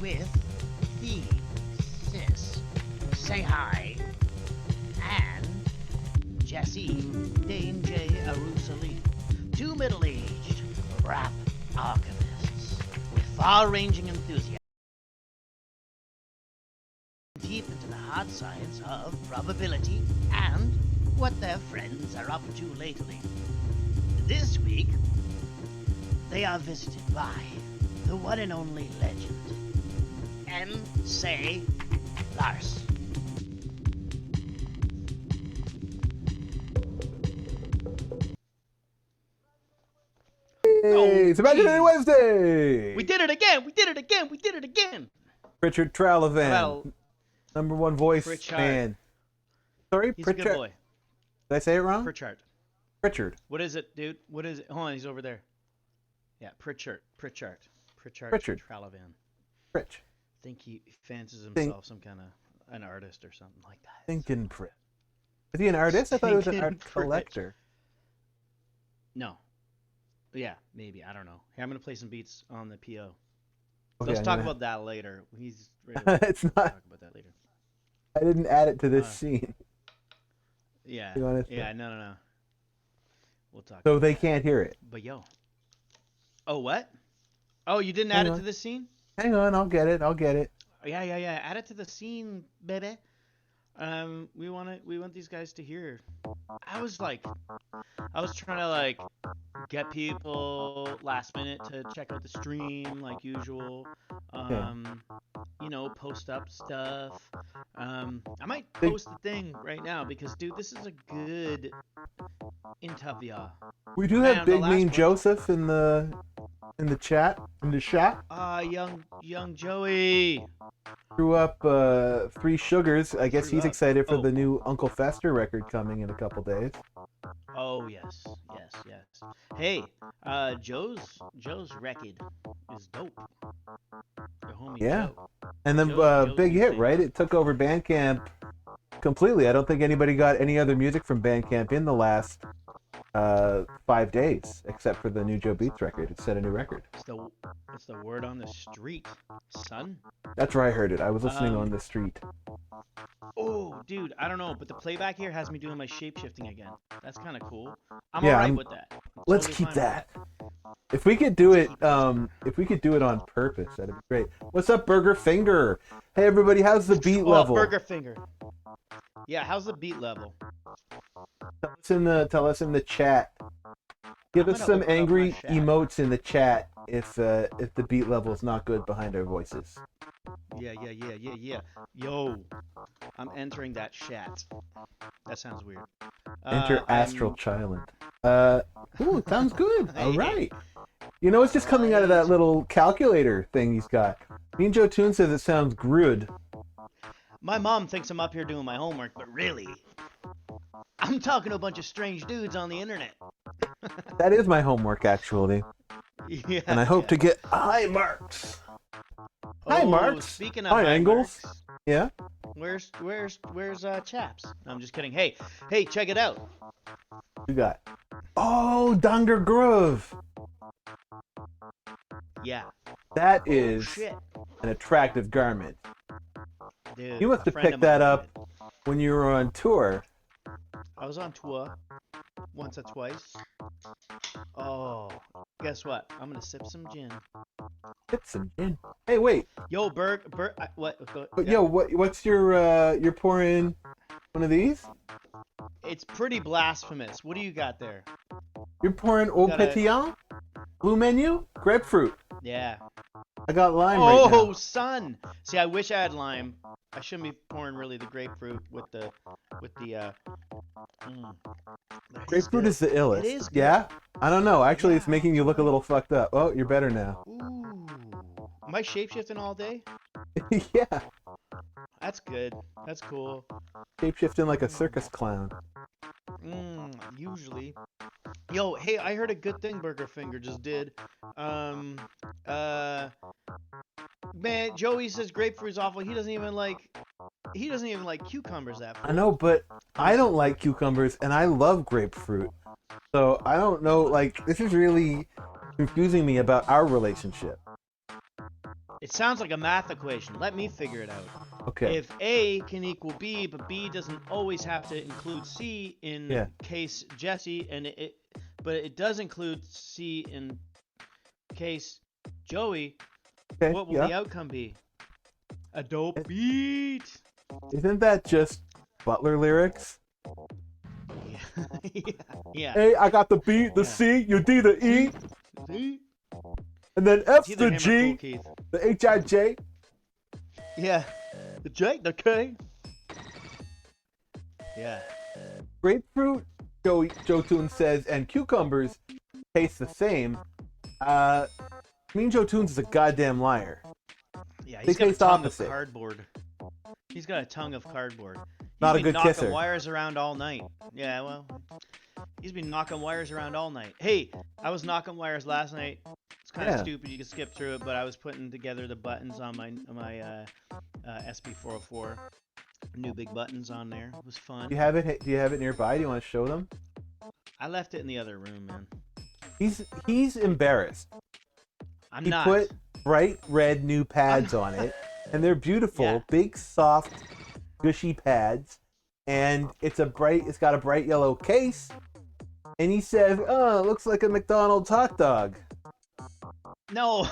with Thesis, Say Hi, and Jesse Danger Arusali, two middle-aged rap archivists with far-ranging enthusiasm deep into the hard science of probability and what their friends are up to lately. This week, they are visited by the one and only legend, Say Lars. Hey, it's Imaginary Wednesday! We did it again! We did it again! We did it again! Pritchard Tralavan, Well, #1 voice Pritchard. man. Sorry, He's Pritchard. a good boy. Did I say it wrong? Pritchard. Pritchard. What is it, dude? What is it? Hold on, he's over there. Yeah, Pritchard. Pritchard Tralavan. Pritch. I think he fancies himself some kind of an artist or something like that. Thinkin' Prit. Is he an artist? I thought he was an Thinkin' art Pritch. collector. No. Yeah, maybe. I don't know. Hey, I'm going to play some beats on the PO. Okay, Let's talk about that later. He's ready to It's not. talk about that later. I didn't add it to this scene. Yeah. Be honest. Yeah, no. We'll talk. So they can't hear it. But yo. Oh, what? Oh, you didn't add Hang it on. to this scene? Hang on, I'll get it. Yeah. Add it to the scene, baby. We want these guys to hear. I was trying to like get people last minute to check out the stream like usual. Post up stuff. I might post the thing right now because dude, this is a good interview. We do have Big Mean Joseph in the chat. Young Joey. Grew up 3 Sugars. I guess he's excited for the new Uncle Fester record coming in a couple days. Oh yes. Hey, Joe's record is dope. Your homie Yeah. Joe. And then Joe's big hit, insane. right? It took over Bandcamp completely. I don't think anybody got any other music from Bandcamp in the last 5 days, except for the new Joe Beats record. It set a new record. It's the word on the street, son. That's where I heard it. I was listening on the street. Oh, dude, I don't know, but the playback here has me doing my shapeshifting again. That's kind of cool. I'm Yeah, alright with that. Let's Totally keep fine with that. If we could do it, on purpose, that'd be great. What's up, Burger Finger? Hey, everybody, how's the beat level? Burger Finger. Yeah, how's the beat level? Tell us in the chat. Give I'm us gonna some open up angry my chat. emotes in the chat if the beat level is not good behind our voices. Yeah. Yo, I'm entering that chat. That sounds weird. Enter Astral Child. Ooh, sounds good. All right. You know, it's just coming out of that little calculator thing he's got. Mean Joe Toon says it sounds good. My mom thinks I'm up here doing my homework, but really, I'm talking to a bunch of strange dudes on the internet. That is my homework, actually. Yeah. And I hope to get high marks. Hi, Marks. Speaking of Hi, high Angles. marks, Yeah? where's Chaps? No, I'm just kidding. Hey, check it out. You got. Oh, Donger Grove. Yeah. That Oh, is shit. an attractive garment. Dude, You must a have friend picked of that mine up did. when you were on tour. I was on tour once or twice. Oh, guess what? I'm gonna sip some gin. Sip some gin. Hey, wait. Yo, what? But Yeah. yo, what's you're pouring one of these? It's pretty blasphemous. What do you got there? You're pouring Eau Gotta- Pétillant? Blue Menu? Grapefruit. Yeah. I got lime right Oh, now. son. See, I wish I had lime. I shouldn't be pouring really the grapefruit with the. But it Grapefruit good. is the illest. It is good. Yeah? I don't know. Actually, it's Yeah. making you look a little fucked up. Oh, you're better now. Ooh. Am I shapeshifting all day? Yeah. That's good. That's cool. Shapeshifting like a circus clown. Usually. Yo, hey, I heard a good thing Burger Finger just did. Man, Joey says grapefruit's awful. He doesn't even like cucumbers that I know, but I don't like cucumbers, and I love grapefruit. So I don't know, like, this is really confusing me about our relationship. It sounds like a math equation. Let me figure it out. Okay. If A can equal B, but B doesn't always have to include C in case Jesse, but it does include C in case Joey, Okay. what will the outcome be? A dope beat. Isn't that just Butler lyrics? Yeah. Yeah. Hey, I got the B, the C, you D, the E, See? and then F's It's either the him or G, Cool Keith. the H, I, J. Yeah. The J, the K. Yeah. Grapefruit, Joe Toon says, and cucumbers taste the same. Mean Joe Toons is a goddamn liar. Yeah, They he's got a taste tongue opposite. of cardboard. He's got a tongue of cardboard. Not a He's been good knocking kisser. wires around all night. Yeah, well, he's been knocking wires around all night. Hey, I was knocking wires last night. It's kind of stupid. You can skip through it, but I was putting together the buttons on my SP404. New big buttons on there. It was fun. Do you have it nearby? Do you want to show them? I left it in the other room, man. He's embarrassed. He put bright red new pads on it, and they're beautiful, big, soft, gushy pads, and it's got a bright yellow case, and he says, "Oh, it looks like a McDonald's hot dog." No,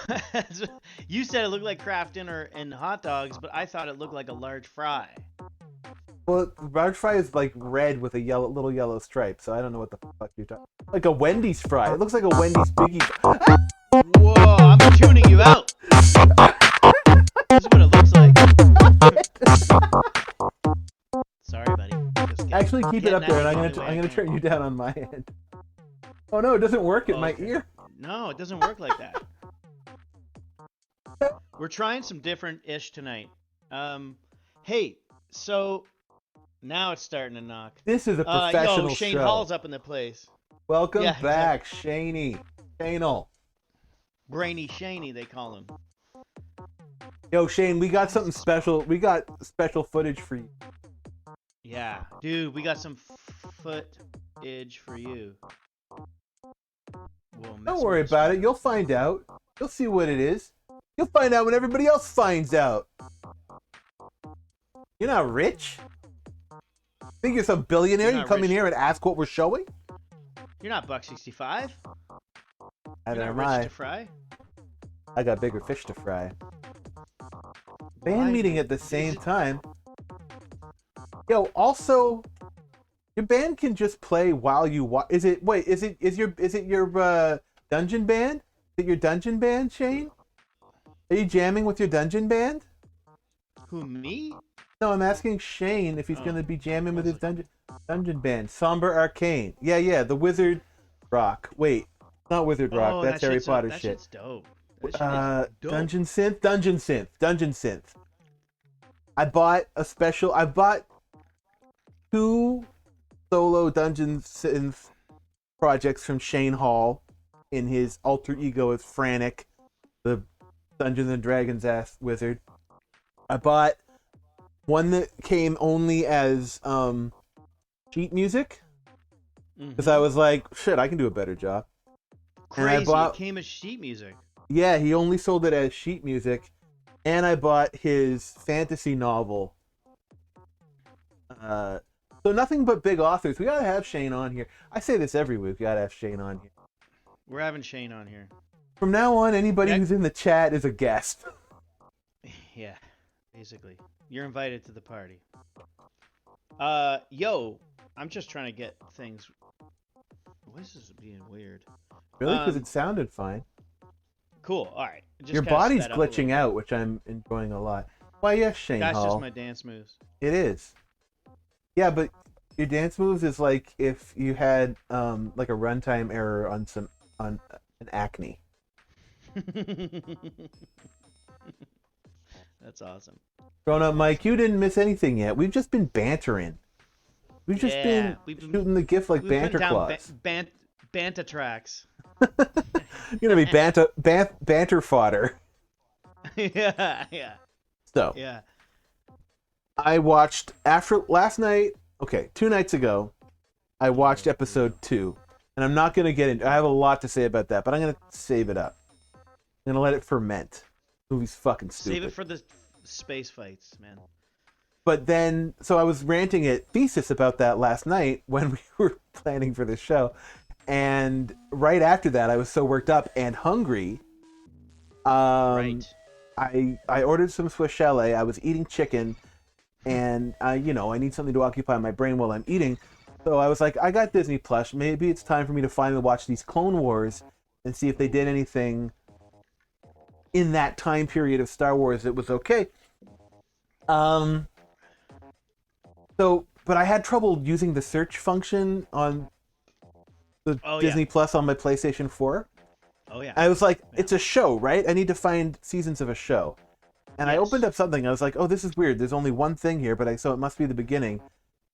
you said it looked like Kraft Dinner and hot dogs, but I thought it looked like a large fry. Well, large fry is like red with a little yellow stripe, so I don't know what the fuck you're talking. Like a Wendy's fry. It looks like a Wendy's biggie. Whoa, I'm tuning you out. This is what it looks like. Sorry, buddy. Actually, keep it up there, and I'm gonna turn you down on my end. Oh no, it doesn't work in my ear. No, it doesn't work like that. We're trying some different ish tonight. Hey, so now it's starting to knock. This is a professional Shane show. Hall's up in the place. Welcome back, Shaney. Shanel. Brainy Shaney, they call him. Yo, Shane, we got something special. We got special footage for you. Yeah, dude, we got some footage for you. Don't worry about it. You'll find out. You'll see what it is. You'll find out when everybody else finds out. You're not rich? Think you're some billionaire? You come in here and ask what we're showing? You're not $1.65. Neither You're am not I. rich to fry. I got bigger fish to fry. Band meeting at the same time. Yo, also, your band can just play while you watch. Is it your dungeon band? Is it your dungeon band, Shane? Are you jamming with your dungeon band? Who, me? No, I'm asking Shane if he's gonna be jamming with his dungeon band. Somber Arcane. Yeah, the Wizard Rock. Wait, not Wizard Rock. That's Harry Potter shit. That shit's dope. That shit is dope. Dungeon Synth. I bought 2 solo Dungeon Synth projects from Shane Hall in his alter ego as Frantic, the Dungeons and Dragons ass wizard. I bought one that came only as sheet music because I was like, shit, I can do a better job. Crazy, it came as sheet music. Yeah, he only sold it as sheet music, and I bought his fantasy novel. So nothing but big authors. We gotta have Shane on here. I say this every week. We gotta have Shane on here. We're having Shane on here. From now on, anybody who's in the chat is a guest. Yeah, basically. You're invited to the party. Yo, I'm just trying to get things. This is being weird. Really? Because it sounded fine. Cool. All right. Your body's glitching out, which I'm enjoying a lot. Why, yes, Shane Hall. That's just my dance moves. It is. Yeah, but your dance moves is like if you had like a runtime error on an Acne. That's awesome. Grown up Mike, you didn't miss anything yet. We've just been bantering. We've just been shooting the gift like banter claws. Banta tracks. You're gonna be banter fodder. Yeah. So yeah. I watched last night. Okay, 2 nights ago, I watched episode 2, and I'm not gonna get into. I have a lot to say about that, but I'm gonna save it up. I'm gonna let it ferment. Movie's fucking stupid. Save it for the space fights, man. But then, so I was ranting at Thesis about that last night when we were planning for this show. And right after that, I was so worked up and hungry. Right. I ordered some Swiss chalet. I was eating chicken, and I need something to occupy my brain while I'm eating. So I was like, I got Disney Plus. Maybe it's time for me to finally watch these Clone Wars and see if they did anything in that time period of Star Wars that was okay. But I had trouble using the search function on the Disney Plus on my PlayStation 4. Oh, yeah. I was like, it's a show, right? I need to find seasons of a show. And I opened up something. I was like, oh, this is weird. There's only one thing here, so it must be the beginning.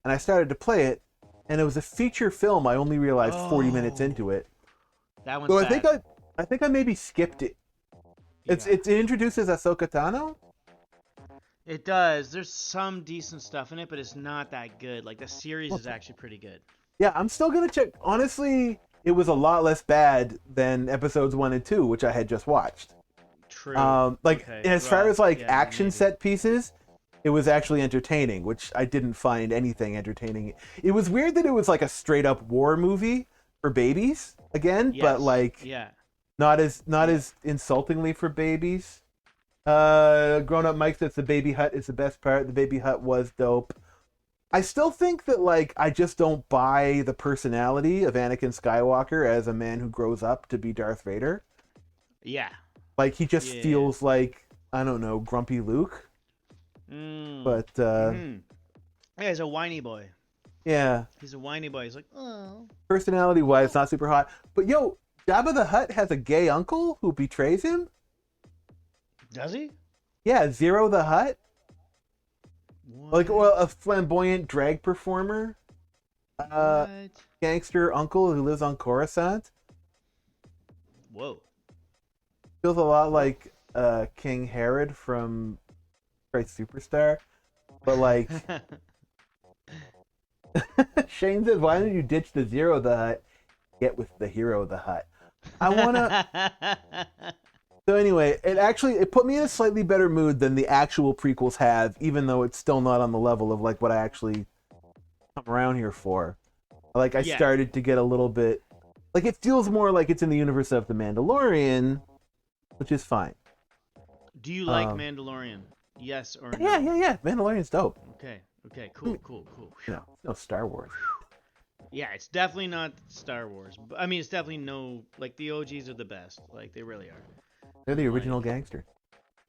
And I started to play it, and it was a feature film. I only realized 40 minutes into it. That one's bad. I think I maybe skipped it. Yeah. It introduces Ahsoka Tano. It does. There's some decent stuff in it, but it's not that good. Like, the series is actually pretty good. Yeah, I'm still gonna check. Honestly, it was a lot less bad than episodes 1 and 2, which I had just watched. True. As far as action set pieces, it was actually entertaining, which I didn't find anything entertaining. It was weird that it was like a straight up war movie for babies again, but not as insultingly for babies. Grown Up Mike says the baby hut is the best part. The baby hut was dope. I still think that I just don't buy the personality of Anakin Skywalker as a man who grows up to be Darth Vader. Yeah. He just feels like, I don't know, grumpy Luke. But yeah, he's a whiny boy. Yeah. He's a whiny boy. He's like, oh. Personality wise, not super hot. But yo, Jabba the Hutt has a gay uncle who betrays him. Does he? Yeah, Zero the Hutt. What? A flamboyant drag performer. What? Gangster uncle who lives on Coruscant. Whoa. Feels a lot like King Herod from Christ Superstar. But Shane says, why don't you ditch the Zero the Hutt? Get with the Hero the Hutt. I wanna So anyway, it put me in a slightly better mood than the actual prequels have, even though it's still not on the level of what I actually come around here for. I started to get a little bit it feels more like it's in the universe of The Mandalorian, which is fine. Do you like Mandalorian? Yes or no? Yeah. Mandalorian's dope. Okay, cool. No Star Wars. Yeah, it's definitely not Star Wars. I mean, it's definitely no, the OGs are the best. They really are. They're the original gangster.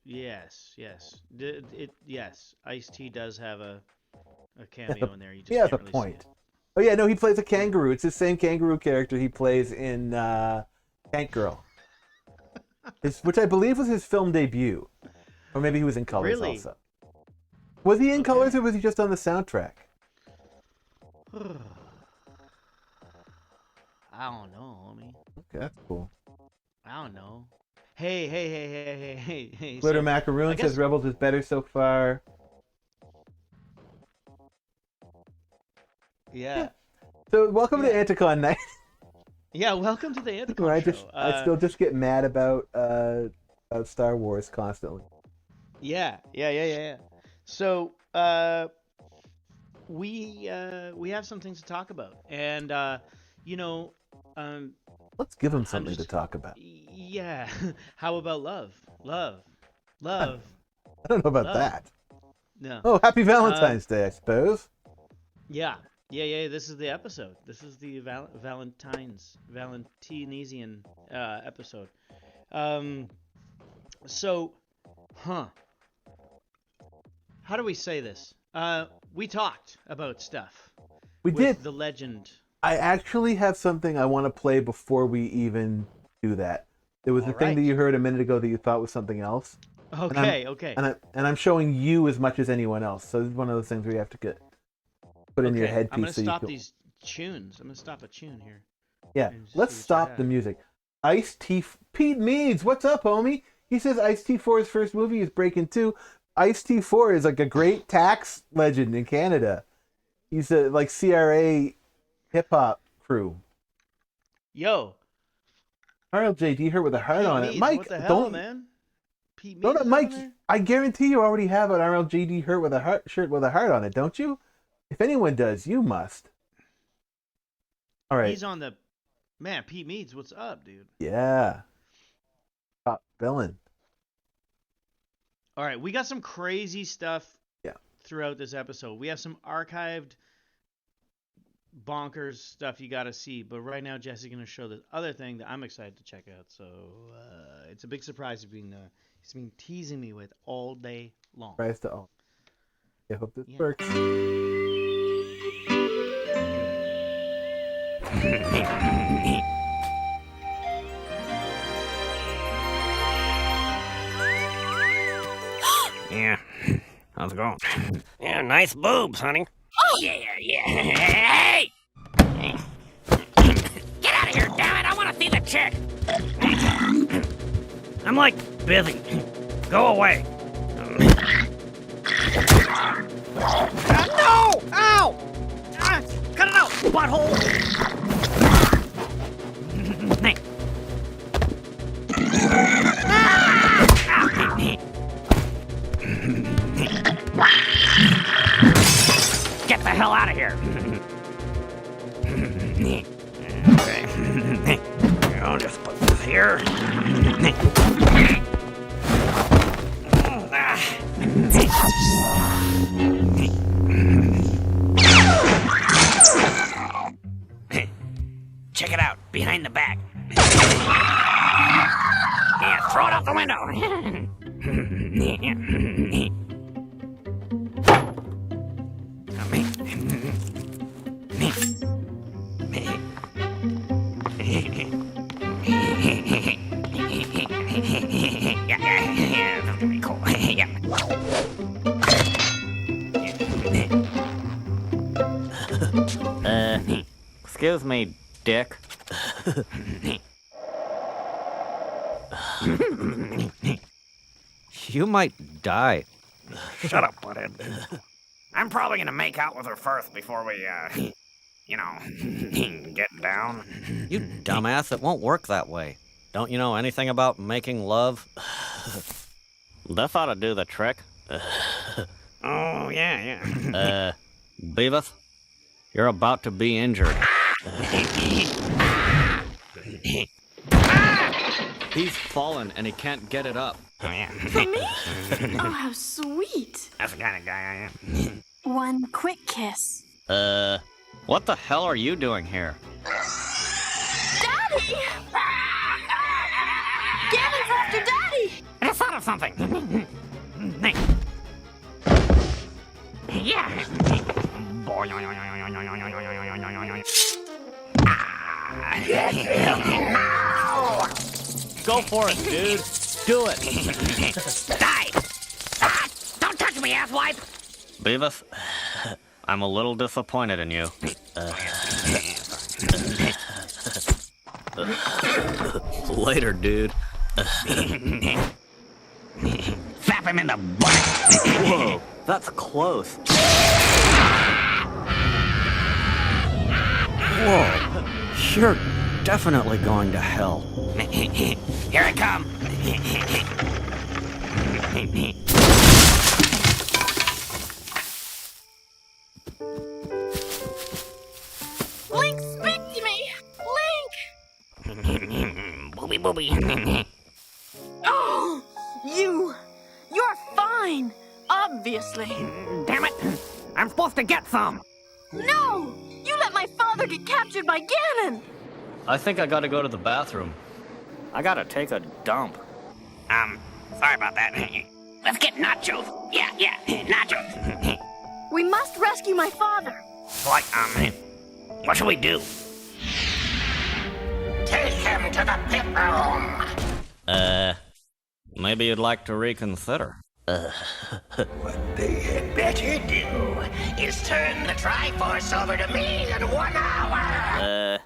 Yes. Yes. Ice-T does have a cameo in there. You just he has can't a really point. see it. Oh yeah, no, he plays a kangaroo. It's the same kangaroo character he plays in Tank Girl. Which I believe was his film debut. Or maybe he was in Colors also. Was he in Colors or was he just on the soundtrack? I don't know, homie. Okay, that's cool. I don't know. Hey. Glitter Macaroon says Rebels is better so far. Yeah. So welcome to Anticon Night. Yeah, welcome to the Anticon show. I still just get mad about Star Wars constantly. Yeah. So we have some things to talk about, and let's give them something to talk about. Yeah. How about love? Love. I don't know about that. No. Oh, happy Valentine's Day, I suppose. Yeah. This is the episode. This is the Valentinesian episode. How do we say this? We talked about stuff. We did. The legend. I actually have something I want to play before we even do that. There was the thing that you heard a minute ago that you thought was something else. Okay. And I'm showing you as much as anyone else. So this is one of those things where you have to put in your headpiece. I'm going to stop these tunes. I'm going to stop a tune here. Yeah, let's stop the music. Ice-T... Pete Meads, what's up, homie? He says Ice-T4's first movie is Breaking 2. Ice-T4 is a great tax legend in Canada. He's a CRA hip-hop crew. Yo. Carl J.D. Hurt with a heart on it. Mike, what the hell, man? Pete No, Means no, is Mike. on there? I guarantee you already have an RLGD shirt with a heart on it, don't you? If anyone does, you must. All right. He's on the man. Pete Meads, what's up, dude? Yeah. Top villain. All right, we got some crazy stuff. Yeah. Throughout this episode, we have some archived bonkers stuff you got to see. But right now, Jesse's gonna show this other thing that I'm excited to check out. So it's a big surprise. He's been teasing me with all day long. Tries to own. I hope this Yeah. works. Yeah. How's it going? Yeah, nice boobs, honey. Oh, yeah. Hey! Get out of here, damn it! I want to see the chick! I'm, like, busy. Go away. No! Ow! Cut it out, butthole! Hey. Get the hell out of here! Okay. I'll just put this here. Check it out, behind the back. Yeah, throw it out the window. Yeah, that's gonna be cool. Yeah. Excuse me, Dick. You might die. Shut up, butthead. I'm probably gonna make out with her first before we, get down. You dumbass, it won't work that way. Don't you know anything about making love? This ought to do the trick. Oh, yeah. Beavis, you're about to be injured. He's fallen and he can't get it up. Oh, yeah. For me? Oh, how sweet. That's the kind of guy I am. One quick kiss. What the hell are you doing here? Daddy! Gavin's after Daddy! I just thought of something. Yeah. Go for it, dude. Do it. Die! Ah, don't touch me, asswipe! Beavis, I'm a little disappointed in you. Later, dude. Slap him in the butt! Whoa, that's close. Whoa, you're definitely going to hell. Here I come. Link, speak to me! Link! Booby booby. Oh! You're fine! Obviously. Damn it! I'm supposed to get some. No! You let my father get captured by Ganon! I think I gotta go to the bathroom. I gotta take a dump. Sorry about that. Let's get nachos. Yeah, nachos. We must rescue my father. What, what should we do? Take him to the pit room. Maybe you'd like to reconsider. What they had better do is turn the Triforce over to me in 1 hour.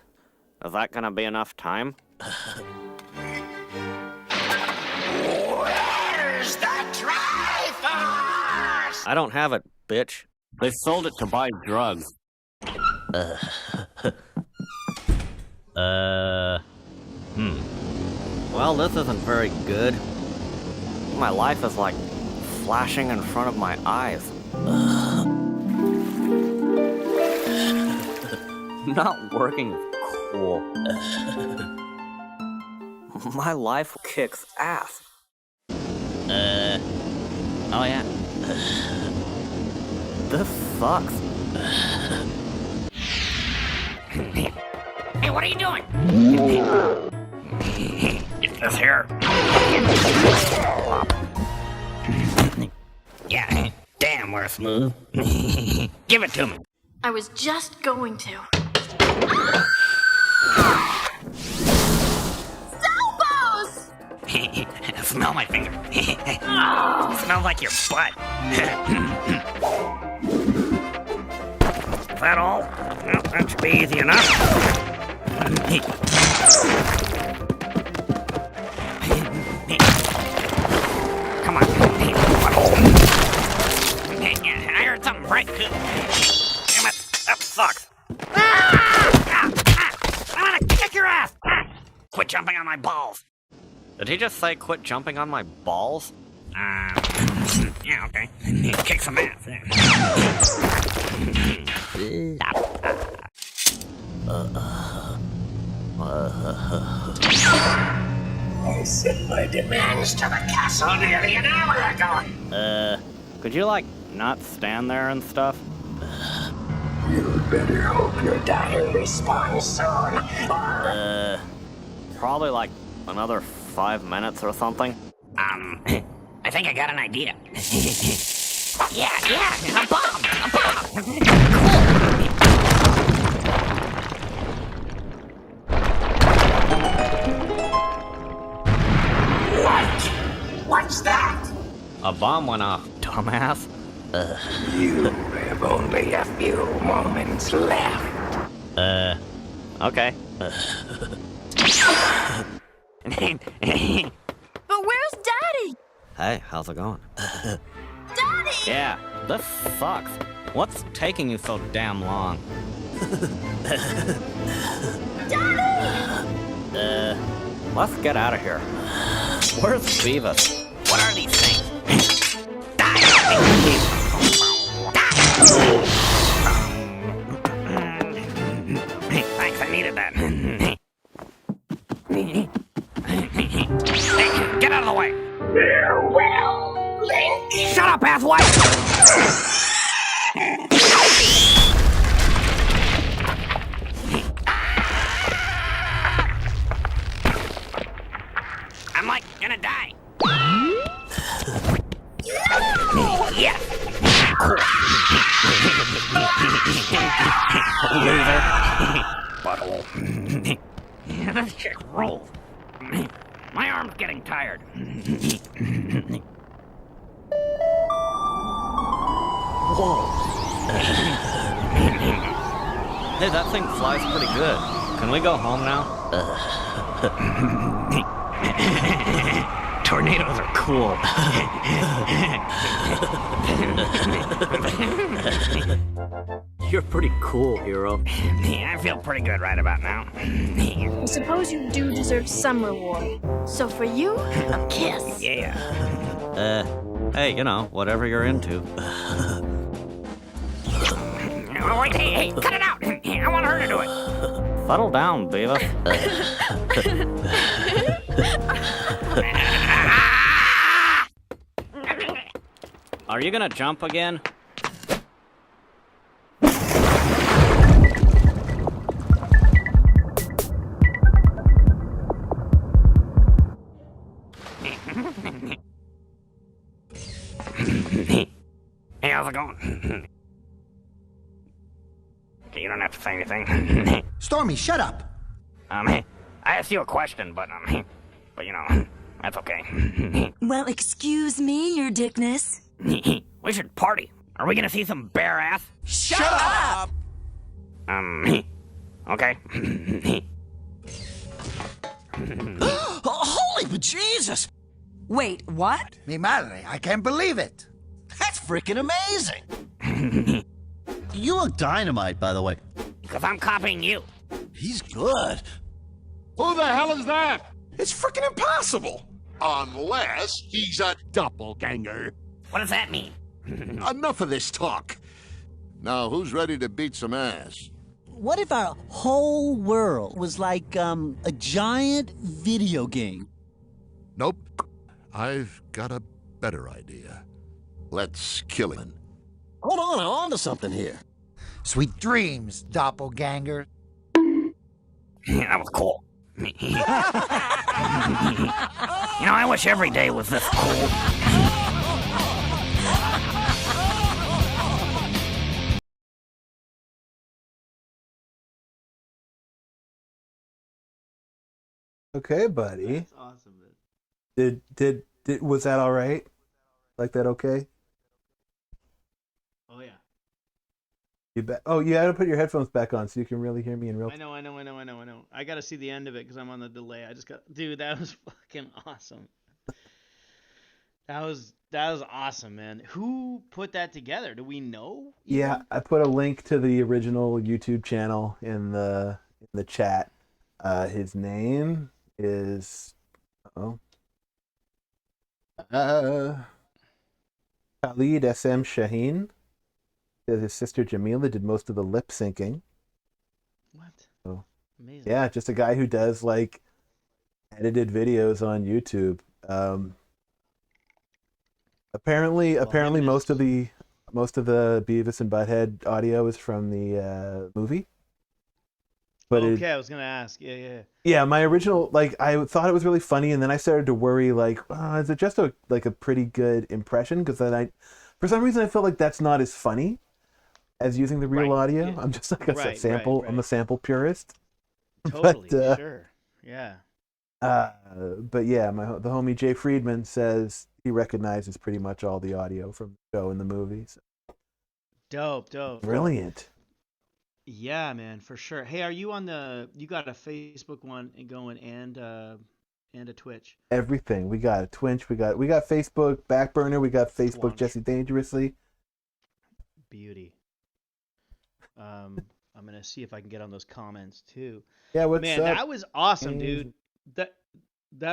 Is that gonna be enough time? Where's the Triforce? I don't have it, bitch. They sold it to buy drugs. Well, this isn't very good. My life is like flashing in front of my eyes. Not working is cool. My life kicks ass. Oh yeah. This sucks. Hey, what are you doing? Get this here. Yeah, damn, we're smooth. Give it to me. I was just going to. Salvos! Smell my finger. Smells like your butt. Is that all? Well, that should be easy enough. Come on. I heard something break too. Damn it, that sucks. I'm gonna kick your ass. Quit jumping on my balls. Did he just say quit jumping on my balls? Yeah, okay. Kick some ass. I sent my demands to the castle nearly an hour ago. Could you, like, not stand there and stuff? You'd better hope your daughter responds soon. Probably, like, another 5 minutes or something. I think I got an idea. Yeah, a bomb! What's that? A bomb went off, dumbass. You have only a few moments left. Okay. But where's Daddy? Hey, how's it going? Daddy! Yeah, this sucks. What's taking you so damn long? Daddy! Let's get out of here. Where's Thesis? What are these things? Thanks, I needed that. Hey, get out of the way! Farewell, Link! Shut up, asswipe! I'm like gonna die. Yeah. Loser. Butthole. This chick rolls. My arm's getting tired. Whoa. Hey, that thing flies pretty good. Can we go home now? Tornadoes are cool. You're pretty cool, hero. I feel pretty good right about now. I suppose you do deserve some reward. So for you, a kiss. Yeah. Hey, you know, whatever you're into. Oh, wait, hey, cut it out. I want her to do it. Settle down, Beavis. Are you gonna jump again? Hey, how's it going? Okay, you don't have to say anything. Stormy, shut up! I asked you a question, but you know, that's okay. Well, excuse me, your dickness. We should party. Are we gonna see some bare ass? Shut up! Okay. Holy bejesus! Wait, what? Mi madre, I can't believe it! That's freaking amazing! You look dynamite, by the way. Because I'm copying you. He's good. Who the hell is that? It's freaking impossible! Unless he's a doppelganger. What does that mean? Enough of this talk. Now, who's ready to beat some ass? What if our whole world was like, a giant video game? Nope. I've got a better idea. Let's kill him. Hold on, I'm onto something here. Sweet dreams, doppelganger. That was cool. I wish every day was this cool. Okay, buddy. That's awesome, man. Did was that all right? Like that okay? Oh yeah. You had to put your headphones back on so you can really hear me in real I know. I gotta see the end of it because I'm on the delay. Dude, that was fucking awesome. That was awesome, man. Who put that together? Do we know? Yeah, I put a link to the original YouTube channel in the chat. His name is Khalid SM Shaheen. His sister Jamila did most of the lip syncing. What? So, amazing. Yeah, just a guy who does like edited videos on YouTube. Apparently most of the Beavis and Butthead audio is from the movie. But okay, I was gonna ask. Yeah. Yeah, my original, like, I thought it was really funny, and then I started to worry, like, is it just a pretty good impression? Because then for some reason, I felt like that's not as funny as using the real audio. Yeah. I'm just like a sample. Right. I'm a sample purist. Totally, sure. Yeah. But yeah, the homie Jay Friedman says he recognizes pretty much all the audio from the show and the movies. Dope. Brilliant. Yeah, man, for sure. Hey, are you you got a Facebook one going and a Twitch? Everything. We got a Twitch, we got Facebook Backburner, we got Facebook Jesse Dangerously. Beauty. I'm gonna see if I can get on those comments too. Yeah, what's man, up? That was awesome, dude. That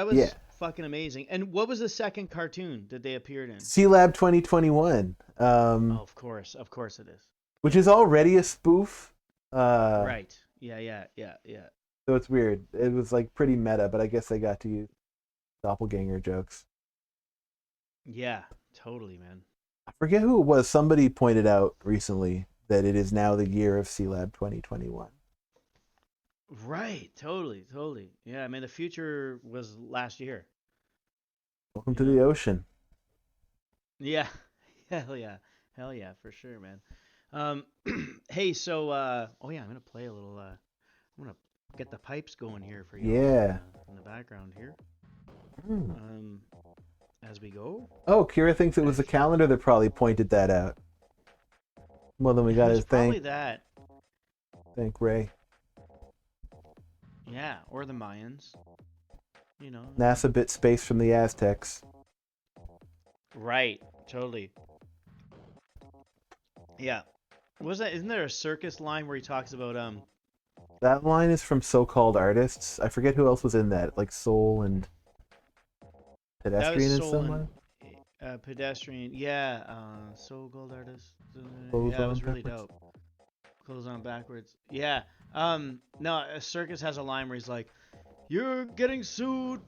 was fucking amazing. And what was the second cartoon that they appeared in? C-Lab 2021. Of course it is. Which is already a spoof. Right. Yeah. So it's weird. It was like pretty meta, but I guess they got to use doppelganger jokes. Yeah, totally, man. I forget who it was. Somebody pointed out recently that it is now the year of C-Lab 2021. Right. Totally. Yeah, I mean, the future was last year. Welcome to the ocean. Yeah. Hell yeah, for sure, man. Hey, so I'm gonna play a little. I'm gonna get the pipes going here for you. Yeah. In the background here. As we go. Oh, Kira thinks it was the calendar that probably pointed that out. Well, then we got to probably that. Thank Ray. Yeah, or the Mayans. NASA bit space from the Aztecs. Right. Totally. Yeah. Isn't there a circus line where he talks about That line is from So-Called Artists. I forget who else was in that, like Soul and Pedestrian and someone. Pedestrian, yeah. So-Called Artists. Clothes yeah, it was on really backwards. dope. Clothes on backwards. Yeah. No, a circus has a line where he's like, "You're getting sued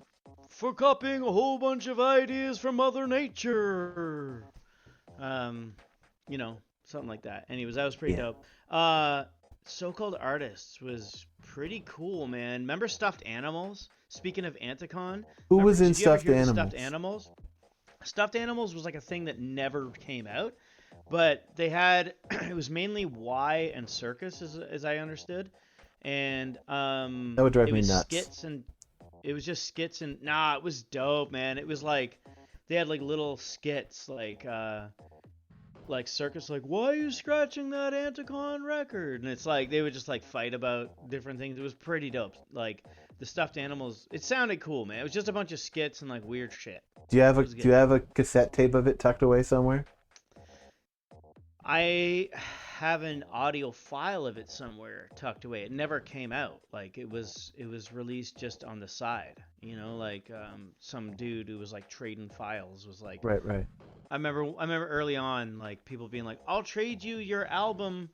for copying a whole bunch of ideas from Mother Nature." Something like that. Anyways, that was pretty dope. So-Called Artists was pretty cool, man. Remember Stuffed Animals? Speaking of Anticon, Who was in did you ever Stuffed hear the Animals? Stuffed Animals? Stuffed Animals was like a thing that never came out, but they had it was mainly Y and circus, as I understood, and That would drive me nuts. It was just skits and it was dope, man. It was like they had like little skits like circus, like, why are you scratching that Anticon record? And it's like they would just like fight about different things. It was pretty dope. Like the Stuffed Animals, it sounded cool, man. It was just a bunch of skits and like weird shit. Do you have a cassette tape of it tucked away somewhere? I have an audio file of it somewhere tucked away. It never came out. Like it was released just on the side. You know, like some dude who was like trading files was like. Right. I remember early on, like people being like, "I'll trade you your album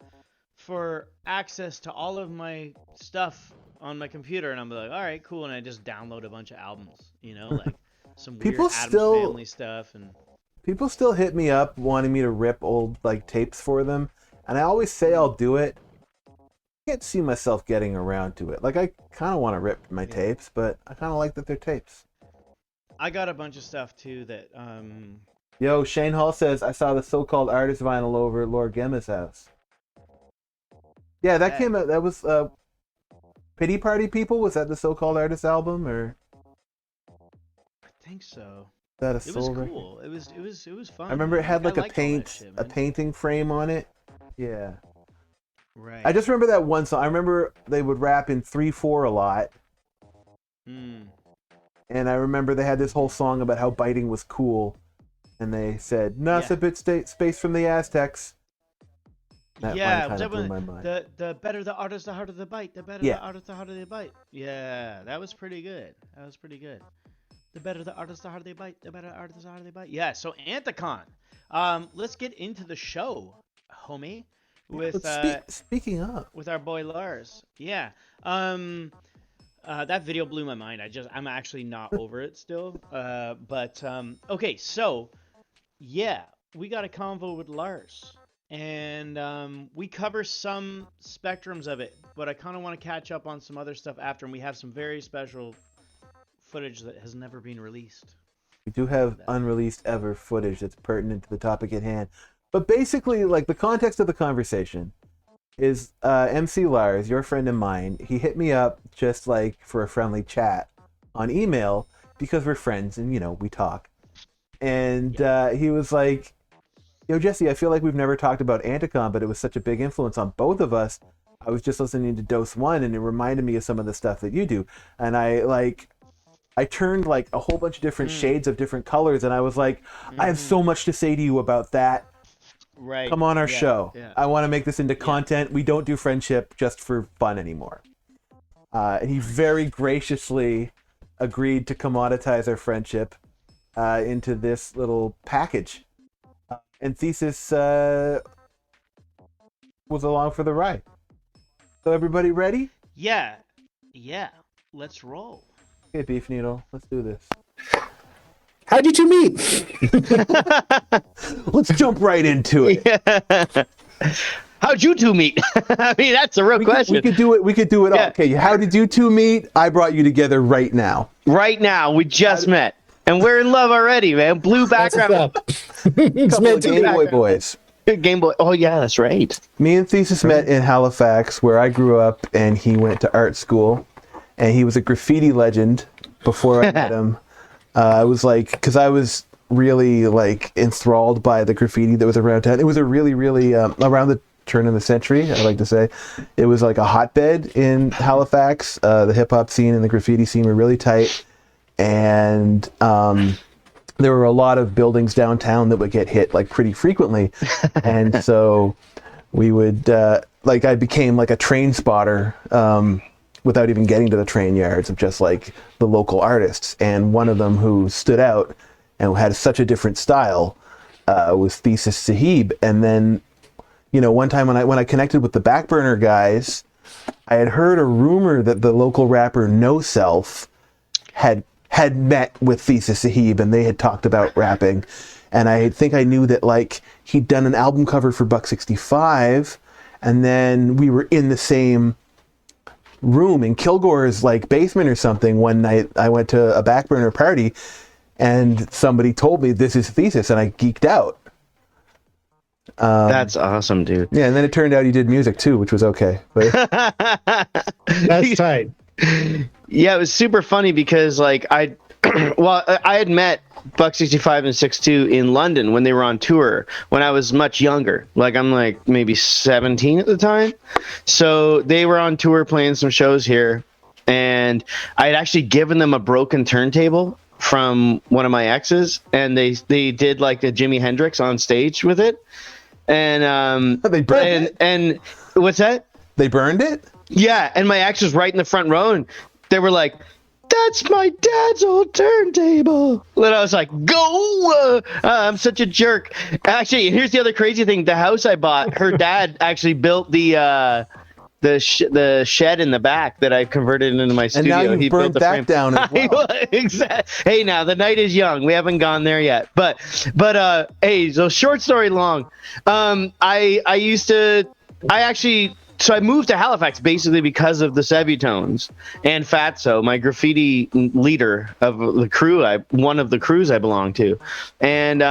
for access to all of my stuff on my computer," and I'm like, "All right, cool," and I just download a bunch of albums, you know, like some weird People Addams still- Family stuff, and People still hit me up wanting me to rip old like tapes for them, and I always say I'll do it. I can't see myself getting around to it. Like I kind of want to rip my tapes, but I kind of like that they're tapes. I got a bunch of stuff too that Yo, Shane Hall says I saw the so-called artist vinyl over at Lord Gemma's house. Yeah, that came out. That was Pity Party People. Was that the so-called artist album, or I think so. is that a It was soul record? cool. It was fun. I remember it had like I a liked all that paint, shit, a man. painting frame on it. Yeah. Right. I just remember that one song. I remember they would rap in 3/4 a lot, Mm. and I remember they had this whole song about how biting was cool, and they said "NASA bit space from the Aztecs." That Yeah, line was kind of that blew my when mind. the better the artist, the harder the bite. The better Yeah. the artist, the harder they bite. Yeah, that was pretty good. The better the artist, the harder they bite. The better the artist, the harder they bite. Yeah. So Anthicon, let's get into the show, homie. With Speaking of, with our boy Lars. Yeah. That video blew my mind. I'm actually not over it still. But okay, so yeah, we got a convo with Lars, and we cover some spectrums of it, but I kind of want to catch up on some other stuff after, and we have some very special footage that has never been released. we do have unreleased ever footage that's pertinent to the topic at hand. But basically, like the context of the conversation is MC Lars, your friend and mine. He hit me up just like for a friendly chat on email because we're friends and we talk. And he was like, "Yo, Jesse, I feel like we've never talked about Anticon, but it was such a big influence on both of us. I was just listening to Dose 1 and it reminded me of some of the stuff that you do." And I turned like a whole bunch of different shades of different colors, and I was like, "I have so much to say to you about that. Right. Come on our show. Yeah. I want to make this into content. We don't do friendship just for fun anymore." And he very graciously agreed to commoditize our friendship into this little package. And Thesis was along for the ride. So everybody ready? Yeah. Let's roll. Okay, Beef Needle, let's do this. How'd you two meet? Let's jump right into it. How'd you two meet? I mean, that's a real question. We could do it. We could do it all. Okay, how did you two meet? I brought you together right now. Right now, we just met, and we're in love already, man. Blue background. Couple of Game Boy boys. Game Boy. Oh yeah, that's right. Me and Thesis met in Halifax, where I grew up, and he went to art school, and he was a graffiti legend before I met him. I was like, because I was really like enthralled by the graffiti that was around town. It was a really, really around the turn of the century, I like to say. It was like a hotbed in Halifax. The hip hop scene and the graffiti scene were really tight, and there were a lot of buildings downtown that would get hit like pretty frequently, and so we would I became like a train spotter. Without even getting to the train yards of just like the local artists. And one of them who stood out and had such a different style was Thesis Sahib. And then, one time when I connected with the Backburner guys, I had heard a rumor that the local rapper No Self had met with Thesis Sahib and they had talked about rapping. And I think I knew that like he'd done an album cover for Buck 65, and then we were in the same room in Kilgore's like basement or something. One night I went to a Backburner party and somebody told me this is Thesis, and I geeked out. That's awesome, dude. Yeah, and then it turned out he did music too, which was okay. But That's tight. Yeah, it was super funny because like I had met Buck 65 and 62 in London when they were on tour when I was much younger. Like I'm like maybe 17 at the time. So they were on tour playing some shows here, and I had actually given them a broken turntable from one of my exes, and they did like the Jimi Hendrix on stage with it. And They burned it? And what's that? They burned it? Yeah, and my ex was right in the front row, and they were like, "That's my dad's old turntable." And I was like, "Go!" I'm such a jerk. Actually, here's the other crazy thing: the house I bought, her dad actually built the shed in the back that I converted into my studio. And now you've burnt that down as well. Exactly. Hey, now the night is young. We haven't gone there yet. But hey, so short story long. So I moved to Halifax basically because of the Sebutones and Fatso, my graffiti leader of the crew, one of the crews I belong to. And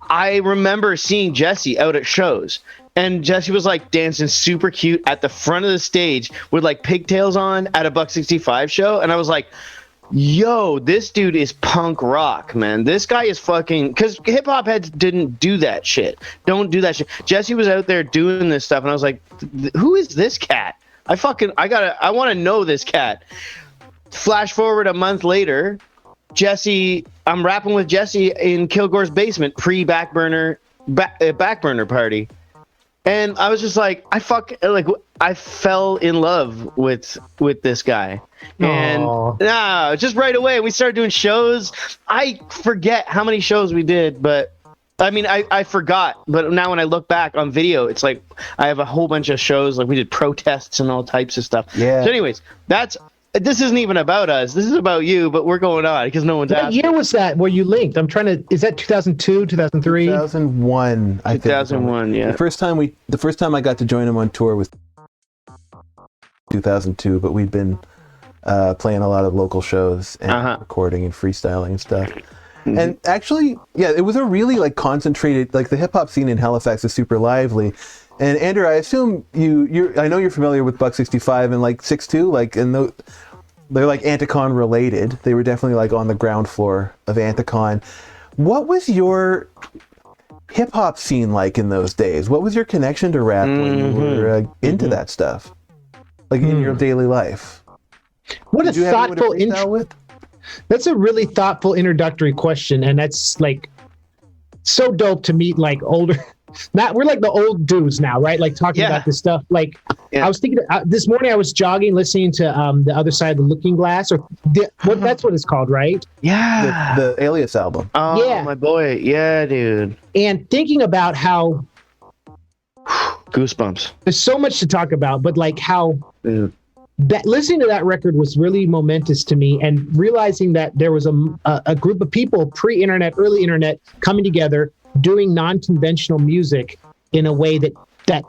I remember seeing Jesse out at shows. And Jesse was like dancing super cute at the front of the stage with like pigtails on at a Buck 65 show. And I was like, yo, this dude is punk rock, man. This guy is fucking, because hip hop heads didn't do that shit. Don't do that shit. Jesse was out there doing this stuff, and I was like, who is this cat? I want to know this cat. Flash forward a month later, I'm rapping with Jesse in Kilgore's basement, pre-backburner party. And I was just like, I fell in love with this guy. And just right away, we started doing shows. I forget how many shows we did, but I mean, I forgot. But now when I look back on video, it's like I have a whole bunch of shows. Like we did protests and all types of stuff. Yeah. So anyways, this isn't even about us. This is about you, but we're going on because no one's What asking. year was that where you linked? Is that 2002, 2003? 2001, I think. 2001, yeah. The first time I got to join him on tour was 2002, but we've been playing a lot of local shows and recording and freestyling and stuff. Mm-hmm. And actually, yeah, it was a really like concentrated, like the hip hop scene in Halifax is super lively. And Andrew, I assume I know you're familiar with Buck 65 and like 6'2", like, and they're like Anticon related. They were definitely like on the ground floor of Anticon. What was your hip hop scene like in those days? What was your connection to rap when you were into that stuff? Like in your daily life? What a thoughtful intro. That's a really thoughtful introductory question. And that's like so dope to meet like older. We're like the old dudes now, right? Like talking about this stuff. Like I was thinking this morning, I was jogging, listening to the Other Side of the Looking Glass, or that's what it's called, right? Yeah, the Alias album. Oh, yeah, my boy, yeah, dude. And thinking about how goosebumps. There's so much to talk about, but like how that listening to that record was really momentous to me, and realizing that there was a group of people pre-internet, early internet coming together, doing non-conventional music in a way that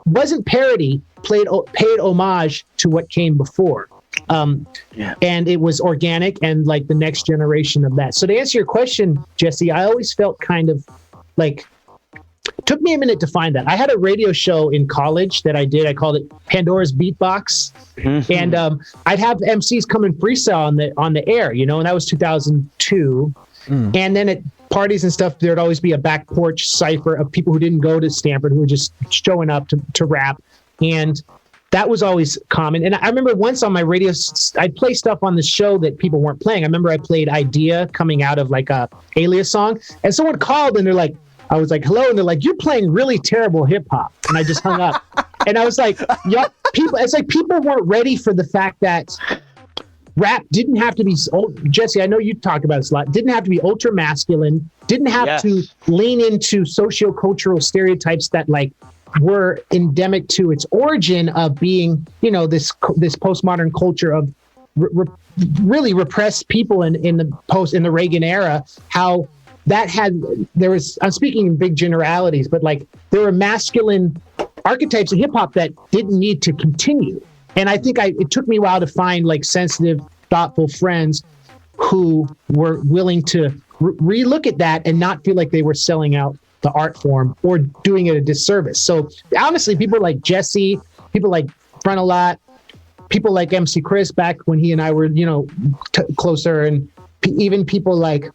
wasn't parody, paid homage to what came before. And it was organic and like the next generation of that. So to answer your question, Jesse, I always felt kind of like, took me a minute to find that. I had a radio show in college that I did. I called it Pandora's Beatbox. Mm-hmm. And I'd have MCs come and freestyle on the air, and that was 2002. And then at parties and stuff, there'd always be a back porch cipher of people who didn't go to Stanford, who were just showing up to rap. And that was always common. And I remember once on my radio, I'd play stuff on the show that people weren't playing. I remember I played Idea coming out of like a Alias song, and someone called and they're like, I was like, hello. And they're like, you're playing really terrible hip hop. And I just hung up. And I was like, it's like people weren't ready for the fact that rap didn't have to be, Jesse, I know you talk about this a lot, didn't have to be ultra masculine, didn't have to lean into sociocultural stereotypes that like were endemic to its origin of being, this postmodern culture of really repressed people in the Reagan era, how that I'm speaking in big generalities, but like there were masculine archetypes of hip hop that didn't need to continue. And I think it took me a while to find like sensitive, thoughtful friends who were willing to relook at that and not feel like they were selling out the art form or doing it a disservice. So honestly, people like Jesse, people like Frontalot, people like MC Chris back when he and I were, closer, and even people like,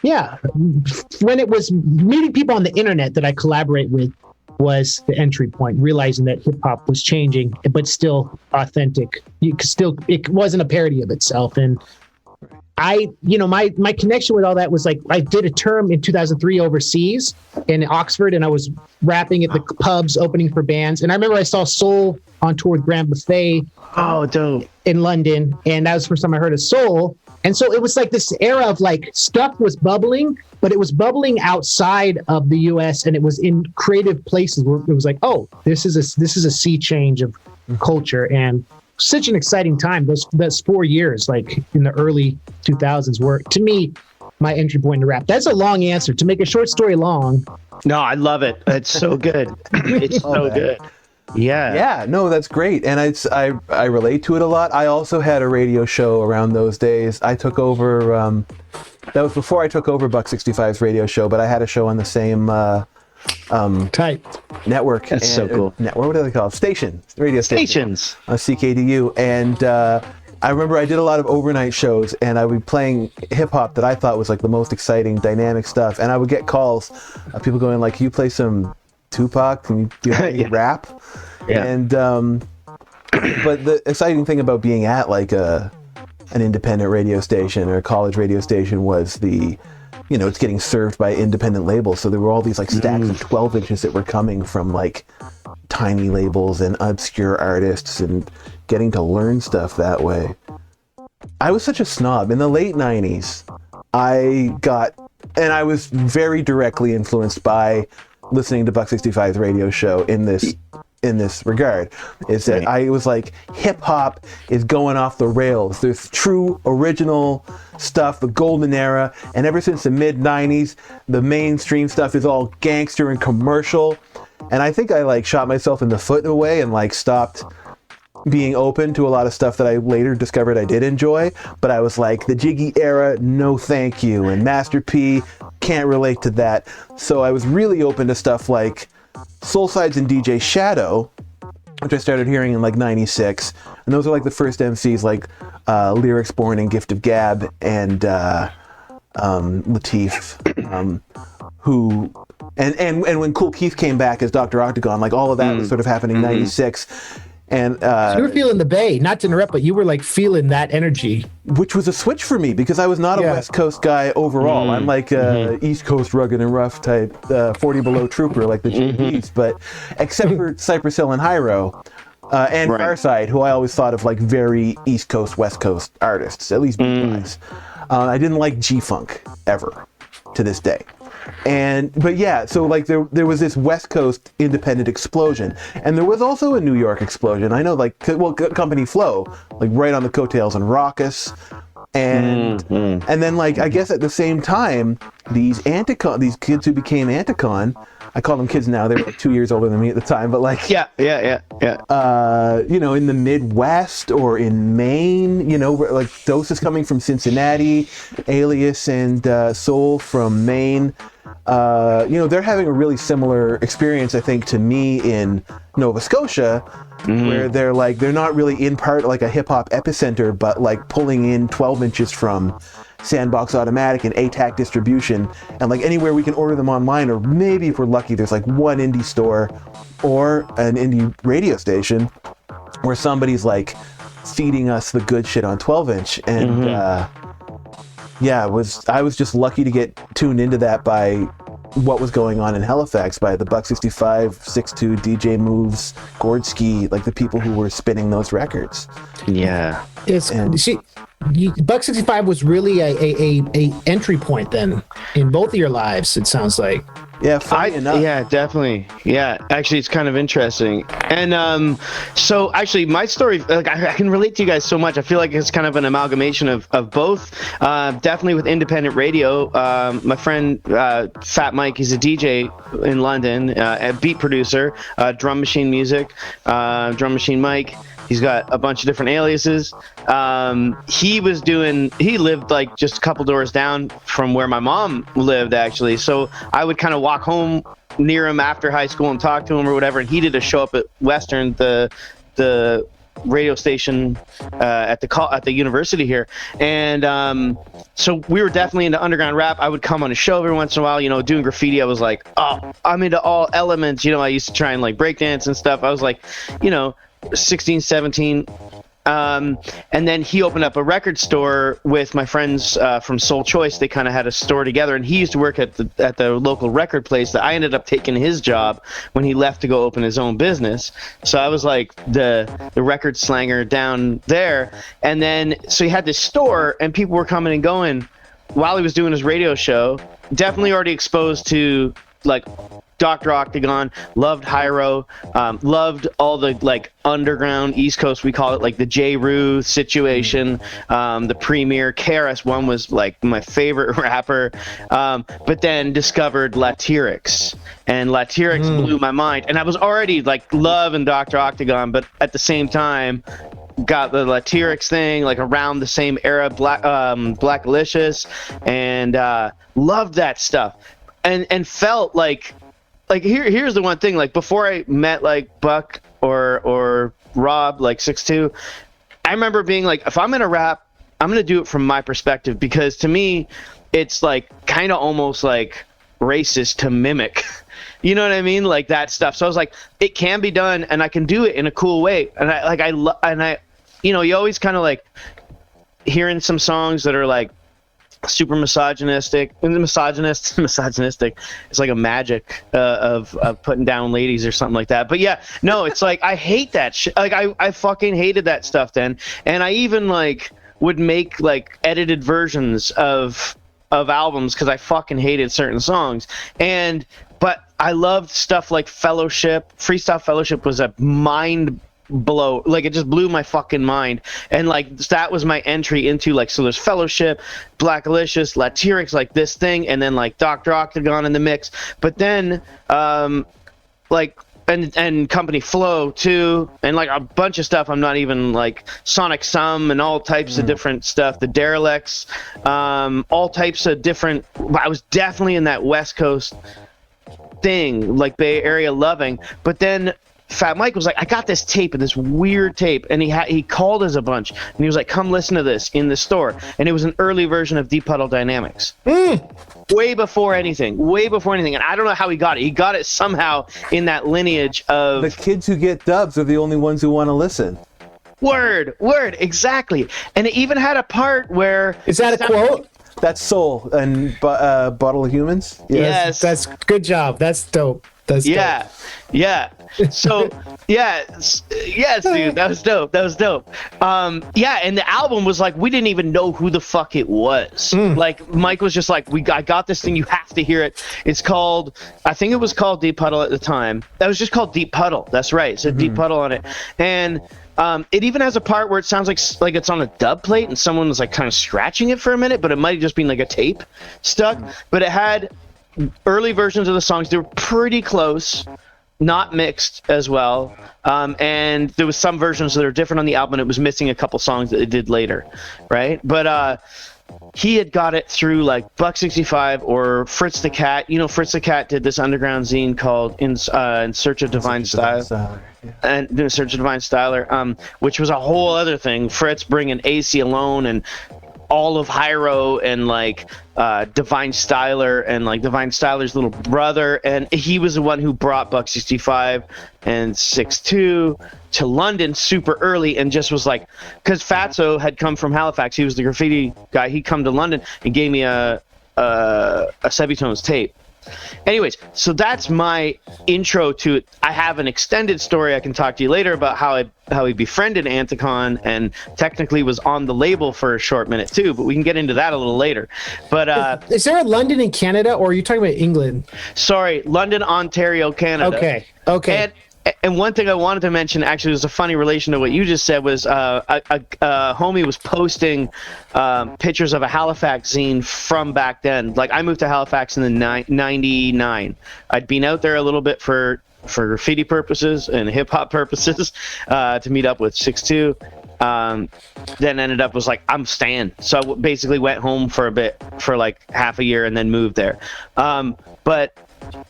when it was meeting people on the internet that I collaborate with was the entry point, realizing that hip hop was changing, but still authentic. It wasn't a parody of itself. And my connection with all that was like I did a term in 2003 overseas in Oxford, and I was rapping at the pubs opening for bands. And I remember I saw Soul on tour with Grand Buffet. Oh, dope. In London, and that was the first time I heard of Soul. And so it was like this era of like stuff was bubbling, but it was bubbling outside of the U.S. and it was in creative places where it was like, oh, this is a sea change of culture, and such an exciting time. Those 4 years, like in the early 2000s, were to me my entry point to rap. That's a long answer. To make a short story long. No, I love it. It's so good. It's so good. Yeah. No, that's great, and I relate to it a lot. I also had a radio show around those days. I took over. That was before I took over Buck 65's radio show, but I had a show on the same type network. That's so cool. Network. What do they call it? Station. Radio Stations. CKDU, and I remember I did a lot of overnight shows, and I would be playing hip hop that I thought was like the most exciting, dynamic stuff, and I would get calls of people going like, "Can you play some Tupac? Can you rap?" Yeah. And but the exciting thing about being at like an independent radio station or a college radio station was it's getting served by independent labels. So there were all these like stacks of 12 inches that were coming from like tiny labels and obscure artists, and getting to learn stuff that way. I was such a snob in the late 90s. I was very directly influenced by listening to Buck 65's radio show in this regard, is that I was like, hip hop is going off the rails. There's true original stuff, the golden era, and ever since the mid 90s, the mainstream stuff is all gangster and commercial. And I think I like shot myself in the foot in a way and like stopped being open to a lot of stuff that I later discovered I did enjoy. But I was like, the Jiggy era, no thank you, and Master P, can't relate to that. So I was really open to stuff like Soulsides and DJ Shadow, which I started hearing in like 96, and those are like the first MCs like Lyrics Born and Gift of Gab and Latif, who and when Cool Keith came back as Dr. Octagon, like all of that was sort of happening in 96. And so you were feeling the Bay, not to interrupt, but you were like feeling that energy, which was a switch for me because I was not a West Coast guy overall. I'm like East Coast rugged and rough type, 40 below trooper like the GBs, but except for Cypress Hill and Hyro and Farside, who I always thought of like very East Coast, West Coast artists, at least beat-wise. I didn't like G-Funk ever to this day. So like there was this West Coast independent explosion, and there was also a New York explosion. I know, like, Company Flow, like right on the coattails, and Raucous, and then like I guess at the same time these kids who became Anticon, I call them kids now, they were like 2 years older than me at the time, but like in the Midwest or in Maine, like Dose is coming from Cincinnati, Alias and Soul from Maine. They're having a really similar experience, I think, to me in Nova Scotia, where they're not really in part like a hip hop epicenter, but like pulling in 12 inches from Sandbox Automatic and ATAC distribution, and like anywhere we can order them online, or maybe if we're lucky, there's like one indie store or an indie radio station where somebody's like feeding us the good shit on 12 inch. And I was just lucky to get tuned into that by what was going on in Halifax, by the Buck 65, 6'2", DJ Moves, Gordski, like the people who were spinning those records. Yeah. Buck 65 was really a entry point then in both of your lives, it sounds like. Yeah, funny enough. Yeah, definitely. Yeah, actually, it's kind of interesting. And so actually, my story, like I can relate to you guys so much. I feel like it's kind of an amalgamation of both. Definitely with independent radio. My friend Fat Mike, he's a DJ in London, a beat producer, drum machine music, drum machine Mike. He's got a bunch of different aliases. He lived like just a couple doors down from where my mom lived, actually. So I would kind of walk home near him after high school and talk to him or whatever. And he did a show up at Western, the radio station at the university here. And so we were definitely into underground rap. I would come on a show every once in a while, doing graffiti. I was like, oh, I'm into all elements. I used to try and like break dance and stuff. I was like, 16, 17. And then he opened up a record store with my friends from Soul Choice. They kind of had a store together, and he used to work at the local record place that I ended up taking his job when he left to go open his own business. So I was like the record slanger down there. And then so he had this store, and people were coming and going while he was doing his radio show. Definitely already exposed to like Dr. Octagon, loved Hyro, loved all the like underground East Coast, we call it, like the J. Rue situation, the Premier. KRS-One was like my favorite rapper, but then discovered Latyrix, and Latyrix blew my mind. And I was already like loving Dr. Octagon, but at the same time got the Latyrix thing like around the same era, Blackalicious, and loved that stuff, and felt like here's the one thing, like before I met like Buck or Rob, like 6'2", I remember being like, if I'm gonna rap, I'm gonna do it from my perspective, because to me it's like kind of almost like racist to mimic you know what I mean, like that stuff. So I was like, it can be done, and I can do it in a cool way. And I you know, you always kind of like hearing some songs that are like super misogynistic, and misogynistic. It's like a magic of putting down ladies or something like that. But yeah, no, it's like I hate that shit. Like I fucking hated that stuff then, and I even like would make like edited versions of albums because I fucking hated certain songs. But I loved stuff like Fellowship. Freestyle Fellowship was a mind blow, like it just blew my fucking mind. And like that was my entry into like, so there's Fellowship, Blackalicious, Latyrix, like this thing, and then like Dr. Octagon in the mix. But then like and Company Flow too, and like a bunch of stuff. I'm not even like Sonic Sum and all types of different stuff, the Derelicts, all types of different. I was definitely in that West Coast thing, like Bay Area loving. But then Fat Mike was like, I got this tape, and this weird tape, and he called us a bunch, and he was like, come listen to this in the store. And it was an early version of Deep Puddle Dynamics. Way before anything. And I don't know how he got it. He got it somehow in that lineage of... The kids who get dubs are the only ones who want to listen. Word, exactly. And it even had a part where... Is that a quote? That's Soul and Bottle of Humans. Yes. That's good job. That's dope. That's dope. Yeah. So yes, dude, that was dope. Yeah, and the album was like, we didn't even know who the fuck it was. Like Mike was just like, I got this thing, you have to hear it. It's called, I think it was called Deep Puddle at the time. That was just called Deep Puddle. That's right. It said Deep Puddle on it. And it even has a part where it sounds like it's on a dub plate, and someone was like kind of scratching it for a minute, but it might have just been like a tape stuck. But it had early versions of the songs. They were pretty close, not mixed as well, and there was some versions that are different on the album. It was missing a couple songs that it did later, right? But he had got it through like Buck 65 or Fritz the Cat. You know, Fritz the Cat did this underground zine called In Search of Divine Style. And In Search of Divine Styler, which was a whole other thing. Fritz bringing AC Alone and all of Hyro and like Divine Styler and like Divine Styler's little brother, and he was the one who brought Buck 65 and 6'2" to London super early, and just was like, because Fatso had come from Halifax, he was the graffiti guy, he'd come to London and gave me a Sebitones tape. Anyways, so that's my intro to it. I have an extended story I can talk to you later about how he befriended Anticon and technically was on the label for a short minute too, but we can get into that a little later. But is there a London in Canada, or are you talking about England? Sorry, London, Ontario, Canada. Okay. And one thing I wanted to mention, actually, was a funny relation to what you just said, was a homie was posting pictures of a Halifax zine from back then. Like, I moved to Halifax in the 99. I'd been out there a little bit for graffiti purposes and hip-hop purposes to meet up with 6'2". Then ended up was like, I'm staying. So I basically went home for a bit, for like half a year, and then moved there. But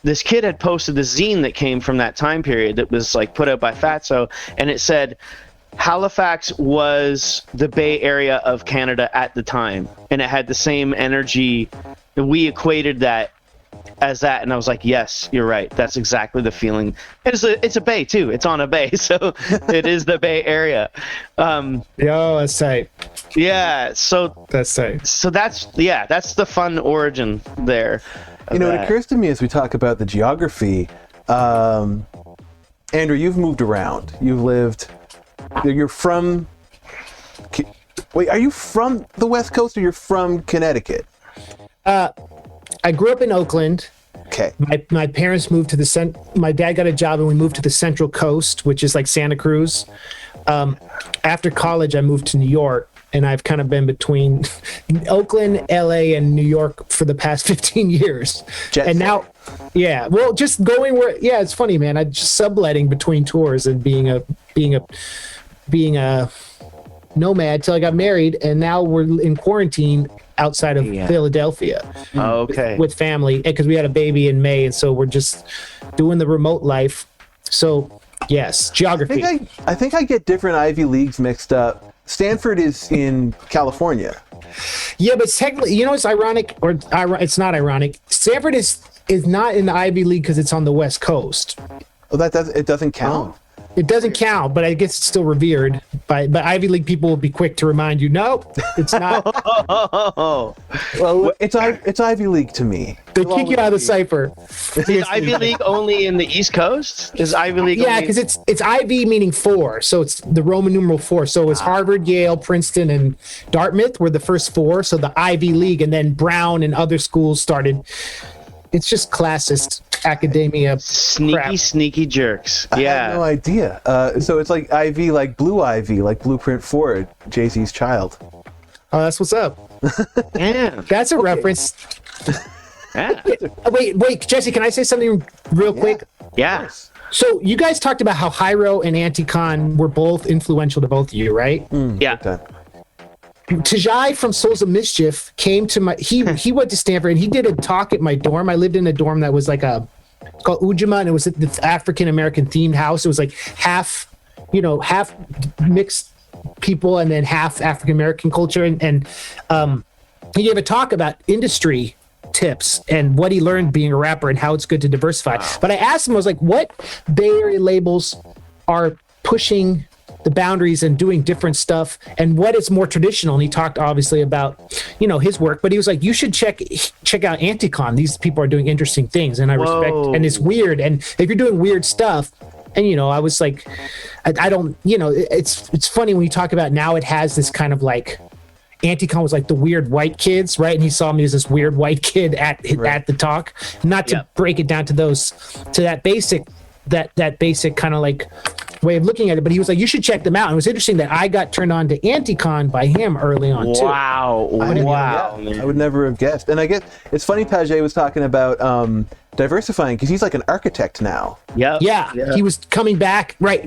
this kid had posted the zine that came from that time period that was like put out by Fatso, and it said Halifax was the Bay Area of Canada at the time, and it had the same energy. We equated that as that, and I was like, yes, you're right. That's exactly the feeling. It's a bay too. It's on a bay, so it is the Bay Area. That's tight. Yeah, so that's tight. So that's the fun origin there. It occurs to me as we talk about the geography. Andrew, you've moved around. You've lived. You're from. Wait, are you from the West Coast or you're from Connecticut? I grew up in Oakland. Okay. My parents moved to my dad got a job and we moved to the Central Coast, which is like Santa Cruz. After college, I moved to New York, and I've kind of been between Oakland, LA, and New York for the past 15 years. And now, just going where, it's funny, man. I just subletting between tours and being a nomad till I got married, and now we're in quarantine outside of Philadelphia. Okay. With family, because we had a baby in May, and so we're just doing the remote life. So yes, geography. I think I get different Ivy Leagues mixed up. Stanford is in California. Yeah, but technically, it's ironic, or it's not ironic. Stanford is not in the Ivy League because it's on the West Coast. Oh, it doesn't count. It doesn't count, but I guess it's still revered. But Ivy League people will be quick to remind you, no, it's not. Well, it's Ivy League to me. They kick you out of the cipher. Is Ivy League only in the East Coast? Is Ivy League? Yeah, because it's Ivy meaning 4, so it's the Roman numeral 4. So it's Harvard, Yale, Princeton, and Dartmouth were the first 4. So the Ivy League, and then Brown and other schools started. It's just classist academia. Sneaky jerks. I had no idea. So it's like Ivy, like Blue Ivy, like Blueprint Ford, Jay-Z's child. Oh, that's what's up. Yeah, that's a reference. Yeah. Wait, Jesse, can I say something real quick? Yeah. So you guys talked about how Hyro and Anticon were both influential to both of you, right? Yeah. Tajai from Souls of Mischief came to he went to Stanford and he did a talk at my dorm. I lived in a dorm that was like called Ujima, and it was the African American themed house. It was like half mixed people and then half African American culture. And he gave a talk about industry tips and what he learned being a rapper and how it's good to diversify. Wow. But I asked him, I was like, what Bay Area labels are pushing the boundaries and doing different stuff, and what is more traditional? And he talked obviously about his work, but he was like, you should check out Anticon. These people are doing interesting things, and I respect, and it's weird, and if you're doing weird stuff, and I was like, I don't, it's funny when you talk about now it has this kind of like, Anticon was like the weird white kids, right? And he saw me as this weird white kid at the talk. Not to break it down to that basic kind of like way of looking at it, but he was like, you should check them out. And it was interesting that I got turned on to Anticon by him early on too. Wow. I would never have guessed. And I guess it's funny Pajay was talking about diversifying because he's like an architect now. Yeah. He was coming back. Right.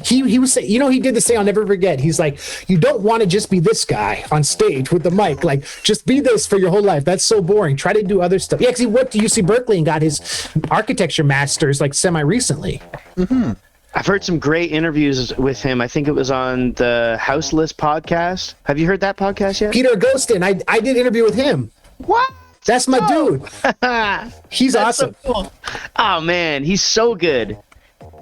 He was saying, he did this thing I'll never forget. He's like, you don't want to just be this guy on stage with the mic. Like, just be this for your whole life. That's so boring. Try to do other stuff. Yeah, because he went to UC Berkeley and got his architecture master's like semi-recently. Mm-hmm. I've heard some great interviews with him. I think it was on the House List podcast. Have you heard that podcast yet? Peter Agostin. I did an interview with him. What? That's my dude. He's awesome. So cool. Oh, man. He's so good.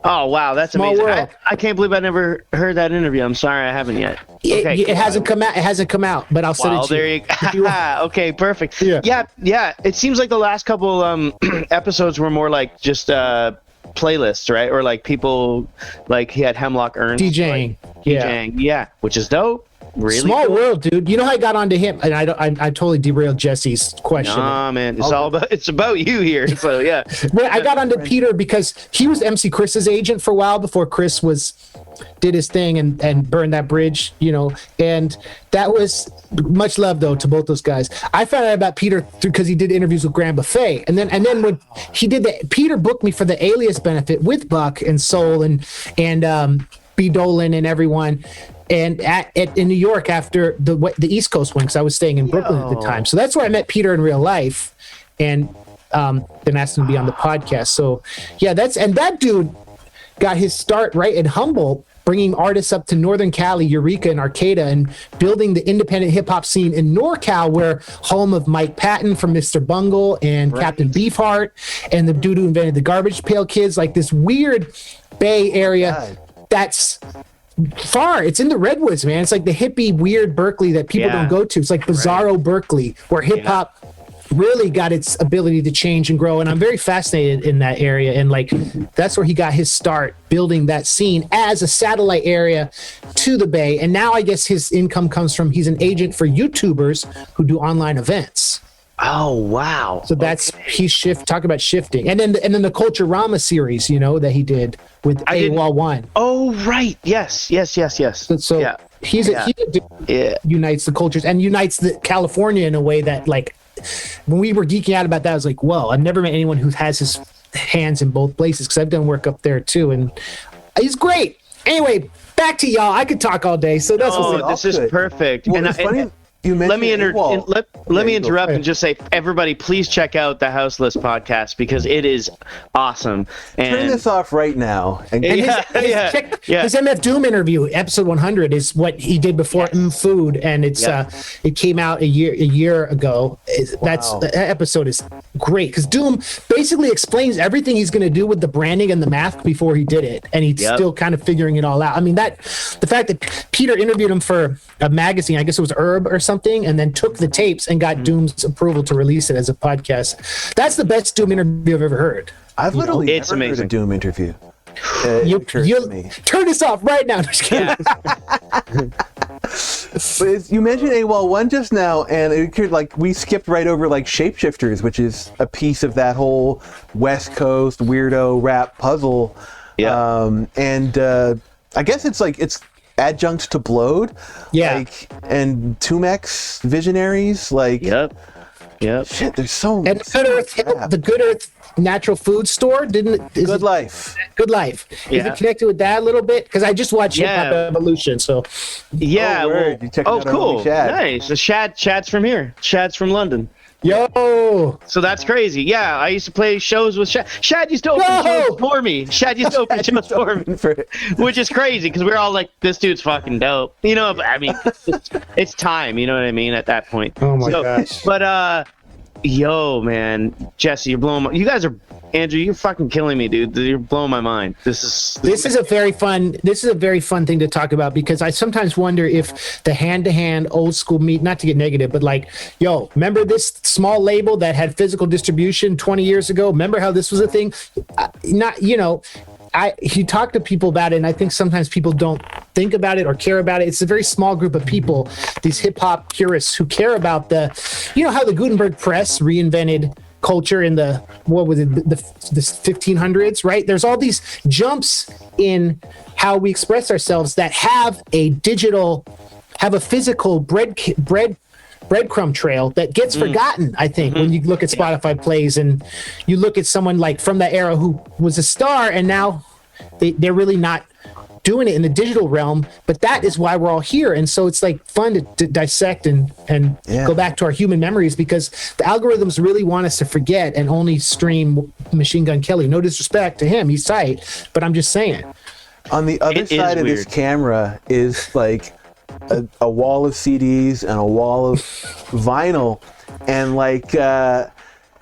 Oh, wow. That's amazing. I can't believe I never heard that interview. I'm sorry I haven't yet. Okay, it hasn't come out. It hasn't come out, but I'll send it to you. There you go. Okay, perfect. Yeah. It seems like the last couple episodes were more like just playlists, right? Or like people, like he had Hemlock Ernst DJing, yeah, which is dope. Really small cool. world, dude. You know how I got onto him, and I totally derailed Jesse's question. Nah, man, it's about you here. So yeah, well, I got onto Peter because he was MC Chris's agent for a while before Chris did his thing and burned that bridge, and that was much love though to both those guys. I found out about Peter because he did interviews with Grand Buffet, and then when he did Peter booked me for the Alias benefit with Buck and Soul and B Dolan and everyone. And in New York after the East Coast one, because I was staying in Brooklyn at the time. So that's where I met Peter in real life, and then asked him to be on the podcast. So yeah, that dude got his start right at Humboldt, bringing artists up to Northern Cali, Eureka, and Arcata, and building the independent hip hop scene in NorCal, where home of Mike Patton from Mr. Bungle and Captain Beefheart, and the dude who invented the Garbage Pail Kids, like this weird Bay Area that's far. It's in the Redwoods, man. It's like the hippie, weird Berkeley that people don't go to. It's like bizarro Berkeley, where hip hop really got its ability to change and grow. And I'm very fascinated in that area. And like, that's where he got his start, building that scene as a satellite area to the Bay. And now I guess his income comes from, he's an agent for YouTubers who do online events. Oh, wow. So that's, talk about shifting. And then the Culturama series, you know, that he did with AWOL 1. Oh, right. Yes. So he's a dude who unites the cultures and unites the California in a way that, like, when we were geeking out about that, I was like, whoa, I've never met anyone who has his hands in both places, because I've done work up there too, and he's great. Anyway, back to y'all. I could talk all day, so that's this is perfect. Well, it's funny you mentioned let me interrupt and just say, everybody, please check out the House List podcast, because it is awesome. And turn this off right now. And his MF Doom interview, episode 100, is what he did before Food, and it's it came out a year ago. That episode is great, because Doom basically explains everything he's going to do with the branding and the math before he did it, and he's still kind of figuring it all out. I mean, the fact that Peter interviewed him for a magazine, I guess it was Herb or something, and then took the tapes and got Doom's approval to release it as a podcast. That's the best Doom interview I've ever heard. I've literally never heard a Doom interview. You turn this off right now. But you mentioned AWOL 1 just now, and it occurred, like, we skipped right over like Shapeshifters, which is a piece of that whole West Coast weirdo rap puzzle. I guess it's adjunct to Blode, and Tumex Visionaries, like, shit, there's so and the Good Earth Natural Food Store Good Life. Is it connected with that a little bit? Because I just watched Hip Hop Evolution, so cool, nice. The Chad's from here. Chad's from London. Yo! So that's crazy. Yeah, I used to play shows with Shad. Shad used to open shows for me. Which is crazy, because we were all like, this dude's fucking dope. You know, I mean, it's time, you know what I mean, at that point. Oh my gosh. But, yo, man, Jesse, you're blowing you guys are, Andrew, you're fucking killing me, dude. You're blowing my mind. This is a very fun thing to talk about, because I sometimes wonder if the hand-to-hand old school not to get negative, but like, yo, remember this small label that had physical distribution 20 years ago? Remember how this was a thing? You talk to people about it, and I think sometimes people don't think about it or care about it. It's a very small group of people, these hip-hop purists, who care about how the Gutenberg press reinvented culture in the 1500s, right? There's all these jumps in how we express ourselves that have a physical breadcrumb trail that gets forgotten, I think, when you look at Spotify plays and you look at someone like from that era who was a star, and now they're really not doing it in the digital realm. But that is why we're all here, and so it's like fun to dissect and go back to our human memories, because the algorithms really want us to forget and only stream Machine Gun Kelly. No disrespect to him, he's tight, but I'm just saying. On the other side of this camera is like a wall of CDs and a wall of vinyl, and like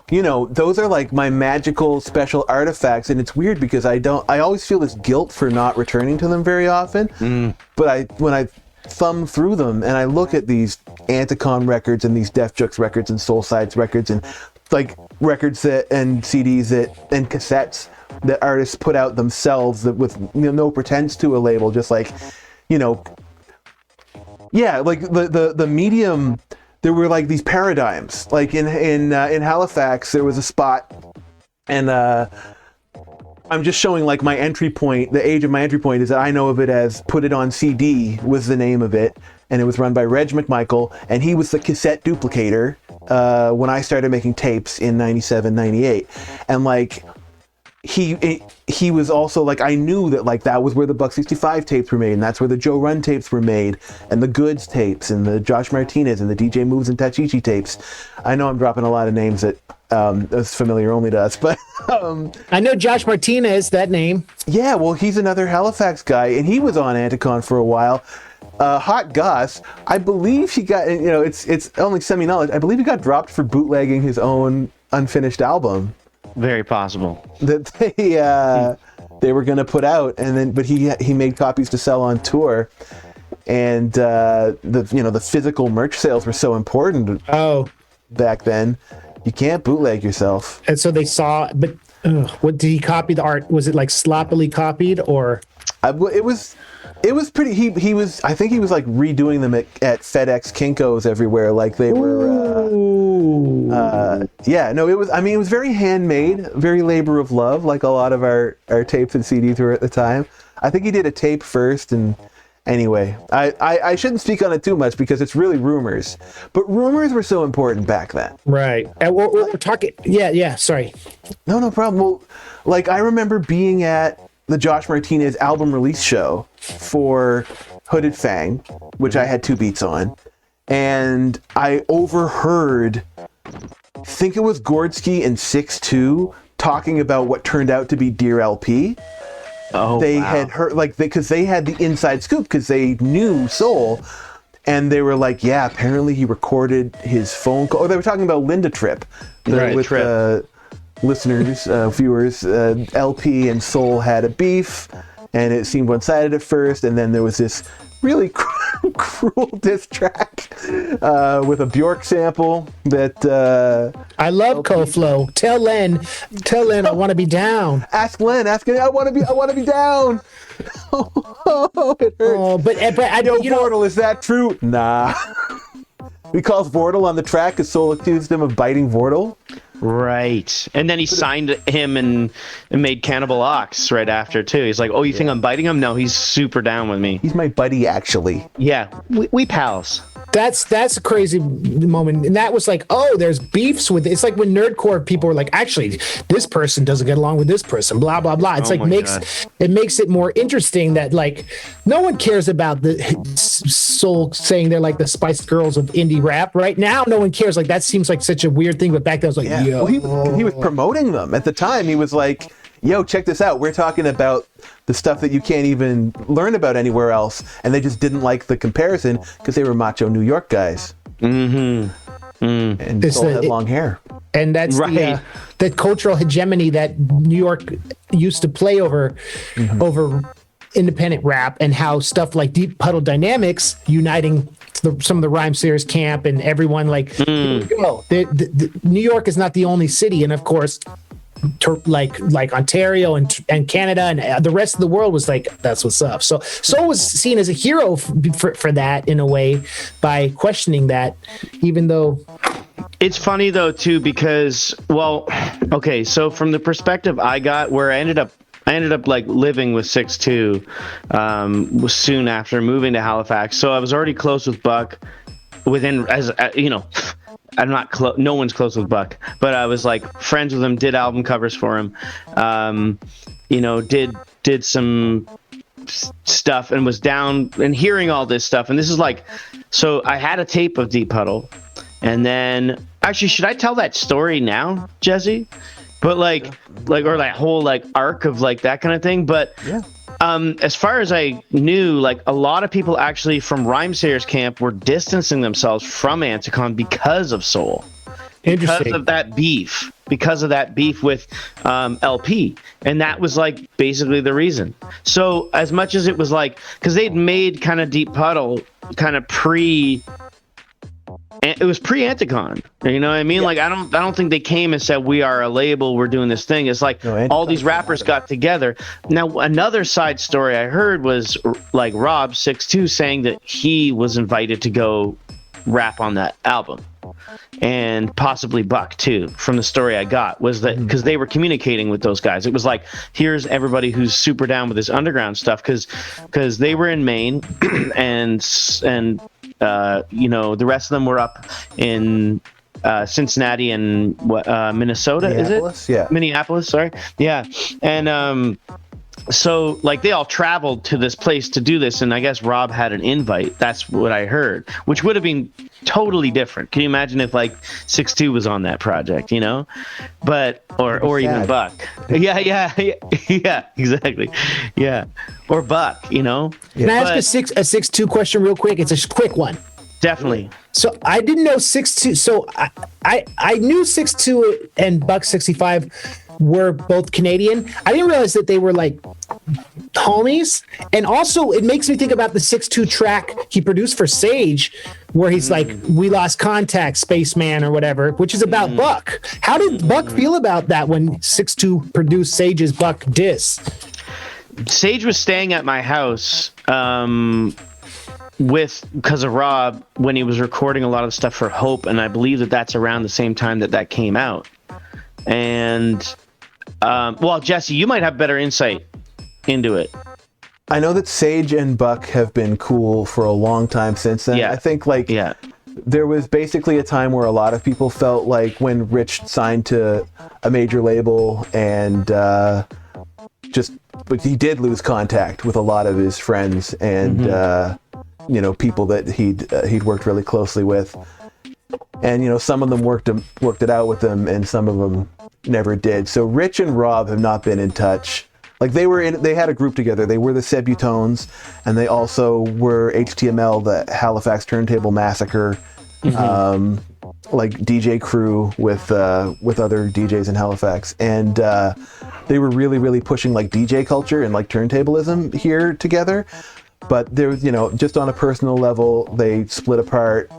those are like my magical special artifacts, and it's weird because I always feel this guilt for not returning to them very often. But when I thumb through them and I look at these Anticon records and these Def Jux records and Soul Sides records and like records and CDs and cassettes that artists put out themselves with no pretense to a label, just like like the medium. There were like these paradigms. Like in Halifax, there was a spot, and I'm just showing like my entry point. The age of my entry point is that I know of it as Put It On CD was the name of it, and it was run by Reg McMichael, and he was the cassette duplicator when I started making tapes in 97, 98, and like. He was also like, I knew that like that was where the Buck 65 tapes were made, and that's where the Joe Run tapes were made, and the Goods tapes, and the Josh Martinez and the DJ Moves and Tachichi tapes. I know I'm dropping a lot of names that That's familiar only to us, but I know Josh Martinez, that name. Yeah, well, he's another Halifax guy, and he was on Anticon for a while. Hot Goss, I believe he got, it's only semi-knowledge, I believe he got dropped for bootlegging his own unfinished album. Very possible. That they were going to put out, but he made copies to sell on tour. And the physical merch sales were so important back then. You can't bootleg yourself. And so they saw, but what did he copy the art? Was it like sloppily copied, or? It was pretty. He was. I think he was like redoing them at FedEx Kinkos everywhere, like they were. Yeah, no, it was. I mean, it was very handmade, very labor of love, like a lot of our tapes and CDs were at the time. I think he did a tape first, and anyway, I shouldn't speak on it too much because it's really rumors. But rumors were so important back then. Right. And we're talking. Yeah. Sorry. No problem. Well, like I remember being at the Josh Martinez album release show for Hooded Fang, which I had 2 beats on, and I overheard, I think it was Gordsky and 6'2" talking about what turned out to be Dear LP. Had heard, because they had the inside scoop because they knew Soul, and they were like, yeah, apparently he recorded his phone call. Oh, they were talking about Linda Tripp, listeners, viewers. LP and Soul had a beef, and it seemed one-sided at first, and then there was this really cruel diss track with a Bjork sample that I love Koflo. Tell Len I want to be down. Ask Len. I want to be down. Oh, it hurts. But Vortal, is that true? Nah. We calls Vortal on the track because Soul accused him of biting Vortal. Right. And then he signed him and made Cannibal Ox right after, too. He's like, oh, you think I'm biting him? No, he's super down with me. He's my buddy, actually. Yeah, we pals. That's a crazy moment. And that was like, oh, there's beefs with it. It's like when nerdcore people were like, actually, this person doesn't get along with this person, blah, blah, blah. It's it makes it more interesting that like no one cares about the Soul saying they're like the Spice Girls of indie rap. Right now, no one cares. Like that seems like such a weird thing, but back then I was like, Well, he was promoting them. At the time, he was like, yo, check this out. We're talking about the stuff that you can't even learn about anywhere else. And they just didn't like the comparison because they were macho New York guys. Mm-hmm. And Soul had long hair. And that's right. The cultural hegemony that New York used to play over independent rap, and how stuff like Deep Puddle Dynamics uniting some of the Rhyme Series camp and everyone like, here we go. New York is not the only city. And of course, like Ontario and Canada and the rest of the world was like, that's what's up. So Soul was seen as a hero for that in a way by questioning that, even though it's funny though too, because so from the perspective I got, where I ended up like living with 6'2" was soon after moving to Halifax. So I was already close with Buck I'm not close. No one's close with Buck, but I was like friends with him. Did album covers for him. Did some stuff and was down and hearing all this stuff. And this is like, so I had a tape of Deep Puddle, and then actually, should I tell that story now, Jesse? But or that whole arc of that kind of thing. But yeah. As far as I knew, a lot of people actually from Rhyme Sayers camp were distancing themselves from Anticon because of Soul. Because of that beef. Because of that beef with LP. And that was basically the reason. So as much as it was because they'd made kind of Deep Puddle kind of it was pre-Anticon. You know what I mean? Yeah. I don't think they came and said, we are a label, we're doing this thing. It's all these rappers got together. Now, another side story I heard was Rob 6'2" saying that he was invited to go rap on that album. And possibly Buck too, from the story I got, was that because they were communicating with those guys. It was here's everybody who's super down with this underground stuff, because they were in Maine and the rest of them were up in Cincinnati and Minnesota. Minneapolis, is it? Yeah. Minneapolis, sorry. Yeah. And so they all traveled to this place to do this, and I guess Rob had an invite. That's what I heard, which would have been totally different. Can you imagine if like 6'2" was on that project, you know? But or even sad. Buck. Yeah, exactly. Yeah. Or Buck, you know? Can I ask a 6'2" question real quick? It's a quick one. Definitely. So I didn't know 6'2". So I knew 6'2" and Buck 65 were both Canadian. I didn't realize that they were like homies. And also, it makes me think about the 6'2" track he produced for Sage, where he's like, "We lost contact, spaceman," or whatever, which is about Buck. How did Buck feel about that when 6'2" produced Sage's Buck diss? Sage was staying at my house because of Rob when he was recording a lot of the stuff for Hope, and I believe that's around the same time that came out. And well, Jesse, you might have better insight into it. I know that Sage and Buck have been cool for a long time since then. Yeah. I think there was basically a time where a lot of people felt like when Rich signed to a major label and but he did lose contact with a lot of his friends and people that he'd worked really closely with. And some of them worked it out with him, and some of them never did. So Rich and Rob have not been in touch. Like they had a group together. They were the Sebutones, and they also were HTML, the Halifax Turntable Massacre, like DJ crew with other DJs in Halifax, and they were really, really pushing like DJ culture and like turntablism here together. But there was, just on a personal level, they split apart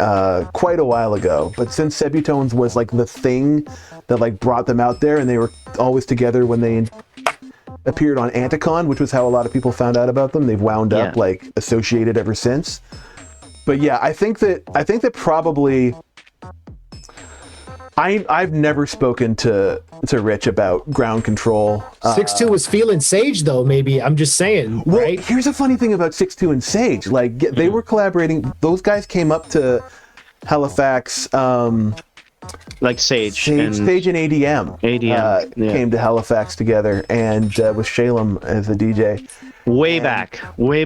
quite a while ago. But since Sebutones was like the thing that like brought them out there, and they were always together when they appeared on Anticon, which was how a lot of people found out about them. They've wound up like associated ever since. But yeah, I think that probably I've never spoken to Rich about Ground Control. 6'2" was feeling Sage though, maybe. I'm just saying. Well, right? Here's a funny thing about 6'2" and Sage. Like they were collaborating. Those guys came up to Halifax. Like Sage and ADM came to Halifax together, and with Shalem as the DJ. Way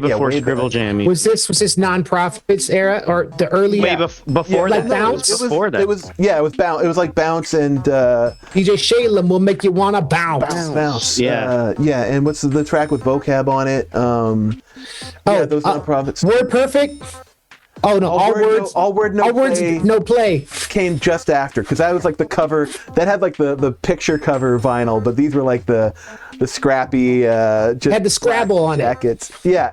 before Scribble Jam. Was this non-profits era or the early? Before like that. Bounce. It was Bounce. It was like Bounce and DJ Shalem will make you wanna bounce. Yeah. And what's the track with vocab on it? Those non-profits. Word Perfect. Oh no! All words, no play came just after, because that was like the cover that had like the picture cover vinyl, but these were like the scrappy just had the Scrabble on jackets. Yeah.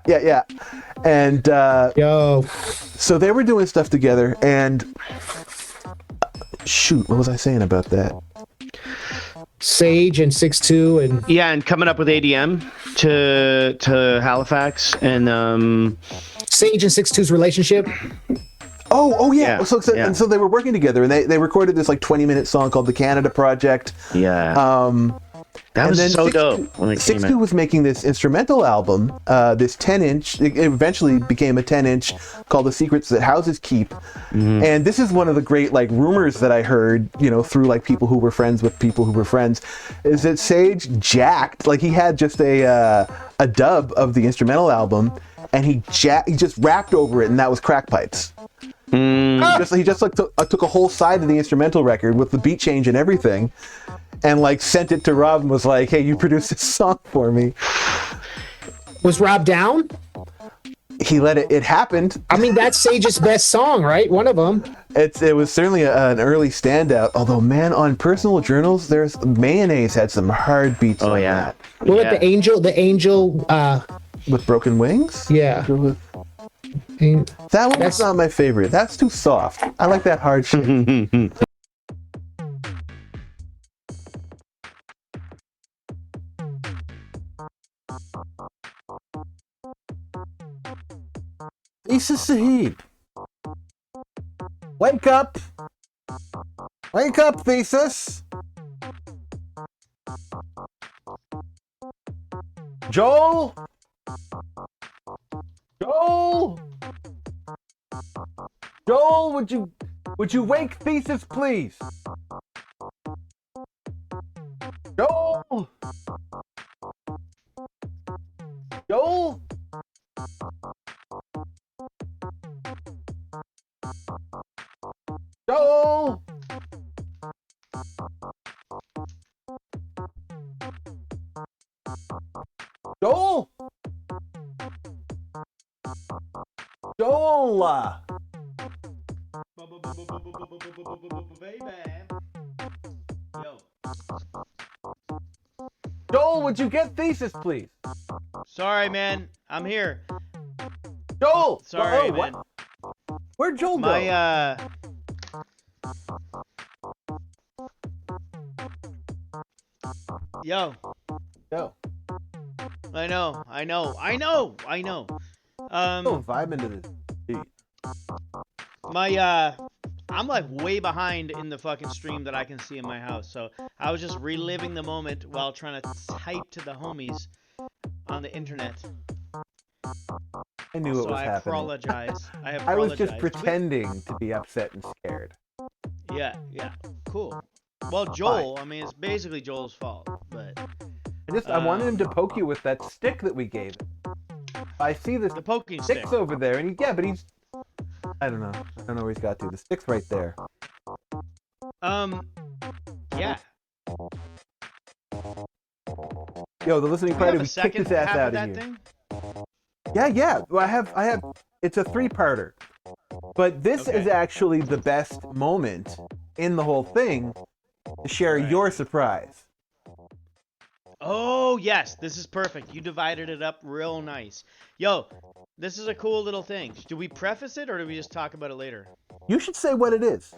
And so they were doing stuff together, and shoot, what was I saying about that? Sage and 6'2" and coming up with ADM to Halifax and Sage and 6'2"'s relationship. Oh yeah. And so they were working together, and they recorded this like 20-minute song called The Canada Project. That was so dope. 6'2" was making this instrumental album, this 10-inch. It eventually became a 10-inch called The Secrets That Houses Keep. And this is one of the great like rumors that I heard, through like people who were friends with people who were friends, is that Sage jacked, like he had just a dub of the instrumental album, and he just rapped over it, and that was Crack Pipes. He just like took a whole side of the instrumental record with the beat change and everything, and like sent it to Rob and was like, "Hey, you produced this song for me." Was Rob down? He let it happened. I mean, that's Sage's best song, right? One of them. It was certainly an early standout. Although, man, on Personal Journals, there's Mayonnaise had some hard beats. Oh yeah. What about the Angel? With Broken Wings? Yeah. That one's not my favorite. That's too soft. I like that hard shit. Thesis Sahib. Wake up! Wake up, Thesis! Joel! Joel, would you wake Thesis, please? Joel! Joel! Joel! Yo. Joel, would you get Thesis, please? Sorry, man. I'm here. Joel! Sorry, oh, man. What? Where'd Joel go? Yo. Yo. I know. Vibe into this beat. I'm like way behind in the fucking stream that I can see in my house. So I was just reliving the moment while trying to type to the homies on the internet. I knew it was happening. Apologize. I was just pretending to be upset and scared. Yeah, cool. Well, Joel, I mean, it's basically Joel's fault, but I wanted him to poke you with that stick that we gave him. I see the poking stick's stick over there, and but he's. I don't know where he's got to. The stick's right there. Yeah. Yo, the listening party, we kicked his ass out of here. Thing? Yeah. Well, I have. It's a 3-parter, but this is actually the best moment in the whole thing to share your surprise. Oh yes, this is perfect. You divided it up real nice. Yo, this is a cool little thing. Do we preface it or do we just talk about it later? You should say what it is.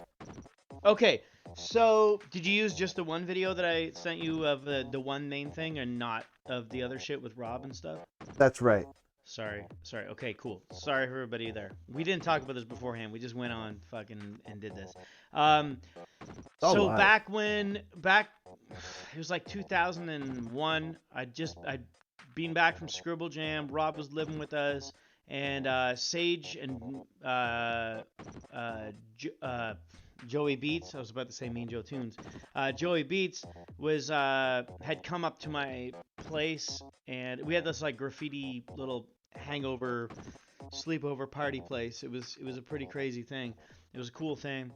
Okay, so did you use just the one video that I sent you of the one main thing and not of the other shit with Rob and stuff? That's right. Sorry. Okay, cool. Sorry for everybody there. We didn't talk about this beforehand. We just went on fucking and did this. So back it was like 2001. I'd been back from Scribble Jam. Rob was living with us, and Sage and Joey Beats. I was about to say Mean Joe Tunes. Joey Beats had come up to my place, and we had this like graffiti little hangover sleepover party place. It was a pretty crazy thing. It was a cool thing.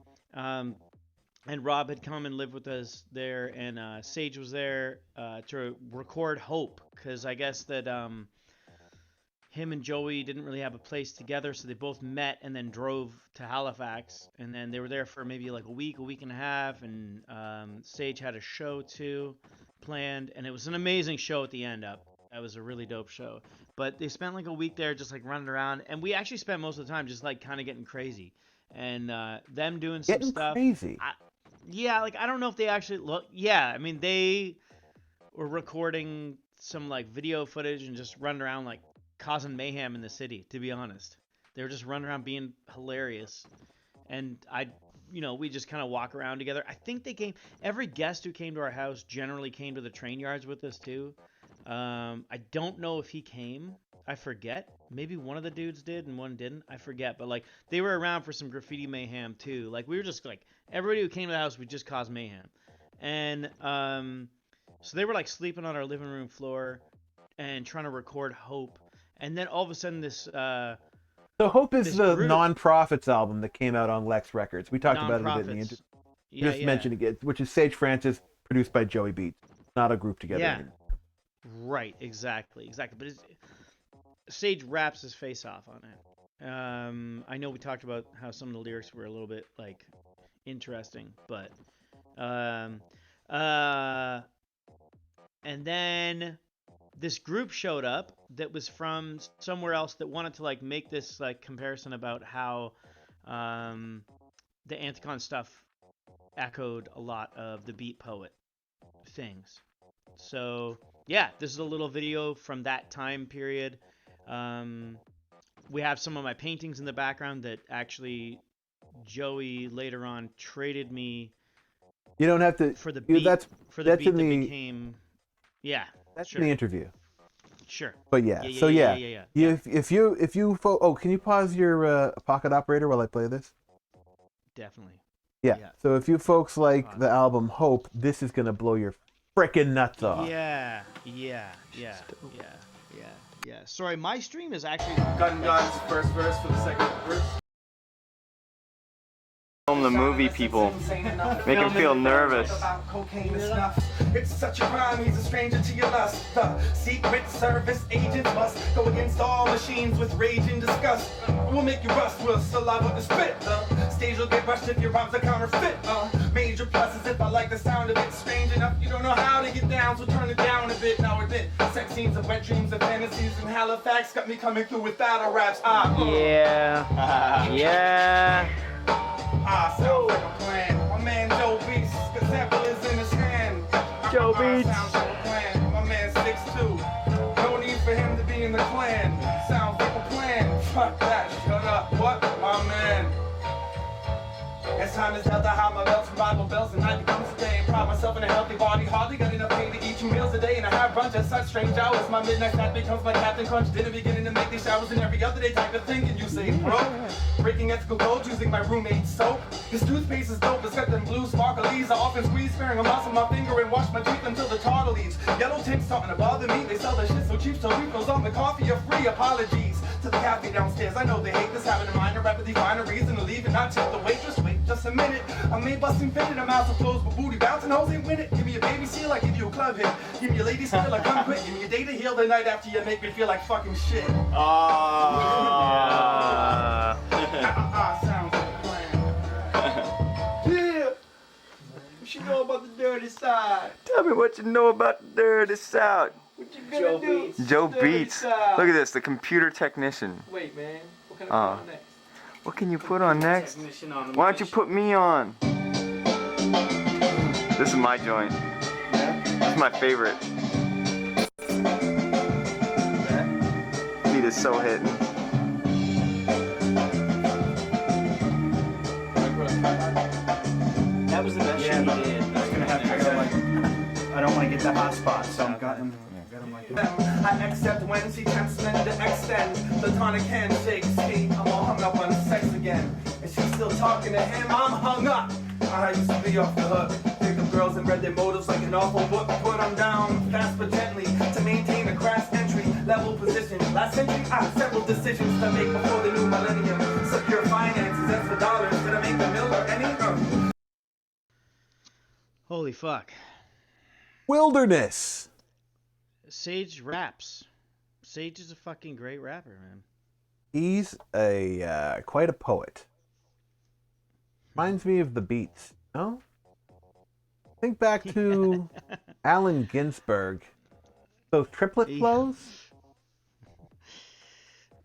And Rob had come and lived with us there, and Sage was there to record Hope, because I guess that him and Joey didn't really have a place together, so they both met and then drove to Halifax, and then they were there for maybe like a week and a half, and Sage had a show too planned, and it was an amazing show at the end up. That was a really dope show. But they spent like a week there just like running around, and we actually spent most of the time just like kind of getting crazy, and them doing some stuff. Crazy. Yeah, like I don't know if they actually look. Yeah, I mean they were recording some like video footage and just running around like causing mayhem in the city. To be honest, they were just running around being hilarious, and we just kind of walk around together. I think they came. Every guest who came to our house generally came to the train yards with us too. I don't know if he came. I forget. Maybe one of the dudes did and one didn't. I forget. But like they were around for some graffiti mayhem too. Like we were just like everybody who came to the house would just cause mayhem. And so they were like sleeping on our living room floor and trying to record Hope. And then all of a sudden this So Hope is the Non-Profits album that came out on Lex Records. We talked about it a bit in the interview. Just mentioning it, which is Sage Francis, produced by Joey Beats. Not a group together anymore. Right, exactly. But Sage raps his face off on it. I know we talked about how some of the lyrics were a little bit like interesting, but and then this group showed up that was from somewhere else that wanted to like make this like comparison about how the Anticon stuff echoed a lot of the Beat Poet things. So yeah, this is a little video from that time period. We have some of my paintings in the background that actually Joey later on traded me. You don't have to for the beat. That's in the became. Yeah, that's in the interview. Sure. But yeah. If you can you pause your Pocket Operator while I play this? Definitely. Yeah. So if you folks like the album Hope, this is gonna blow your frickin' nuts off. Yeah. Sorry, my stream is actually Gun God's first verse for the second verse. film the movie people. Make him feel nervous. It's such a crime, he's a stranger to your lust. The Secret Service agents must go against all machines with rage and disgust. We'll make you rust with saliva and spit. The stage will get rushed if your rhymes are counterfeit. Major pluses if I like the sound of it. Strange enough, you don't know how to get down, so turn it down a bit. Now or then, sex scenes of wet dreams and fantasies in Halifax got me coming through with battle raps. Yeah. Yeah. Sounds like a plan. My man Joe Beats, the sample is in his hand. Joe Beats. Sounds like a plan. My man 6'2". No need for him to be in the clan. Sounds like a plan. Fuck that. Shut up. What? My man. As time is held, I hide my belts from Bible bells, and I become today. Pride myself in a healthy body, hardly got enough pay to eat 2 meals a day, and I have brunch at such strange hours. My midnight snack becomes my Captain Crunch dinner, beginning to make these showers and every other day type of thing. And you say, bro, breaking ethical codes using my roommate's soap. His toothpaste is dope, except in blue sparklies. I often squeeze, sparing a mouse on my finger, and wash my teeth until the tartar leaves. Yellow tint's starting to bother me. They sell their shit so cheap, so refills on the coffee are free. Apologies to the cafe downstairs. I know they hate this, having a minor rapidly find a reason to leave and not tip the waitress. Wait just a minute, I may busting fitted, a mouse of flows, but booty bouncing hoes ain't win it. Give me a baby seal, I give you a club hit. Give me a lady skill, I come quick. Give me a day to heal the night after you make me feel like fucking shit. Sounds like a plan. Yeah. What you know about the dirty side? Tell me what you know about the dirty side. What you gonna do? Joe Beats. Look at this, the computer technician. Wait, man. What can I put on next? What can you put on next? Why don't you put me on? This is my joint. This is my favorite. Beat is so hitting. That was the best shit he did. I was gonna have to go like, I don't want to get the hot spot, so I'm got him like that. I accept when she tempts men to extend the tonic handshake. See, I'm all hung up on sex again. And she's still talking to him, I'm hung up. I used to be off the hook. Pick up girls and read their motives like an awful book. Put them down fast but gently to maintain a crash entry level position. Last century, I had several decisions to make before the new millennium. Secure finances, that's for dollars. Did I make the mill or any? Holy fuck. Wilderness. Sage raps. Sage is a fucking great rapper, man. He's a quite a poet. Reminds me of the Beats. No? Think back to Allen Ginsberg. Those triplet flows.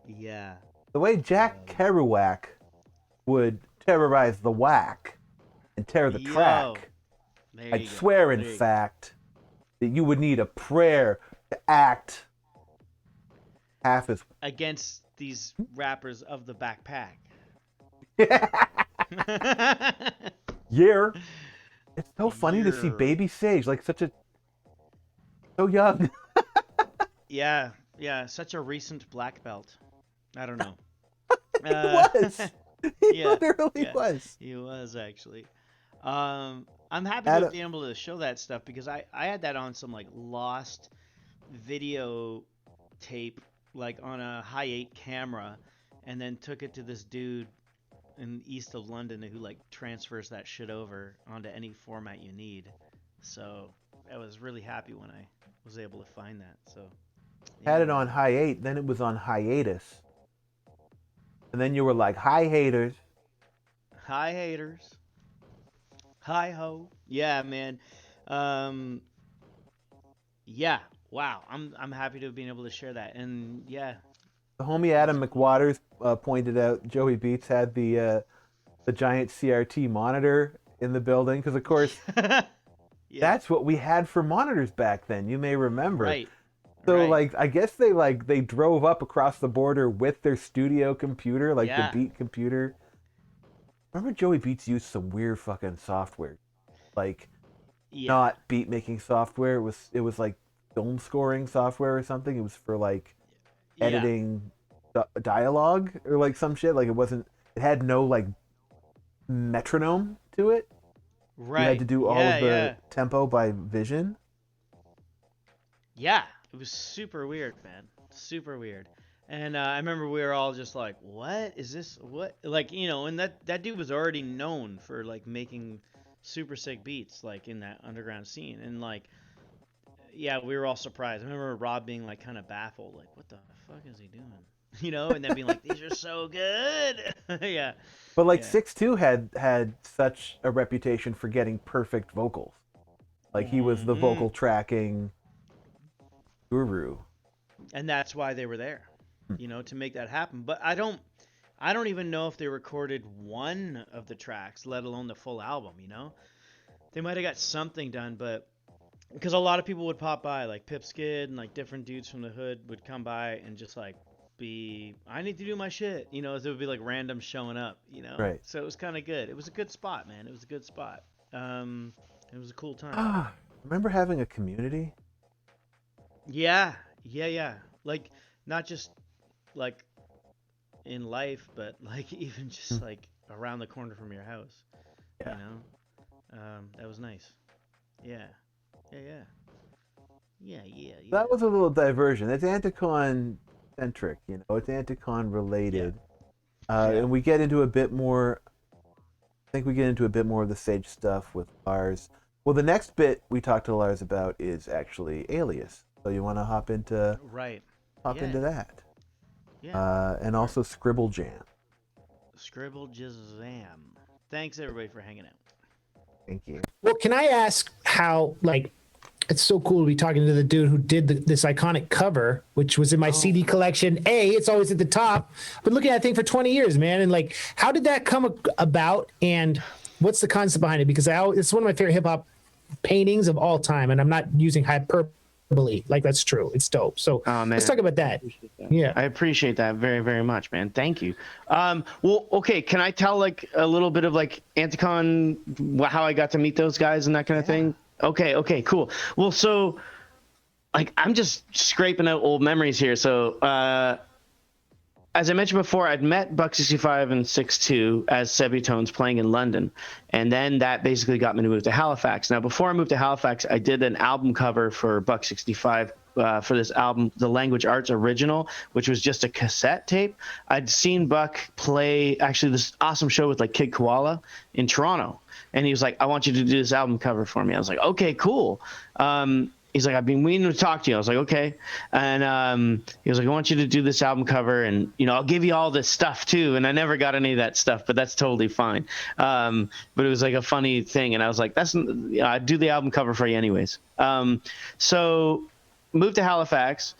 Yeah. The way Jack Kerouac would terrorize the whack and tear the track. I'd swear, in fact, that you would need a prayer to act half as against these rappers of the backpack. Yeah. It's so funny to see baby Sage, like so young. Yeah, such a recent black belt. I don't know. He was. He literally was. He was, actually. I'm happy to be able to show that stuff because I had that on some like lost video tape, like on a high 8 camera, and then took it to this dude in east of London who like transfers that shit over onto any format you need. So I was really happy when I was able to find that. So had it on high 8, then it was on hiatus, and then you were like, "Hi haters." Hi haters. Hi ho. Yeah, man. Yeah. Wow. I'm happy to have been able to share that. And yeah. The homie Adam McWaters pointed out Joey Beats had the giant CRT monitor in the building because, of course, that's what we had for monitors back then. You may remember. Right. So like, I guess they drove up across the border with their studio computer, like the Beat computer. Remember Joey Beats used some weird fucking software, like not beat making software. It was like film scoring software or something. It was for like editing dialogue or like some shit. Like it had no like metronome to it. Right. You had to do all of the tempo by vision. Yeah, it was super weird, man. Super weird. And I remember we were all just like, "What is this? What?" Like, and that dude was already known for like making super sick beats, like in that underground scene. And like, yeah, we were all surprised. I remember Rob being like kind of baffled, like, "What the fuck is he doing?" And then being like, "These are so good." Yeah. But like Yeah. 6'2" had such a reputation for getting perfect vocals. Like he was the vocal tracking guru. And that's why they were there, to make that happen. But I don't even know if they recorded one of the tracks, let alone the full album. They might have got something done, but because a lot of people would pop by, like Pipskid and like different dudes from the hood would come by and just like I need to do my shit. It would be like random showing up. Right. So it was kind of good. It was a good spot, man. It was a good spot. It was a cool time. Remember having a community? Yeah. Like not just like in life, but like even just like around the corner from your house. Yeah. That was nice. Yeah. That was a little diversion. It's Anticon centric, it's Anticon related. And we get into a bit more. I think we get into a bit more of the Sage stuff with Lars. Well, the next bit we talked to Lars about is actually Alias. So you want to hop into that. Yeah. And also Scribble Jam. Scribble Jam. Thanks everybody for hanging out. Thank you. Well, can I ask how, like, it's so cool to be talking to the dude who did this iconic cover, which was in my CD collection. It's always at the top. Been looking at that thing for 20 years, man. And like, how did that come about? And what's the concept behind it? Because it's one of my favorite hip hop paintings of all time. And I'm not using hyperbole. Like, that's true. It's dope. So let's talk about that. Yeah. I appreciate that very, very much, man. Thank you. Well, okay. Can I tell like a little bit of like Anticon, how I got to meet those guys and that kind of thing? Okay, cool. Well, so like I'm just scraping out old memories here. So as I mentioned before, I'd met Buck 65 and 6'2" as Sebitones playing in London, and then that basically got me to move to Halifax. Now, before I moved to Halifax, I did an album cover for Buck 65 for this album, The Language Arts Original, which was just a cassette tape. I'd seen Buck play actually this awesome show with like Kid Koala in Toronto. And he was like, "I want you to do this album cover for me." I was like, "Okay, cool." He's like, "I've been meaning to talk to you." I was like, "Okay." And he was like, "I want you to do this album cover, and I'll give you all this stuff too." And I never got any of that stuff, but that's totally fine. But it was like a funny thing, and I was like, I'd do the album cover for you anyways. So moved to Halifax,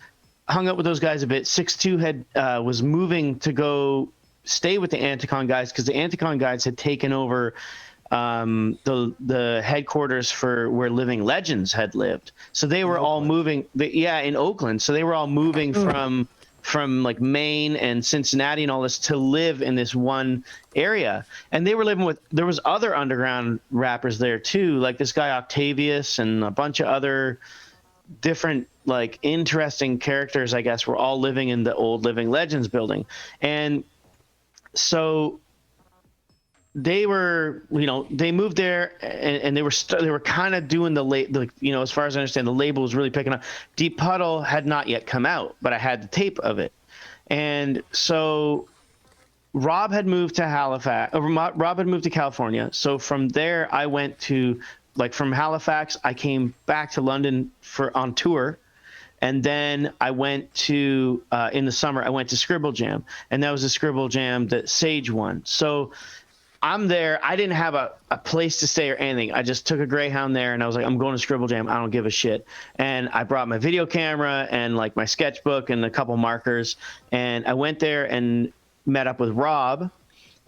hung out with those guys a bit. 6'2" was moving to go stay with the Anticon guys because the Anticon guys had taken over the headquarters for where Living Legends had lived. So they were all moving. In Oakland. So they were all moving from like Maine and Cincinnati and all this to live in this one area. And they were living there was other underground rappers there too, like this guy Octavius and a bunch of other different like interesting characters, I guess, were all living in the old Living Legends building. And so they were, they moved there and they were kind of doing as far as I understand, the label was really picking up. Deep Puddle had not yet come out, but I had the tape of it. And so Rob had moved to Rob had moved to California. So from there, I went to, from Halifax, I came back to London on tour. And then I went to, in the summer, I went to Scribble Jam. And that was a Scribble Jam that Sage won. So I'm there. I didn't have a place to stay or anything. I just took a Greyhound there, and I was like, I'm going to Scribble Jam. I don't give a shit. And I brought my video camera and like my sketchbook and a couple markers. And I went there and met up with Rob,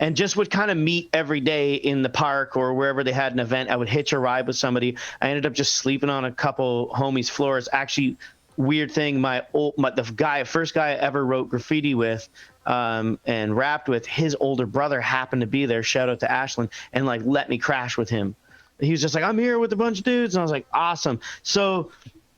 and just would kind of meet every day in the park or wherever they had an event. I would hitch a ride with somebody. I ended up just sleeping on a couple homies' floors. Actually, weird thing, the first guy I ever wrote graffiti with and rapped with, his older brother happened to be there, shout out to Ashland, and like let me crash with him. He was just like, "I'm here with a bunch of dudes," and I was like, awesome. So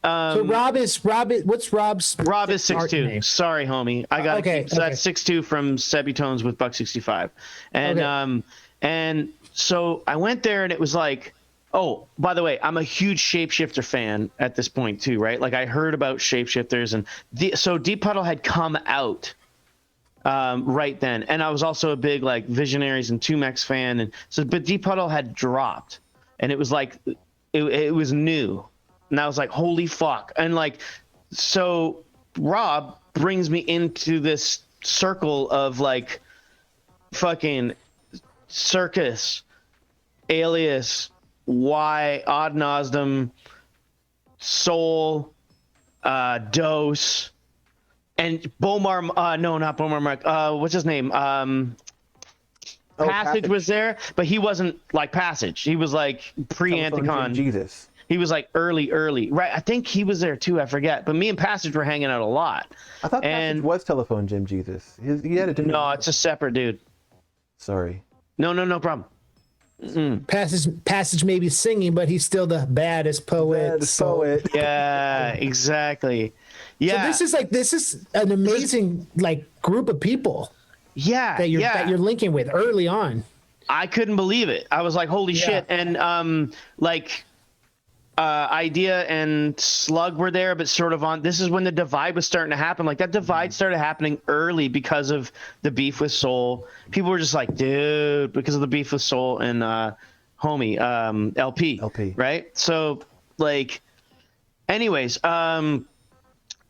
Rob is what's Rob's Rob is 6'2". Sorry, homie. I got that's 6'2" from Sebitones with Buck 65. And and so I went there, and it was like, Oh, by the way, I'm a huge Shapeshifter fan at this point too, right? Like I heard about Shapeshifters, and so Deep Puddle had come out right then, and I was also a big like Visionaries and Tumex fan, and so but Deep Puddle had dropped, and it was like it was new, and I was like, holy fuck, and like so Rob brings me into this circle of like fucking Circus, Alias, Y, Odd Nosdom, Soul, Dose, and Bomar. No, not Bomar Mark. What's his name? Passage was there, but he wasn't like Passage. He was like pre-Anticon. Jesus. He was like early, right? I think he was there too. I forget. But me and Passage were hanging out a lot. I thought Passage was Telephone Jim Jesus. He had a different. No, it's a separate dude. Sorry. No problem. Passage may be singing, but he's still the baddest poet. Yeah, exactly. Yeah. So this is an amazing like group of people. Yeah. That you're linking with early on. I couldn't believe it. I was like, holy shit. And Idea and Slug were there, but sort of on. This is when the divide was starting to happen. Like that divide started happening early because of the beef with Soul. People were just like, dude, because of the beef with Soul and homie LP, right? So like, anyways,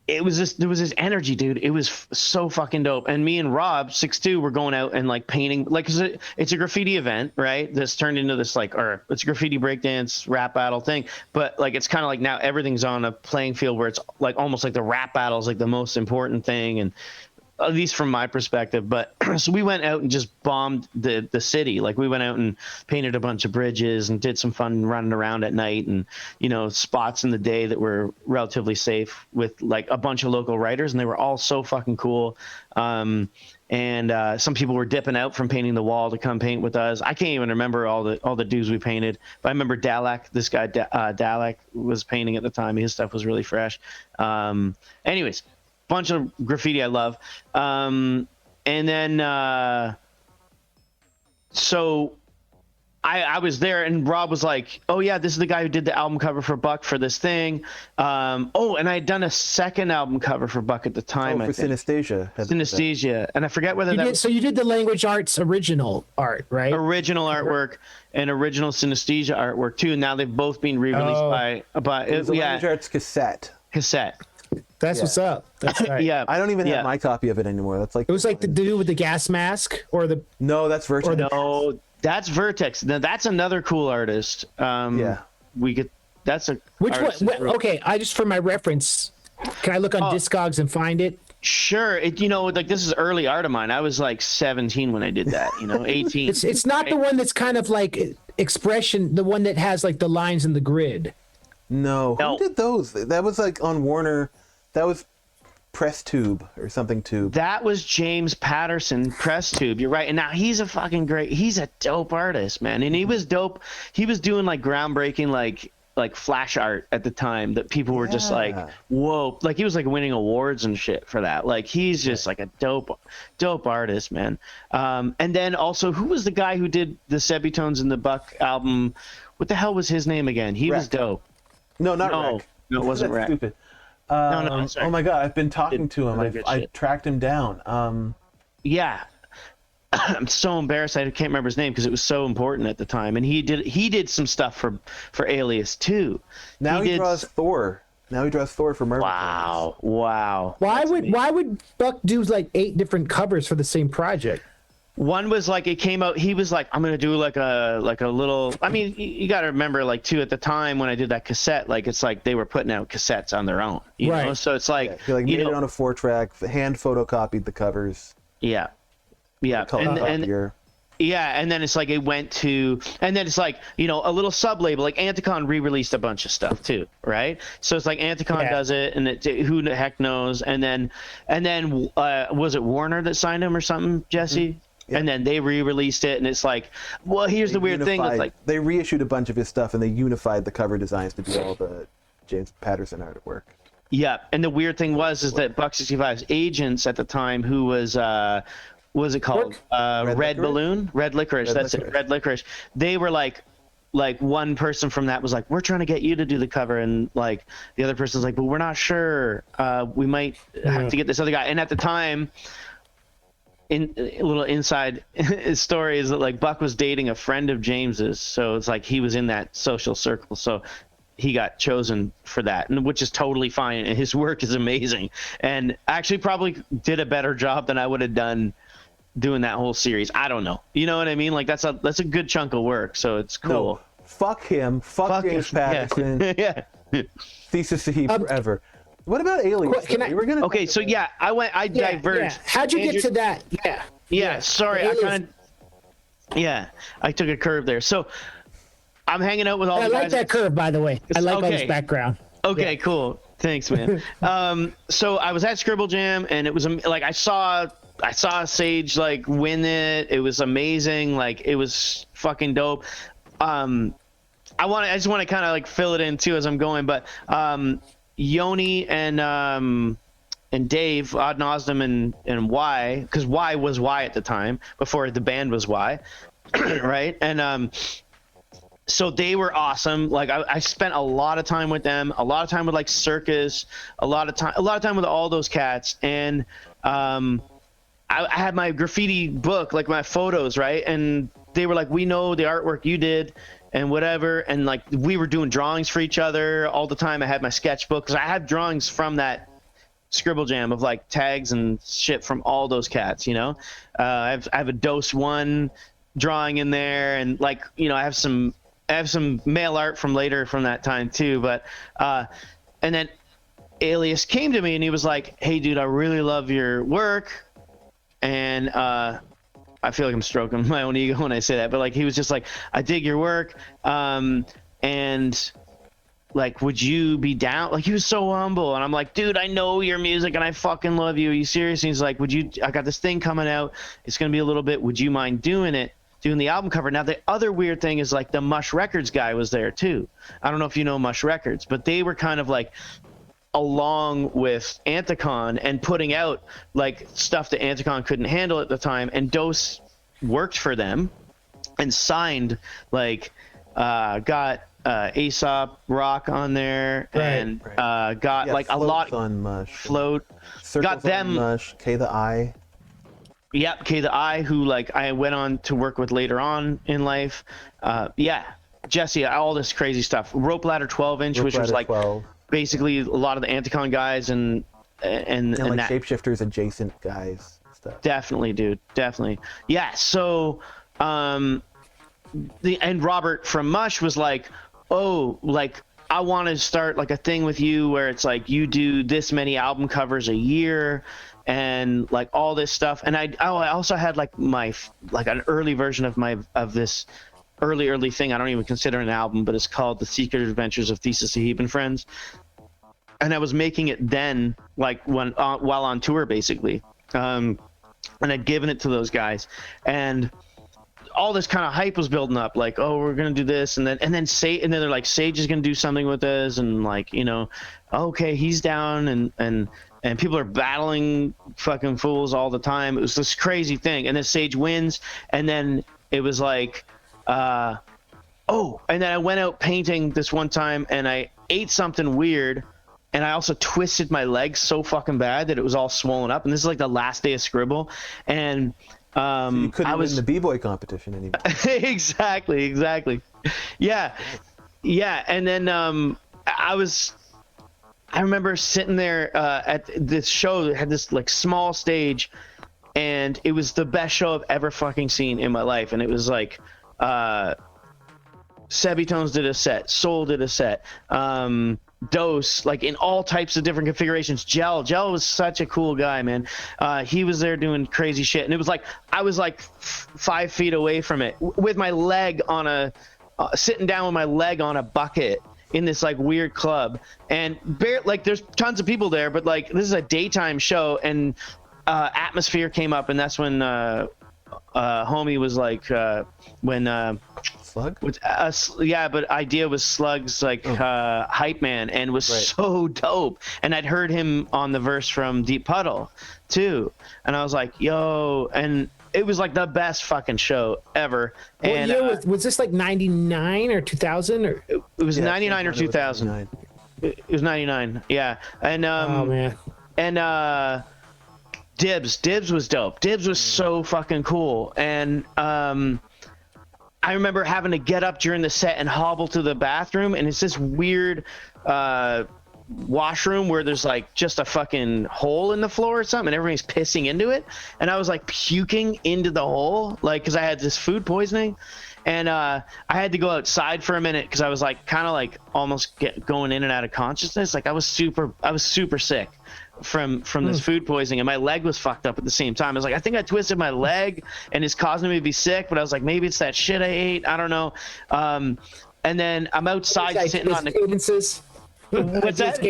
there was this energy, dude. It was so fucking dope. And me and Rob 6'2" were going out and like painting, like it's a graffiti event, right? This turned into this like, or it's a graffiti breakdance rap battle thing. But like it's kind of like now everything's on a playing field where it's like almost like the rap battle is like the most important thing, and at least from my perspective. But so we went out and just bombed the city. Like we went out and painted a bunch of bridges and did some fun running around at night, and spots in the day that were relatively safe with like a bunch of local writers, and they were all so fucking cool. And some people were dipping out from painting the wall to come paint with us. I can't even remember all the dudes we painted, but I remember Dalek. This guy Dalek was painting at the time. His stuff was really fresh. Anyways, bunch of graffiti I love. And then so I was there, and Rob was like, oh yeah, this is the guy who did the album cover for Buck for this thing. And I had done a second album cover for Buck at the time. For Synesthesia. And I forget whether So you did the Language Arts original art, right? Original artwork and original Synesthesia artwork too. Now they've both been re-released by it was Language Arts cassette. That's what's up. That's right. Yeah, I don't even have my copy of it anymore. That's like it was like the dude with the gas mask, or the that's Vertex. No, that's Vertex. Now that's another cool artist. We could. That's a which one? Okay, I just for my reference, can I look on Discogs and find it? Sure. Like this is early art of mine. I was like 17 when I did that. 18. It's not the one that's kind of like expression. The one that has like the lines in the grid. No. Who did those? That was like on Warner. That was Press Tube or something Tube. That was James Patterson, Press Tube. You're right. And now he's a dope artist, man. And he was dope. He was doing like groundbreaking like flash art at the time that people were just like, whoa. Like he was like winning awards and shit for that. Like he's just like a dope artist, man. And then also, who was the guy who did the Sebitones and the Buck album? What the hell was his name again? He was dope. No, not Rec. No, it wasn't Rec. Stupid. No, oh my god, I've been talking to him. I tracked him down. Yeah. I'm so embarrassed. I can't remember his name because it was so important at the time. And he did some stuff for Alias too. Now he draws Thor. Now he draws Thor for Marvel. Wow. Why would Buck do like 8 different covers for the same project? One was like it came out. He was like, I'm gonna do like a little. I mean, you got to remember like too at the time when I did that cassette, like it's like they were putting out cassettes on their own, you know. So it's like he made it on a 4-track, hand photocopied the covers. Yeah. And then it's like it went to, and then it's like a little sub label like Anticon re-released a bunch of stuff too, right? So it's like Anticon does it, and who the heck knows? And then was it Warner that signed him or something, Jesse? Mm-hmm. Yeah. And then they re-released it, and it's like, well, here's the weird thing. It's like they reissued a bunch of his stuff, and they unified the cover designs to be all the James Patterson artwork. Yeah, and the weird thing is that Buck 65's agents at the time, who was what was it called? Red Balloon? Red Licorice. That's it. Red Licorice. They were like, like one person from that was like, we're trying to get you to do the cover, and like the other person's like, but we're not sure, we might have to get this other guy. And at the time, in a little inside story is that like Buck was dating a friend of James's, so it's like he was in that social circle, so he got chosen for that, and which is totally fine, and his work is amazing, and actually probably did a better job than I would have done doing that whole series. I don't know, you know what I mean? Like that's a good chunk of work, so it's cool. No, fuck him, fuck James Patterson. Yeah. Thesis Sahib forever. What about Aliens? You were gonna so yeah, I diverged. Yeah. How'd you get to that? Yeah, sorry, I took a curve there. So I'm hanging out with all the guys. I like that curve, by the way. I like all this background. Okay, cool. Thanks, man. So I was at Scribble Jam, and it was like I saw Sage like win it. It was amazing. Like it was fucking dope. I just want to kind of like fill it in too as I'm going, but Yoni and Dave, Odd Nosdam and Y, because Y was Y at the time before the band was Y, right? And so they were awesome. Like I spent a lot of time with them, a lot of time with like Circus, a lot of time with all those cats, and I had my graffiti book, like my photos, right? And they were like, we know the artwork you did and whatever, and like we were doing drawings for each other all the time. I had my sketchbook because I have drawings from that Scribble Jam of like tags and shit from all those cats, you know. I have a Dose 1 drawing in there, and like, you know, I have some mail art from later from that time too. But and then Alias came to me and he was like, hey dude, I really love your work, and I feel like I'm stroking my own ego when I say that, but like he was just like, I dig your work, and like, would you be down? Like he was so humble, and I'm like, dude, I know your music and I fucking love you. Are you serious? And he's like, I got this thing coming out. It's gonna be a little bit. Would you mind doing the album cover? Now the other weird thing is like the Mush Records guy was there too. I don't know if you know Mush Records, but they were kind of like along with Anthicon and putting out like stuff that Anthicon couldn't handle at the time, and Dose worked for them and signed like got Aesop Rock on there, and got like a lot on Mush, Float, Circles got them on Mush, K the I. Yep, K the I, who like I went on to work with later on in life. Jesse, all this crazy stuff. Rope Ladder 12-inch, which was like 12. Basically a lot of the Anticon guys and like that. Shapeshifters adjacent guys stuff. Definitely, dude, definitely. Yeah, so and Robert from Mush was like, oh, like I want to start like a thing with you where it's like you do this many album covers a year and like all this stuff. And I also had like an early version of this early thing. I don't even consider an album, but it's called The Secret Adventures of Thesis, Sahib and Friends. And I was making it then, like while on tour, basically. And I'd given it to those guys, and all this kind of hype was building up, like, oh, we're gonna do this, and then they're like, Sage is gonna do something with us, and like, you know, okay, he's down, and people are battling fucking fools all the time. It was this crazy thing, and then Sage wins, and then it was like, and then I went out painting this one time, and I ate something weird, and I also twisted my leg so fucking bad that it was all swollen up, and this is like the last day of Scribble, and so you couldn't win the b-boy competition anymore. exactly. Yeah. And then I remember sitting there at this show that had this like small stage, and it was the best show I've ever fucking seen in my life. And it was like Sebitones did a set, Soul did a set, Dose, like in all types of different configurations. Gel was such a cool guy, man. He was there doing crazy shit, and it was like I was like 5 feet away from it with my leg on sitting down with my leg on a bucket in this like weird club, and like there's tons of people there, but like this is a daytime show, and Atmosphere came up, and that's when homie was like when Slug? But Idea was Slug's like hype man, and was so dope. And I'd heard him on the verse from Deep Puddle too, and I was like, yo, and it was like the best fucking show ever. What And year was this, like 99 or 2000 or? it was 99 or 2000. It was 99. Yeah. And Oh man. and Dibs was dope. Dibs was so fucking cool. And I remember having to get up during the set and hobble to the bathroom, and it's this weird washroom where there's like just a fucking hole in the floor or something, and everybody's pissing into it, and I was like puking into the hole, like, because I had this food poisoning, and I had to go outside for a minute because I was like kind of like almost going in and out of consciousness. Like I was super sick from this food poisoning, and my leg was fucked up at the same time. I was like, I think I twisted my leg and it's causing me to be sick, but I was like, maybe it's that shit I ate, I don't know. And then I'm outside sitting on the cadences. What's that?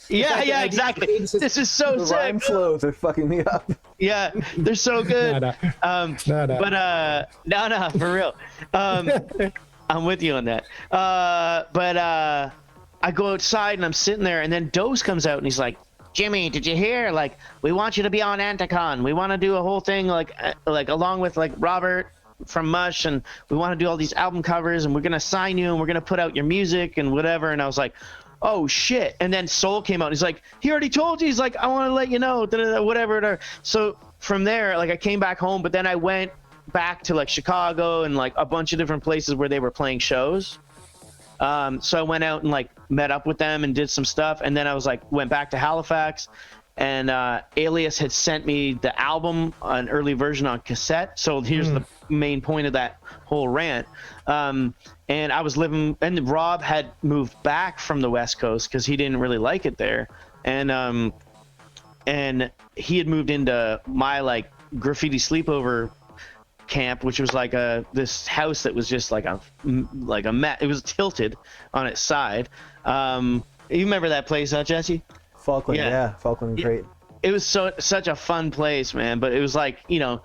Yeah, exactly. This is so The sick. rhyme flows are fucking me up. Yeah, they're so good. But no, for real. I'm with you on that. But I go outside and I'm sitting there, and then Dose comes out and he's like, Jimmy, did you hear? Like, we want you to be on Anticon. We want to do a whole thing like along with like Robert from Mush, and we want to do all these album covers, and we're gonna sign you, and we're gonna put out your music and whatever. And I was like, oh shit. And then Soul came out and he's like, he already told you. He's like, I want to let you know, whatever. So from there, like, I came back home, but then I went back to like Chicago and like a bunch of different places where they were playing shows. So I went out and like met up with them and did some stuff, and then I was like went back to Halifax, and Alias had sent me the album, an early version on cassette. So here's the main point of that whole rant. And I was living, and Rob had moved back from the West Coast because he didn't really like it there, and he had moved into my like graffiti sleepover camp, which was like this house that was just like a it was tilted on its side. You remember that place, Jesse? Falkland, yeah, Falkland, great. It was such a fun place, man. But it was like, it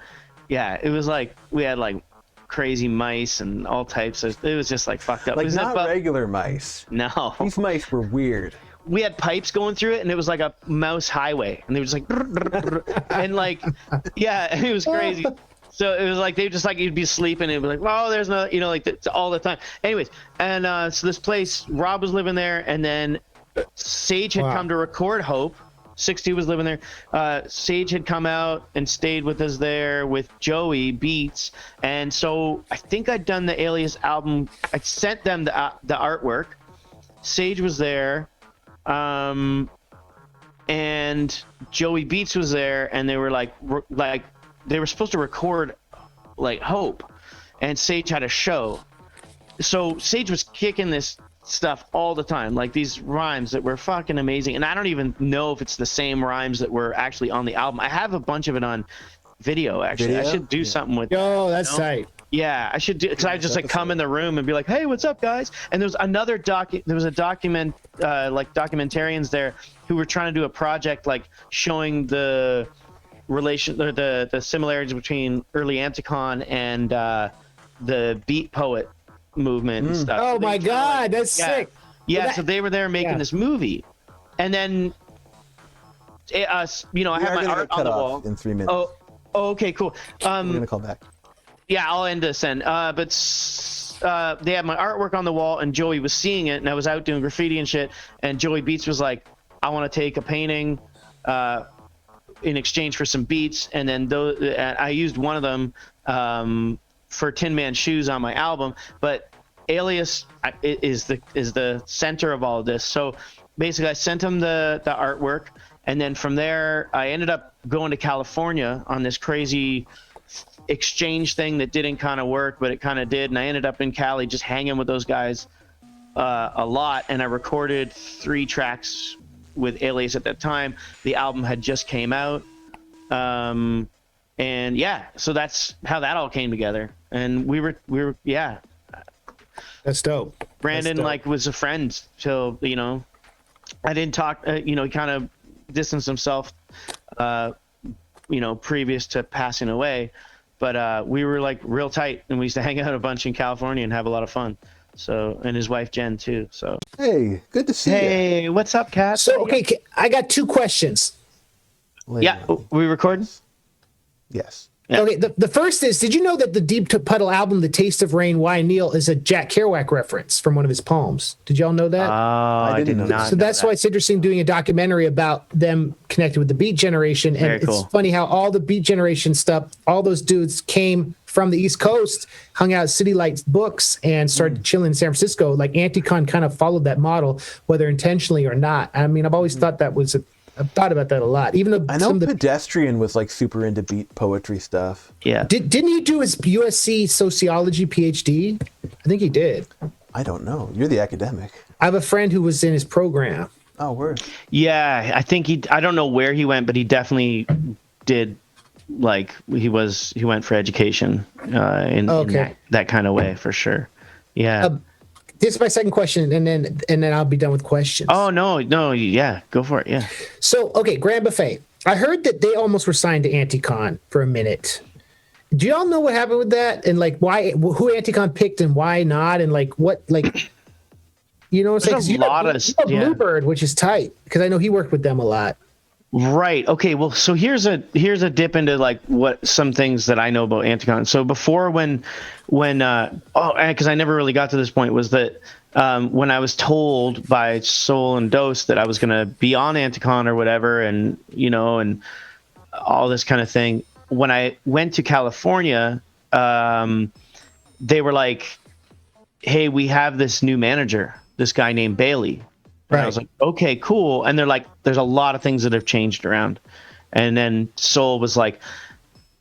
was like we had like crazy mice and all types of. It was just like fucked up. Like, it was not regular mice. No, these mice were weird. We had pipes going through it, and it was like a mouse highway, and they were just like, and like, yeah, it was crazy. So it was like, they just like, you'd be sleeping and it'd be like, oh, there's no, like all the time. Anyways, and so this place, Rob was living there, and then Sage had come to record Hope. 62 was living there. Sage had come out and stayed with us there with Joey Beats, and so I think I'd done the Alias album. I sent them the artwork. Sage was there, and Joey Beats was there, and they were like they were supposed to record like Hope, and Sage had a show. So Sage was kicking this stuff all the time, like these rhymes that were fucking amazing. And I don't even know if it's the same rhymes that were actually on the album. I have a bunch of it on video, actually. I should do something with Oh, that's tight. Yeah, I should do, because I just like come in the room and be like, hey, what's up, guys? And there was another documentarians there who were trying to do a project like showing the relation or the similarities between early Anticon and the Beat Poet movement and stuff. Oh my god, that's sick. Yeah, so they were there making this movie, and then I have my art on the wall in 3 minutes. Oh, okay, cool. I'm gonna call back. Yeah, I'll end this then. But they had my artwork on the wall, and Joey was seeing it, and I was out doing graffiti and shit, and Joey Beats was like, I want to take a painting in exchange for some beats, and then I used one of them for Tin Man Shoes on my album. But Alias is the center of all of this. So basically, I sent him the artwork, and then from there, I ended up going to California on this crazy exchange thing that didn't kind of work, but it kind of did, and I ended up in Cali just hanging with those guys a lot, and I recorded 3 tracks with Alias at that time. The album had just came out, and yeah, so that's how that all came together. And we were yeah, that's dope. Brandon was a friend till I didn't talk, he kind of distanced himself previous to passing away, but we were like real tight, and we used to hang out a bunch in California and have a lot of fun. So, and his wife Jen too. So, hey, good to see you. Hey, what's up, Kat? So, okay, I got 2 questions. Yeah, we recording? Yes. Yeah. Okay, the first is, did you know that the Deep Puddle album, The Taste of Rain, Why Neil, is a Jack Kerouac reference from one of his poems? Did y'all know that? I did not. So that's why it's interesting doing a documentary about them connected with the Beat Generation. And it's funny how all the Beat Generation stuff, all those dudes came from the East Coast, hung out at City Lights Books, and started chilling in San Francisco. Like Anticon kind of followed that model, whether intentionally or not. I mean, I've always thought that was I've thought about that a lot. Even though I know Pedestrian was like super into beat poetry stuff. Yeah. Didn't he do his USC sociology PhD? I think he did. I don't know. You're the academic. I have a friend who was in his program. Oh, word. Yeah, I think I don't know where he went, but he definitely did. Like he went for education in that kind of way for sure. Yeah. This is my second question, and then I'll be done with questions. Oh no, yeah, go for it. Yeah. So okay, Grand Buffet. I heard that they almost were signed to Anticon for a minute. Do y'all know what happened with that, and like why, who Anticon picked and why not, and like what, like, you know what I'm saying? Because you know Bluebird, which is tight, because I know he worked with them a lot. Right. Okay. Well, so here's a dip into like what some things that I know about Anticon. So before when because I never really got to this point, was that when I was told by Soul and Dose that I was gonna be on Anticon or whatever, and and all this kind of thing. When I went to California, they were like, "Hey, we have this new manager, this guy named Bailey." And I was like, okay, cool. And they're like, there's a lot of things that have changed around. And then Soul was like,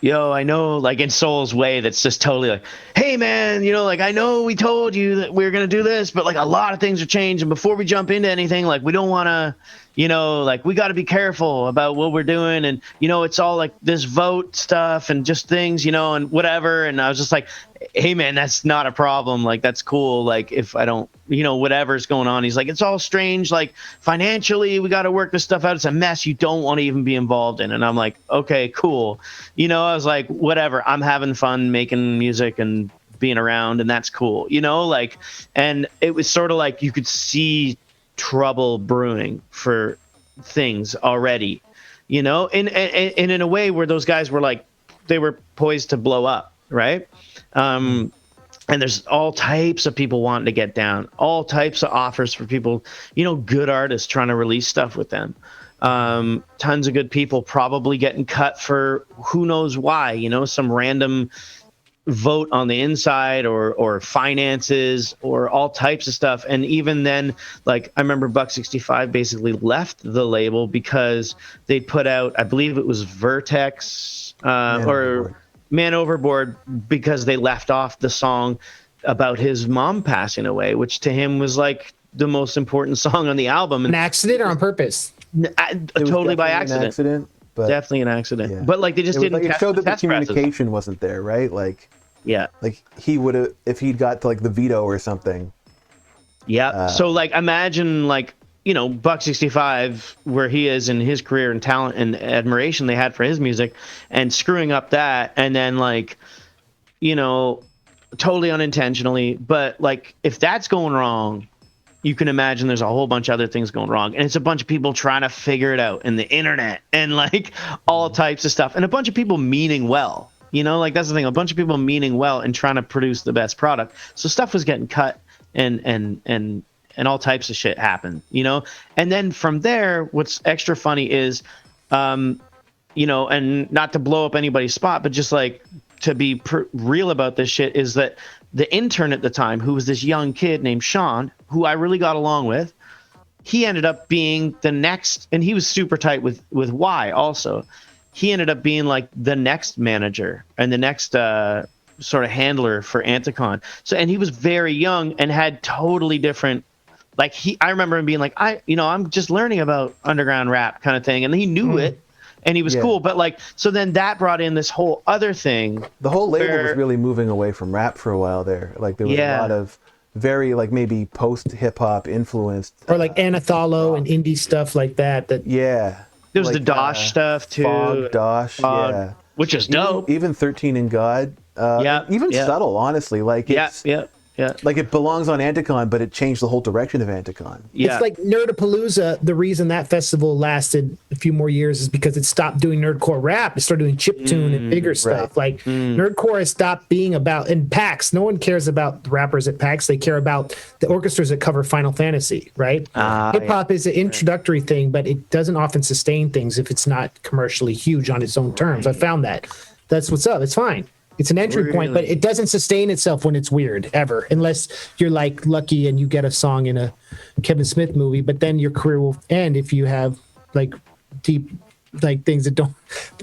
yo, I know, like in Soul's way, that's just totally like, hey man, like I know we told you that we were going to do this, but like a lot of things are changing. Before we jump into anything, like we don't want to, like we got to be careful about what we're doing. And, it's all like this vote stuff and just things, and whatever. And I was just like, hey man, that's not a problem. Like, that's cool. Like if I don't, whatever's going on, he's like, it's all strange. Like financially, we got to work this stuff out. It's a mess you don't want to even be involved in. And I'm like, okay, cool. I was like, whatever, I'm having fun making music and being around, and that's cool, like, and it was sort of like you could see trouble brewing for things already, and in a way where those guys were like, they were poised to blow up, right? And there's all types of people wanting to get down, all types of offers for people, good artists trying to release stuff with them. Tons of good people probably getting cut for who knows why, some random vote on the inside or finances or all types of stuff. And even then, like I remember Buck 65 basically left the label because they put out, I believe it was Vertex or Man Overboard, because they left off the song about his mom passing away, which to him was like the most important song on the album. An accident or on purpose? Totally by accident. An accident, but definitely an accident. But like they just didn't. It showed that the communication wasn't there, right? Like, yeah, like he would have if he'd got to like the veto or something. Yeah. So like imagine like Buck 65, where he is in his career and talent and admiration they had for his music, and screwing up that, and then like totally unintentionally, but like if that's going wrong, you can imagine there's a whole bunch of other things going wrong, and it's a bunch of people trying to figure it out in the internet and like all types of stuff, and a bunch of people meaning well, like that's the thing, a bunch of people meaning well and trying to produce the best product. So stuff was getting cut and all types of shit happened, and then from there, what's extra funny is, and not to blow up anybody's spot, but just like to be real about this shit, is that the intern at the time, who was this young kid named Sean, who I really got along with, he ended up being the next, and he was super tight with Y also. He ended up being like the next manager and the next sort of handler for Anticon. So, and he was very young and had totally different, like I remember him being like, I'm just learning about underground rap kind of thing. And he knew it. And he was cool, but like, so then that brought in this whole other thing. The whole label was really moving away from rap for a while there. Like there was a lot of very like maybe post hip hop influenced, or like Anathalo and indie stuff like that. That there was like, the Dosh stuff too. Fog, Dosh, which is dope. Even 13 and God. Even subtle, honestly. Like it's, Yeah. Like it belongs on Anticon, but it changed the whole direction of Anticon. It's like Nerdapalooza. The reason that festival lasted a few more years is because it stopped doing nerdcore rap. It started doing chiptune and bigger stuff. Like nerdcore has stopped being about, and PAX, no one cares about the rappers at PAX. They care about the orchestras that cover Final Fantasy, right? Hip hop is an introductory thing, but it doesn't often sustain things if it's not commercially huge on its own terms. I found that. That's what's up. It's fine. It's an entry point, but it doesn't sustain itself when it's weird ever, unless you're like lucky and you get a song in a Kevin Smith movie. But then your career will end if you have like deep, like things that don't.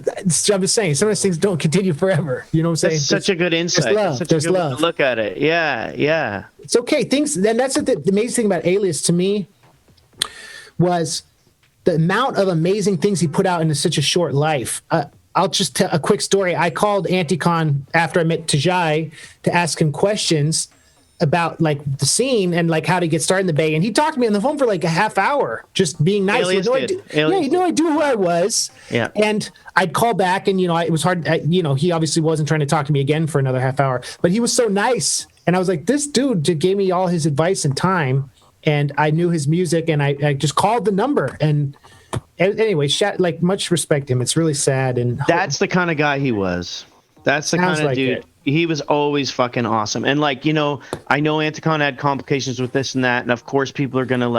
I'm just saying, some of those things don't continue forever. You know what I'm saying? That's such a good insight. There's love. Such a good way to look at it. Yeah, yeah. It's okay. Things. Then that's the amazing thing about Alias to me was the amount of amazing things he put out in such a short life. I'll just tell a quick story. I called Anticon after I met Tajai to ask him questions about like the scene and like how to get started in the Bay. And he talked to me on the phone for like a half hour, just being nice. He had no idea who I was. Yeah. And I'd call back and, it was hard. He obviously wasn't trying to talk to me again for another half hour, but he was so nice. And I was like, this dude just gave me all his advice and time. And I knew his music and I just called the number and anyway, much respect to him. It's really sad, and that's the kind of guy he was. That's the kind of dude. He was always fucking awesome. And I know Anticon had complications with this and that, and of course people are gonna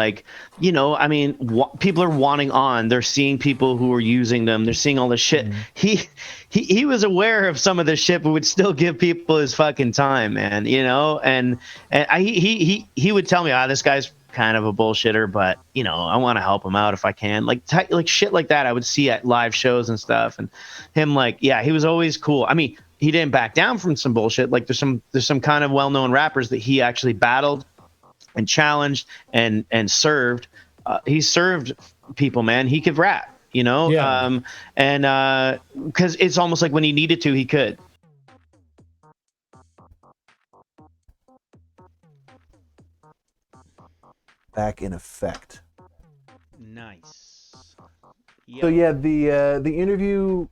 people are wanting on. They're seeing people who are using them. They're seeing all this shit. He was aware of some of this shit, but would still give people his fucking time, man. And he would tell me, this guy's kind of a bullshitter, but I want to help him out if I can. Like shit like that I would see at live shows and stuff, and him he was always cool. I mean, he didn't back down from some bullshit. Like there's some kind of well-known rappers that he actually battled and challenged and served. He served people, man. He could rap, and because it's almost like when he needed to, he could. Back in effect. Nice. So yeah, the interview.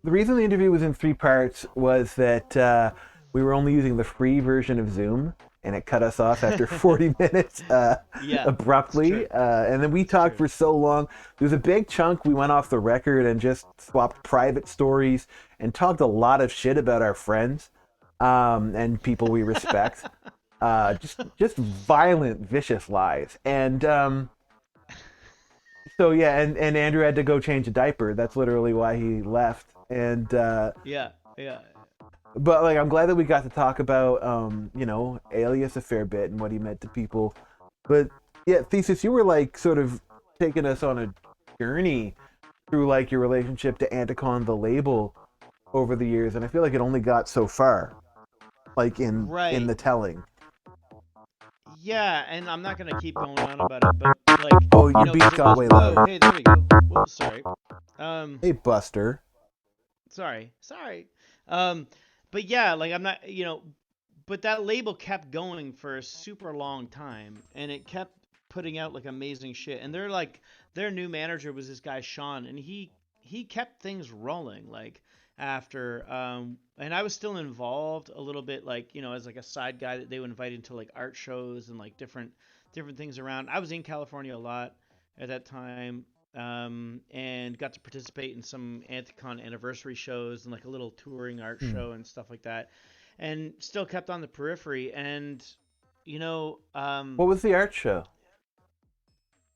The reason the interview was in 3 parts was that we were only using the free version of Zoom, and it cut us off after 40 minutes abruptly. And then we talked for so long. There was a big chunk we went off the record and just swapped private stories and talked a lot of shit about our friends and people we respect. Just violent, vicious lies. And so yeah, and Andrew had to go change a diaper. That's literally why he left. And yeah. But I'm glad that we got to talk about Alias a fair bit and what he meant to people. But yeah, Thesis, you were sort of taking us on a journey through your relationship to Anticon, the label, over the years, and I feel like it only got so far, in the telling. Yeah, and I'm not gonna keep going on about it, but your beat got way louder. Oh, hey, there we go. Whoa, sorry. Hey, Buster. Sorry. But yeah, I'm not, but that label kept going for a super long time, and it kept putting out amazing shit. And their new manager was this guy Sean, and he kept things rolling after and I was still involved a little bit as a side guy that they would invite into art shows and different things around. I was in California a lot at that time, and got to participate in some Anticon anniversary shows and a little touring art show and stuff like that, and still kept on the periphery. And what was the art show?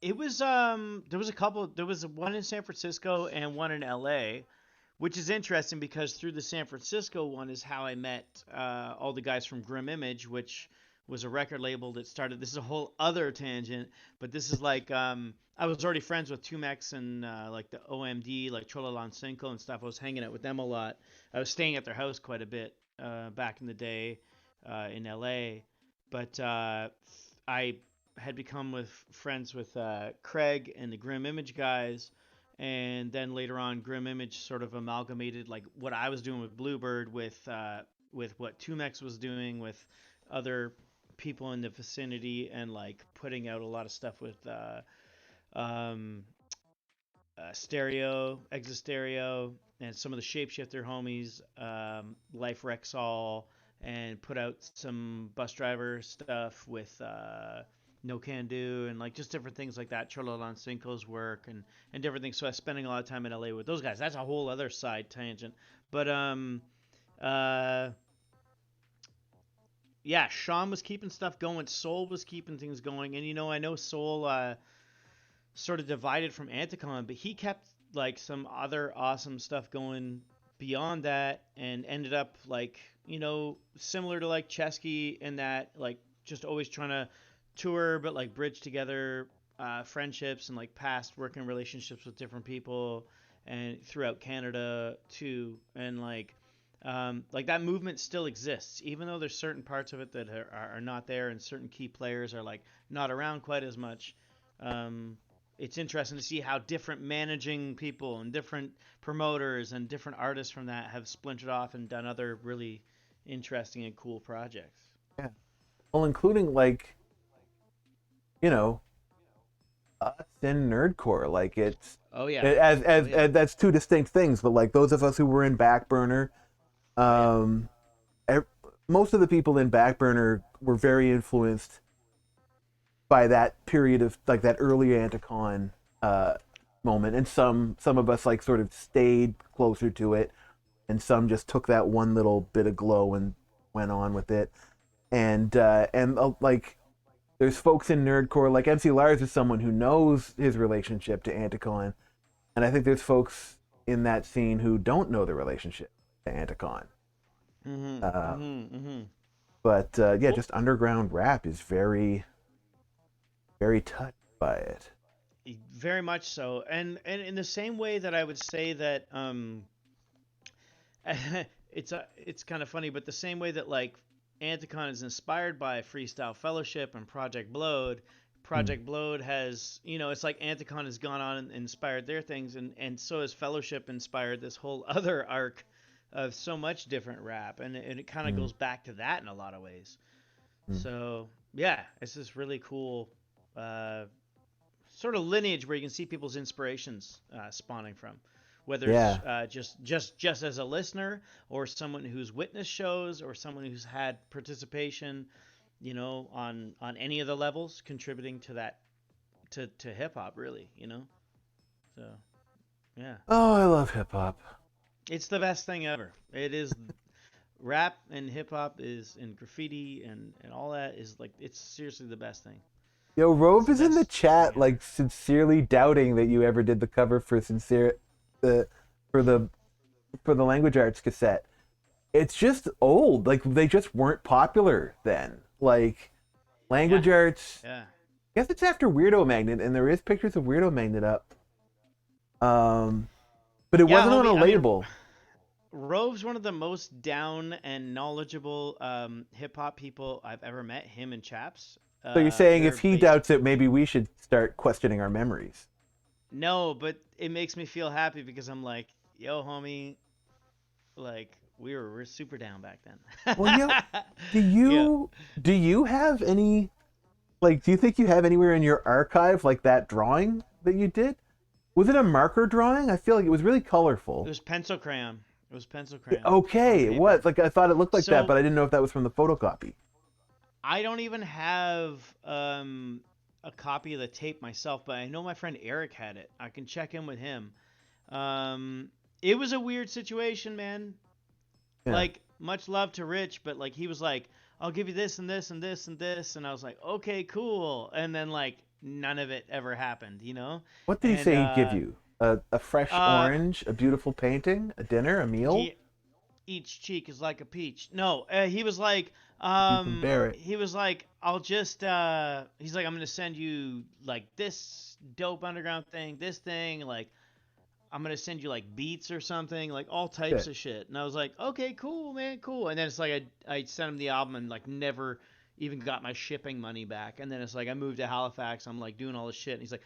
It was there was a couple. There was one in San Francisco and one in LA, which is interesting because through the San Francisco one is how I met all the guys from Grim Image, which was a record label that started. This is a whole other tangent, but this is I was already friends with 2Mex and the OMD, Cholo Cinco and stuff. I was hanging out with them a lot. I was staying at their house quite a bit back in the day in LA, but I had become friends with Craig and the Grim Image guys. And then later on, Grim Image sort of amalgamated what I was doing with Bluebird with what 2Mex was doing with other people in the vicinity, and putting out a lot of stuff with Stereo, Exit Stereo, and some of the Shapeshifter homies, Life Rexall, and put out some bus driver stuff with No Can Do and like just different things like that. Cholo Cinco's work and different things. So I was spending a lot of time in LA with those guys. That's a whole other side tangent. But yeah, Sean was keeping stuff going. Soul was keeping things going, and I know Soul sort of divided from Anticon, but he kept like some other awesome stuff going beyond that, and ended up like similar to like Chesky in that like just always trying to tour, but like bridge together friendships and like past working relationships with different people and throughout Canada too, and like that movement still exists, even though there's certain parts of it that are not there, and certain key players are like not around quite as much. It's interesting to see how different managing people and different promoters and different artists from that have splintered off and done other really interesting and cool projects. Yeah. Well, including like, us and nerdcore. Like it's as that's two distinct things, but like those of us who were in Backburner, most of the people in Backburner were very influenced by that period of like that early Anticon moment, and some of us like sort of stayed closer to it, and some just took that one little bit of glow and went on with it, and like there's folks in nerdcore like MC Lars is someone who knows his relationship to Anticon, and I think there's folks in that scene who don't know the relationship to Anticon. But yeah, just underground rap is very, very touched by it. Very much so, and in the same way that I would say that it's kind of funny, but the same way that like Anticon is inspired by Freestyle Fellowship and Project Blowed. Project Blowed has, it's like Anticon has gone on and inspired their things, and so has Fellowship inspired this whole other arc of so much different rap, and it kind of goes back to that in a lot of ways. So yeah, it's this really cool sort of lineage where you can see people's inspirations spawning from, whether it's just as a listener, or someone who's witnessed shows, or someone who's had participation, on any of the levels, contributing to that, to hip hop, really, So, yeah. Oh, I love hip hop. It's the best thing ever. It is. Rap and hip hop is, and graffiti and all that is like, it's seriously the best thing. Yo, Rove is in the chat, like sincerely doubting that you ever did the cover for for the Language Arts cassette. It's just old. Like they just weren't popular then. Like Language Arts. Yeah. I guess it's after Weirdo Magnet, and there is pictures of Weirdo Magnet up. But it wasn't on a label. Rove's one of the most down and knowledgeable hip hop people I've ever met. Him and Chaps. So you're saying if he doubts it, maybe we should start questioning our memories? No, but it makes me feel happy because I'm like, yo, homie, like we're super down back then. Well, do you have any, like, do you think you have anywhere in your archive like that drawing that you did? Was it a marker drawing? I feel like it was really colorful. It was pencil crayon. Okay, it was. Like I thought it looked like that, but I didn't know if that was from the photocopy. I don't even have a copy of the tape myself, but I know my friend Eric had it. I can check in with him. It was a weird situation, man. Yeah. Like, much love to Rich, but like he was like, I'll give you this and this and this and this, and I was like, okay, cool. And then like none of it ever happened, What did he say he'd give you? A fresh orange, a beautiful painting, a dinner, a meal? Each cheek is like a peach. No, he was like, he was like, I'll just, he's like, I'm going to send you like this dope underground thing, this thing, like, I'm going to send you like beats or something, like all types of shit. And I was like, okay, cool, man, cool. And then it's like, I sent him the album and like never even got my shipping money back. And then it's like, I moved to Halifax, I'm like doing all this shit. And he's like,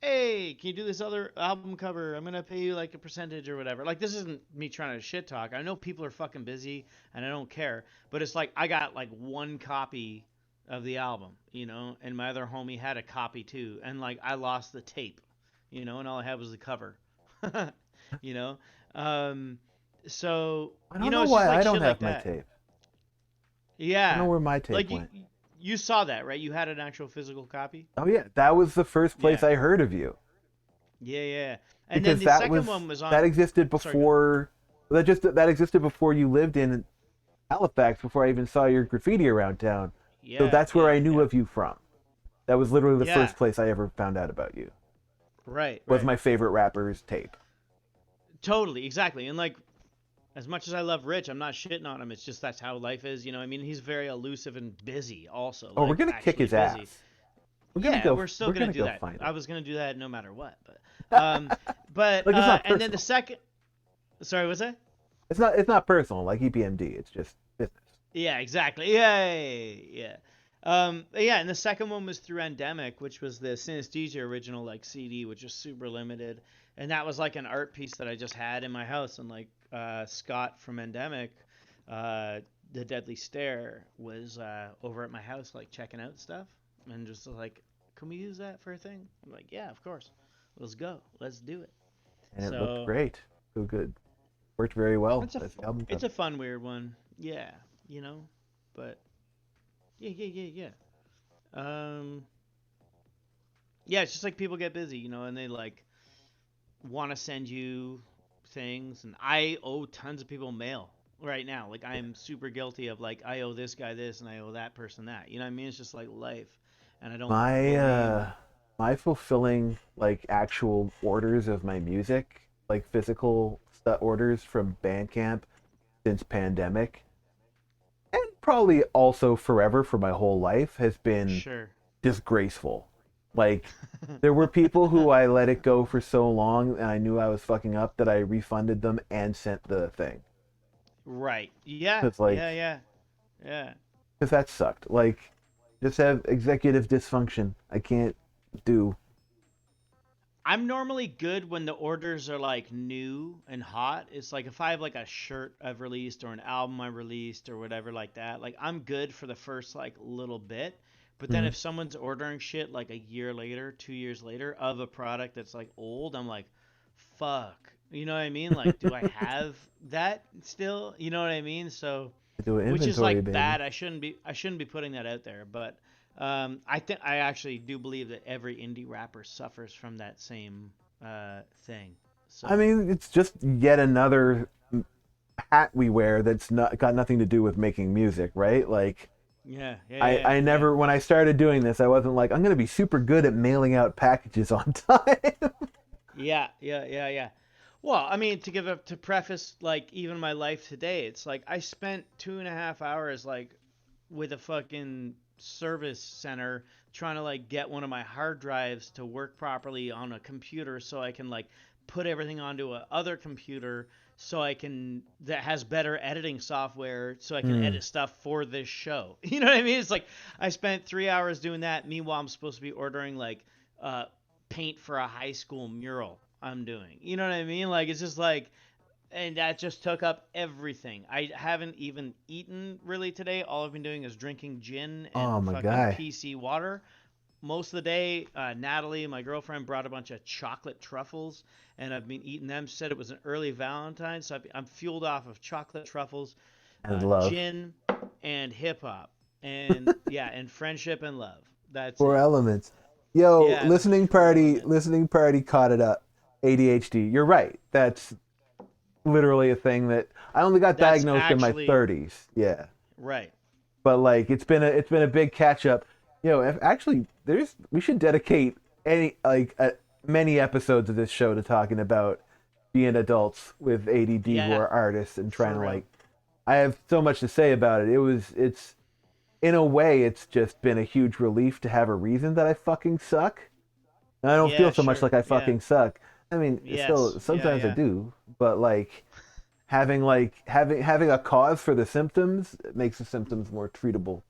hey, can you do this other album cover? I'm going to pay you like a percentage or whatever. Like, this isn't me trying to shit talk. I know people are fucking busy and I don't care. But it's like, I got like one copy of the album, and my other homie had a copy too. And like, I lost the tape, and all I had was the cover, So, I don't know why like I don't have like my that. tape. I don't Yeah. know where my tape Like went. you saw that, right? You had an actual physical copy? Oh yeah, that was the first place Yeah. I heard of you. Yeah, yeah. And then Because the that second was one was on. that existed Sorry, go ahead. before that existed before you lived in Halifax, before I even saw your graffiti around town. So Yeah, that's where yeah, I knew yeah. of you from. That was literally the Yeah. first place I ever found out about you. Right, Was right. my favorite rapper's tape. Totally, exactly. And like as much as I love Rich, I'm not shitting on him. It's just that's how life is, you know. I mean, he's very elusive and busy also, Oh, we're like gonna kick actually his busy. ass. We're gonna Yeah, go. we're still We're gonna gonna do go that. find I him. was gonna do that no matter what, but Like it's not and then the personal. second, sorry, what's that? It's not personal like EPMD. It's just business. Yeah, exactly. Yeah. Yeah, and the second one was through Endemic, which was the Synesthesia original like CD, which was super limited, and that was like an art piece that I just had in my house, and like Scott from Endemic, the Deadly Stare was over at my house like checking out stuff, and just like, can we use that for a thing? I'm like, yeah, of course, let's go, let's do it. And it looked So great. So good. Worked very well. it's a That's the album it's cover. a fun weird one, yeah, you know, but yeah. Yeah, it's just like people get busy, you know, and they like want to send you things, and I owe tons of people mail right now. Like I am super guilty of like I owe this guy this and I owe that person that. You know what I mean? It's just like life, and I don't My blame. my fulfilling like actual orders of my music, like physical orders from Bandcamp since pandemic, and probably also forever for my whole life, has been Sure. disgraceful. Like there were people who I let it go for so long and I knew I was fucking up that I refunded them and sent the thing. Right. Yeah. It's like Yeah. because that sucked. Like just have executive dysfunction. I can't do. I'm normally good when the orders are like new and hot. It's like if I have like a shirt I've released or an album I released or whatever like that, like I'm good for the first like little bit. But then if someone's ordering shit like a year later, 2 years later of a product that's like old, I'm like, fuck. You know what I mean? Like, do I have that still? You know what I mean? So, Do an which is inventory, like baby. bad. I shouldn't be putting that out there, but I actually do believe that every indie rapper suffers from that same thing. So I mean, it's just yet another hat we wear that's not got nothing to do with making music, right? Like I never when I started doing this, I wasn't like I'm gonna be super good at mailing out packages on time. Yeah. Well, I mean, to preface like even my life today, it's like I spent 2.5 hours like with a fucking service center trying to like get one of my hard drives to work properly on a computer so I can like put everything onto a other computer so I can that has better editing software so I can edit stuff for this show. You know what I mean? It's like I spent 3 hours doing that. Meanwhile, I'm supposed to be ordering like paint for a high school mural I'm doing. You know what I mean? Like it's just like and that just took up everything. I haven't even eaten really today. All I've been doing is drinking gin Oh and my fucking guy. PC water. Most of the day, Natalie, my girlfriend, brought a bunch of chocolate truffles, and I've been eating them. She said it was an early Valentine, so I'm fueled off of chocolate truffles, And love. gin, and hip hop, and yeah, and friendship and love. That's Four it. elements. Yo, Yeah, the four elements. listening party caught it up. ADHD. You're right. That's literally a thing that I only got That's diagnosed in my actually 30s. Yeah. right. But like it's been a big catch up. Actually we should dedicate many episodes of this show to talking about being adults with ADD who Yeah, are artists and trying for to real. like I have so much to say about it. It's in a way it's just been a huge relief to have a reason that I fucking suck. And I don't Yeah, feel so much sure. like I Yeah. fucking suck. I mean, still Yes. Yeah. sometimes I Yeah. do, but having a cause for the symptoms makes the symptoms more treatable.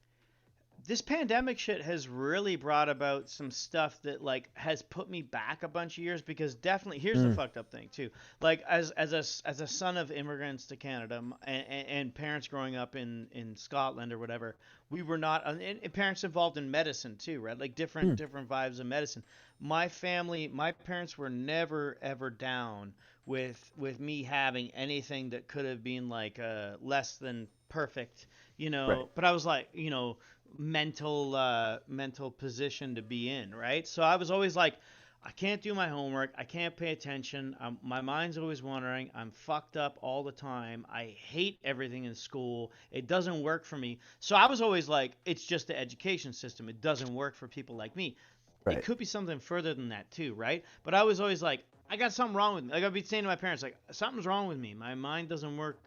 This pandemic shit has really brought about some stuff that like has put me back a bunch of years because definitely here's the fucked up thing too, like as a son of immigrants to Canada and parents growing up in Scotland or whatever, we were not and parents involved in medicine too, right? Like different vibes of medicine. My parents were never ever down with me having anything that could have been like less than perfect, you know. Right. But I was like, you know, mental position to be in, right? So I was always like, I can't do my homework. I can't pay attention. My mind's always wandering. I'm fucked up all the time. I hate everything in school. It doesn't work for me. So I was always like, it's just the education system. It doesn't work for people like me. It Right. could be something further than that too, right? But I was always like, I got something wrong with me. Like I'd be saying to my parents, like, something's wrong with me. My mind doesn't work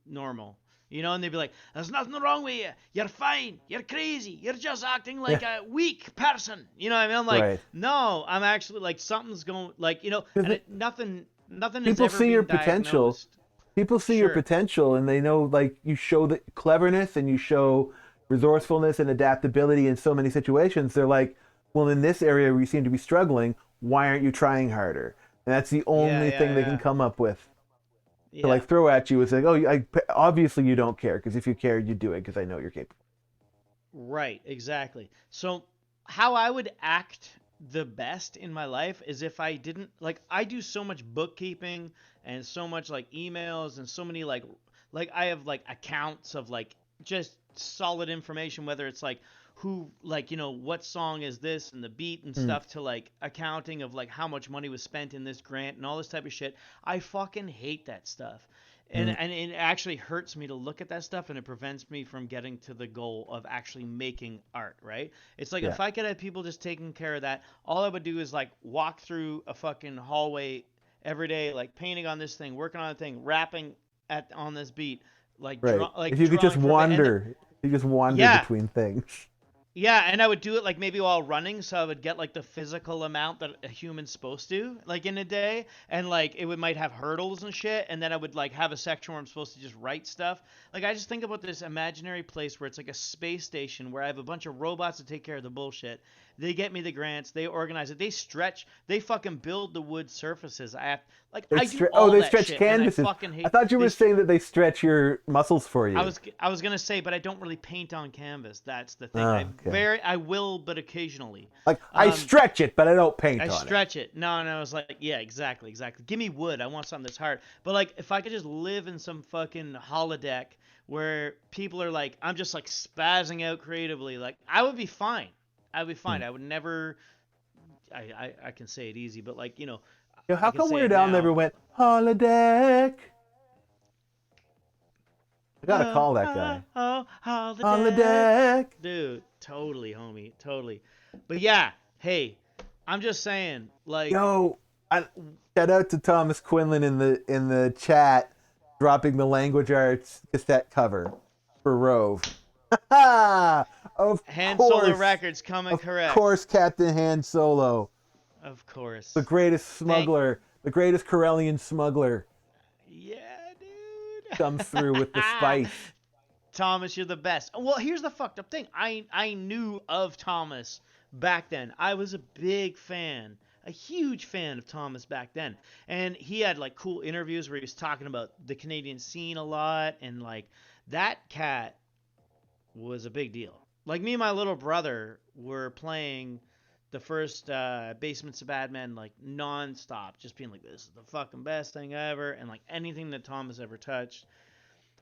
normal. You know, and they'd be like, "There's nothing wrong with you. You're fine. You're crazy. You're just acting like a weak person." You know what I mean? I'm like, Right. no, I'm actually like something's going, like, you know, and nothing has People ever see been your potential. diagnosed. People see your Sure. potential, and they know, like, you show the cleverness and you show resourcefulness and adaptability in so many situations. They're like, well, in this area where you seem to be struggling, why aren't you trying harder? And that's the only thing they can come up with to like throw at you. Is like, oh, obviously you don't care, because if you care, you do it, because I know you're capable. Right, exactly. So how I would act the best in my life is if I didn't, like, I do so much bookkeeping and so much like emails and so many like I have like accounts of like just solid information, whether it's like who, like, you know, what song is this and the beat and stuff, to like accounting of like how much money was spent in this grant and all this type of shit. I fucking hate that stuff. And it actually hurts me to look at that stuff, and it prevents me from getting to the goal of actually making art, right? It's like if I could have people just taking care of that, all I would do is like walk through a fucking hallway every day, like painting on this thing, working on a thing, rapping on this beat, like Right. like If you could just drawing from it. wander, you just wander Yeah. between things. Yeah, and I would do it like maybe while running, so I would get like the physical amount that a human's supposed to, like in a day, and like might have hurdles and shit, and then I would like have a section where I'm supposed to just write stuff. Like I just think about this imaginary place where it's like a space station where I have a bunch of robots to take care of the bullshit. They get me the grants, they organize it, they stretch, they fucking build the wood surfaces. I have I do all they that stretch shit, canvases. and I fucking hate. I thought you were saying that they stretch your muscles for you. I was gonna say, but I don't really paint on canvas. That's the thing. Oh, okay. I will, but occasionally. Like I stretch it, but I don't paint I on it. stretch it. No, I was like, yeah, exactly. Give me wood. I want something that's hard. But like, if I could just live in some fucking holodeck where people are like, I'm just like spazzing out creatively, like I would be fine. I would be fine. I would never. I can say it easy, but like, you know. Yo, how I can come say Weird it Al now. never went holodeck? I gotta call that guy. Holodeck. Dude, totally, homie, totally. But yeah, hey, I'm just saying, like, Yo, shout out to Thomas Quinlan in the chat, dropping the Language Arts cassette cover for Rove. Of Han course, Solo Records coming correct. Of course, Captain Han Solo. Of course. The greatest smuggler, the greatest Corellian smuggler. Yeah, dude. Comes through with the spice. Thomas, you're the best. Well, here's the fucked up thing. I knew of Thomas back then. I was a big fan, a huge fan of Thomas back then. And he had like cool interviews where he was talking about the Canadian scene a lot, and like that cat was a big deal. Like me and my little brother were playing the first Basements of Bad Men like non-stop, just being like, this is the fucking best thing ever, and like anything that Thomas ever touched.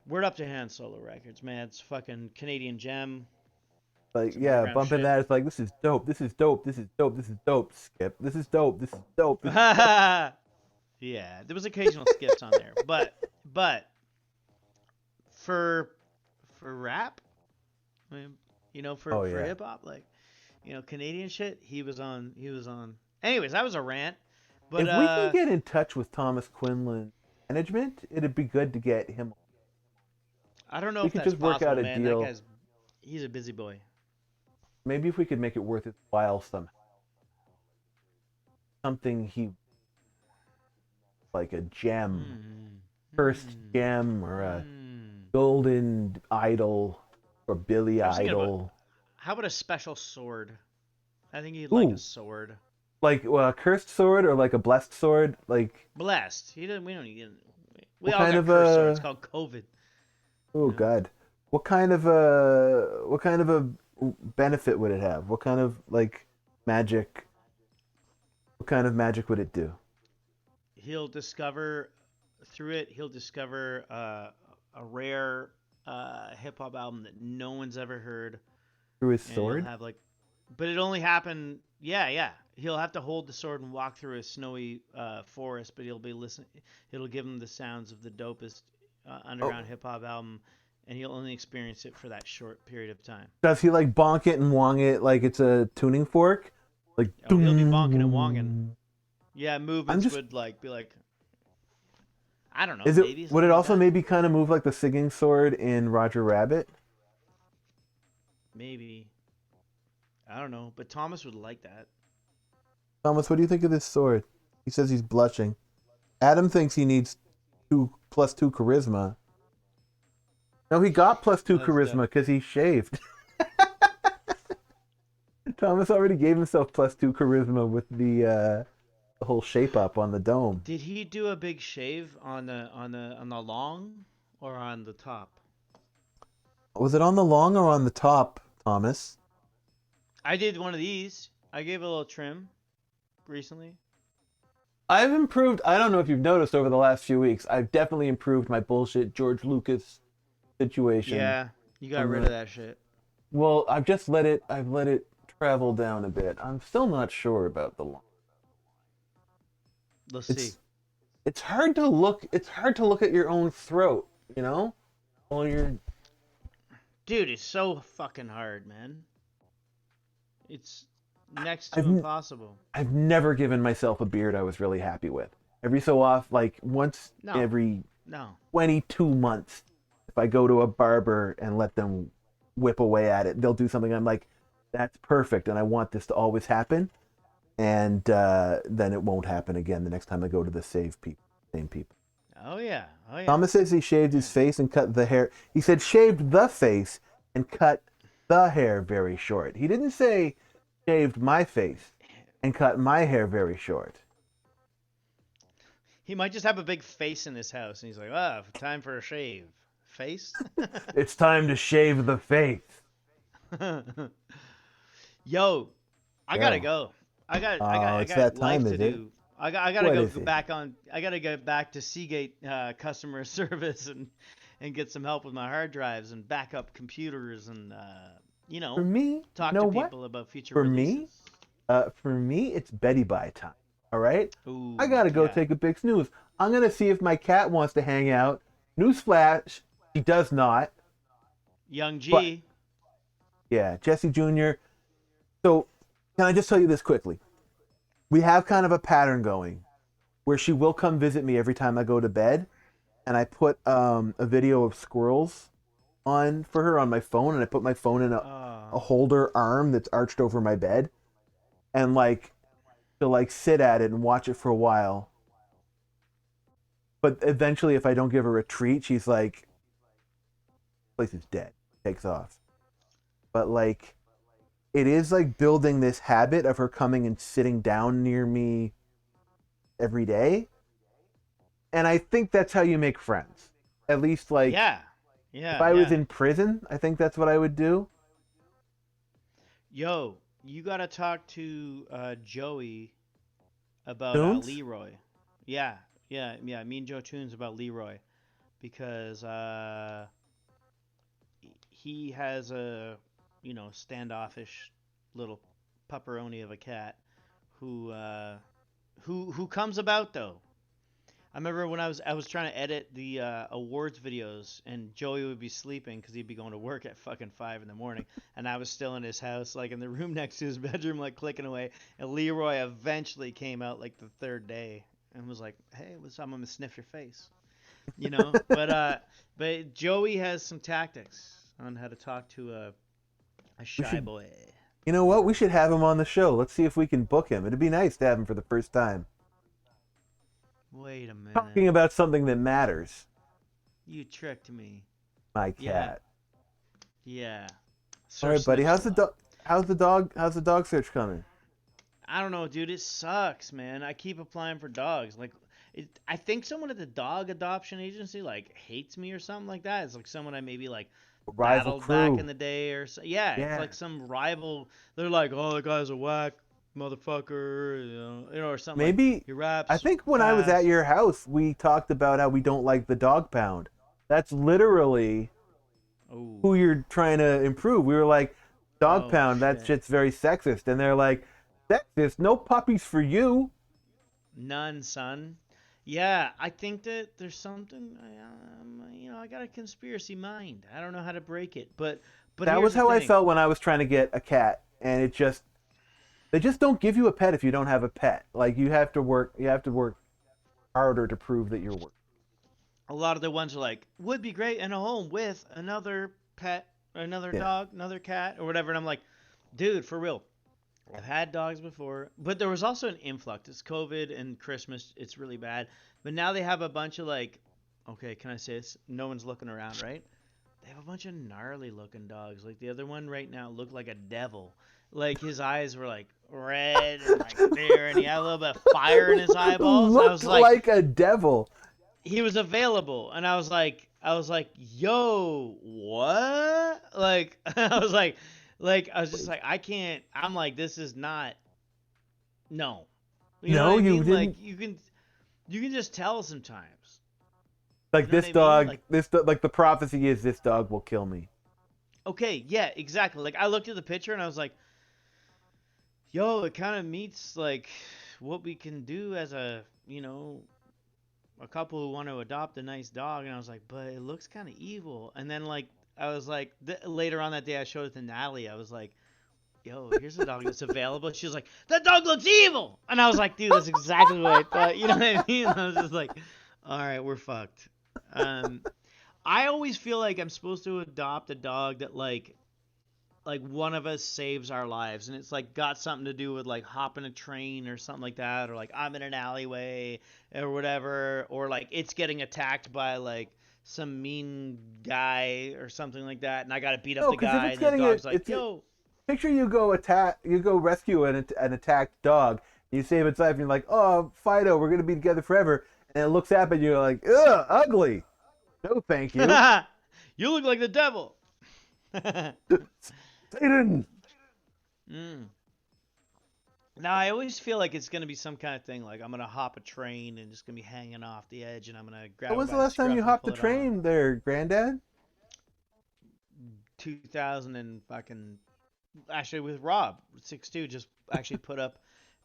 Word up to Han Solo Records, man. It's fucking Canadian gem. Like, yeah, bumping that. It's like, this is dope. This is dope. This is dope. This is dope. Skip. This is dope. This is dope. This is dope. Yeah, there was occasional skips on there, but for rap, I mean, you know, for hip hop, like, you know, Canadian shit, he was on. Anyways, that was a rant. But if we can get in touch with Thomas Quinlan management, it'd be good to get him. I don't know We if could that's just work possible, out a man. deal. That guy's, he's a busy boy. Maybe if we could make it worth his while somehow. Something he, like a gem, cursed gem, or a golden idol, or Billy Idol. How about a special sword? I think he'd like a sword. Like a cursed sword, or like a blessed sword, like. Blessed. He didn't. We don't need. We What all kind got of cursed a- swords. It's called COVID. Oh God, what kind of a benefit would it have? What kind of like magic? What kind of magic would it do? He'll discover through it. He'll discover a rare hip hop album that no one's ever heard. Through his And sword? He'll have like, but it only happened. Yeah. He'll have to hold the sword and walk through a snowy forest, but he'll be listening. It'll give him the sounds of the dopest underground hip hop album, and he'll only experience it for that short period of time. Does he like bonk it and wong it like it's a tuning fork? Like He'll be bonking and wonging. Yeah, movements would like be like, I don't know. Is maybe it? Would it also maybe kind of move like the singing sword in Roger Rabbit? Maybe. I don't know, but Thomas would like that. Thomas, what do you think of this sword? He says he's blushing. Adam thinks he needs +2 charisma. No, he got +2 charisma because he shaved. Thomas already gave himself +2 charisma with the whole shape up on the dome. Did he do a big shave on the long or on the top? Was it on the long or on the top, Thomas? I did one of these. I gave a little trim recently. I've improved. I don't know if you've noticed over the last few weeks. I've definitely improved my bullshit George Lucas situation. Yeah, you got rid of that shit. Well, I've let it travel down a bit. I'm still not sure about the line. Let's see. It's hard to look. It's hard to look at your own throat. You know, while you're. Dude, it's so fucking hard, man. It's next to impossible. I've never given myself a beard I was really happy with. Every so often, like once every 22 months, if I go to a barber and let them whip away at it, they'll do something I'm like, that's perfect, and I want this to always happen. And then it won't happen again the next time I go to the same people. Oh yeah. Thomas says he shaved his face and cut the hair. He said shaved the face and cut the hair very short. He didn't say shaved my face and cut my hair very short. He might just have a big face in his house, and he's like, time for a shave. Face? It's time to shave the face. Yo, I gotta go. I got life to do. I gotta go back on. I gotta go back to Seagate customer service and get some help with my hard drives and backup computers and for me, talk to people about future releases. For me, it's Betty Bye time. All right. Ooh, I gotta go take a big snooze. I'm gonna see if my cat wants to hang out. Newsflash, she does not. Young G. But, yeah, Jesse Jr. So, can I just tell you this quickly? We have kind of a pattern going where she will come visit me every time I go to bed, and I put a video of squirrels on for her on my phone, and I put my phone in a holder arm that's arched over my bed, and like to like sit at it and watch it for a while. But eventually, if I don't give her a treat, she's like, "Place is dead." Takes off. But like, it is like building this habit of her coming and sitting down near me every day, and I think that's how you make friends. At least like, if I was in prison, I think that's what I would do. Yo, you gotta talk to Joey about Leroy. Yeah. Me and Joe Tunes about Leroy, because he has a standoffish little pepperoni of a cat who comes about though. I remember when I was trying to edit the awards videos, and Joey would be sleeping because he'd be going to work at fucking 5 in the morning, and I was still in his house, like in the room next to his bedroom, like clicking away. And Leroy eventually came out like the third day and was like, "Hey, what's up? I'm gonna sniff your face," But Joey has some tactics on how to talk to a shy boy. You know what? We should have him on the show. Let's see if we can book him. It'd be nice to have him for the first time. Wait a minute. Talking about something that matters. You tricked me. My cat. Yeah. All right, buddy. How's the dog search coming? I don't know, dude. It sucks, man. I keep applying for dogs. Like, I think someone at the dog adoption agency like hates me or something like that. It's like someone I maybe like battled back in the day or so. Yeah, it's like some rival. They're like, "Oh, that guy's a whack motherfucker," or something. Maybe like, he raps. I think when I was at your house, we talked about how we don't like the dog pound. That's literally Oh. who you're trying to improve. We were like, dog Oh, pound, that shit. shit's very sexist. And they're like, sexist? No puppies for you. None, son. Yeah, I think that there's something. I got a conspiracy mind. I don't know how to break it, but That here's was the how I thing. felt when I was trying to get a cat, and they just don't give you a pet if you don't have a pet. Like you have to work harder to prove that you're worth. A lot of the ones are like, would be great in a home with another pet, another dog, another cat, or whatever. And I'm like, dude, for real. I've had dogs before, but there was also an influx. It's COVID and Christmas. It's really bad. But now they have a bunch of like, okay, can I say this? No one's looking around, right? They have a bunch of gnarly looking dogs. Like the other one right now looked like a devil. Like his eyes were like red and like there, and he had a little bit of fire in his eyeballs. I was Looked like a devil. he was available, and I was like, yo, what? Like, I was just like, I can't. I'm like, this is not. No. You know No, what I you mean? didn't. Like, you can just tell sometimes. Like You know this what I mean? dog, Like- like the prophecy is this dog will kill me. Okay, yeah, exactly. Like, I looked at the picture and I was like, yo, it kind of meets like what we can do as a couple who want to adopt a nice dog. And I was like, but it looks kind of evil. And then like I was like, later on that day I showed it to Natalie. I was like, yo, here's a dog that's available. She was like, that dog looks evil. And I was like, dude, that's exactly what I thought. You know what I mean? I was just like, all right, we're fucked. I always feel like I'm supposed to adopt a dog that like one of us saves our lives, and it's like got something to do with like hopping a train or something like that, or like I'm in an alleyway or whatever, or like it's getting attacked by like some mean guy or something like that, and I gotta beat up No, the 'cause if guy, it's and the getting dog's like, yo. Picture you go rescue an attacked dog. You save its life, and you're like, oh, Fido, we're gonna be together forever. And it looks up, and you're like, ugh, ugly. No, thank you. You look like the devil. Satan. Now I always feel like it's gonna be some kind of thing, like I'm gonna hop a train and just gonna be hanging off the edge, and I'm gonna grab. When was the last time you hopped the train, there, Granddad? 2000 and fucking. Actually, with Rob 6'2", just actually put up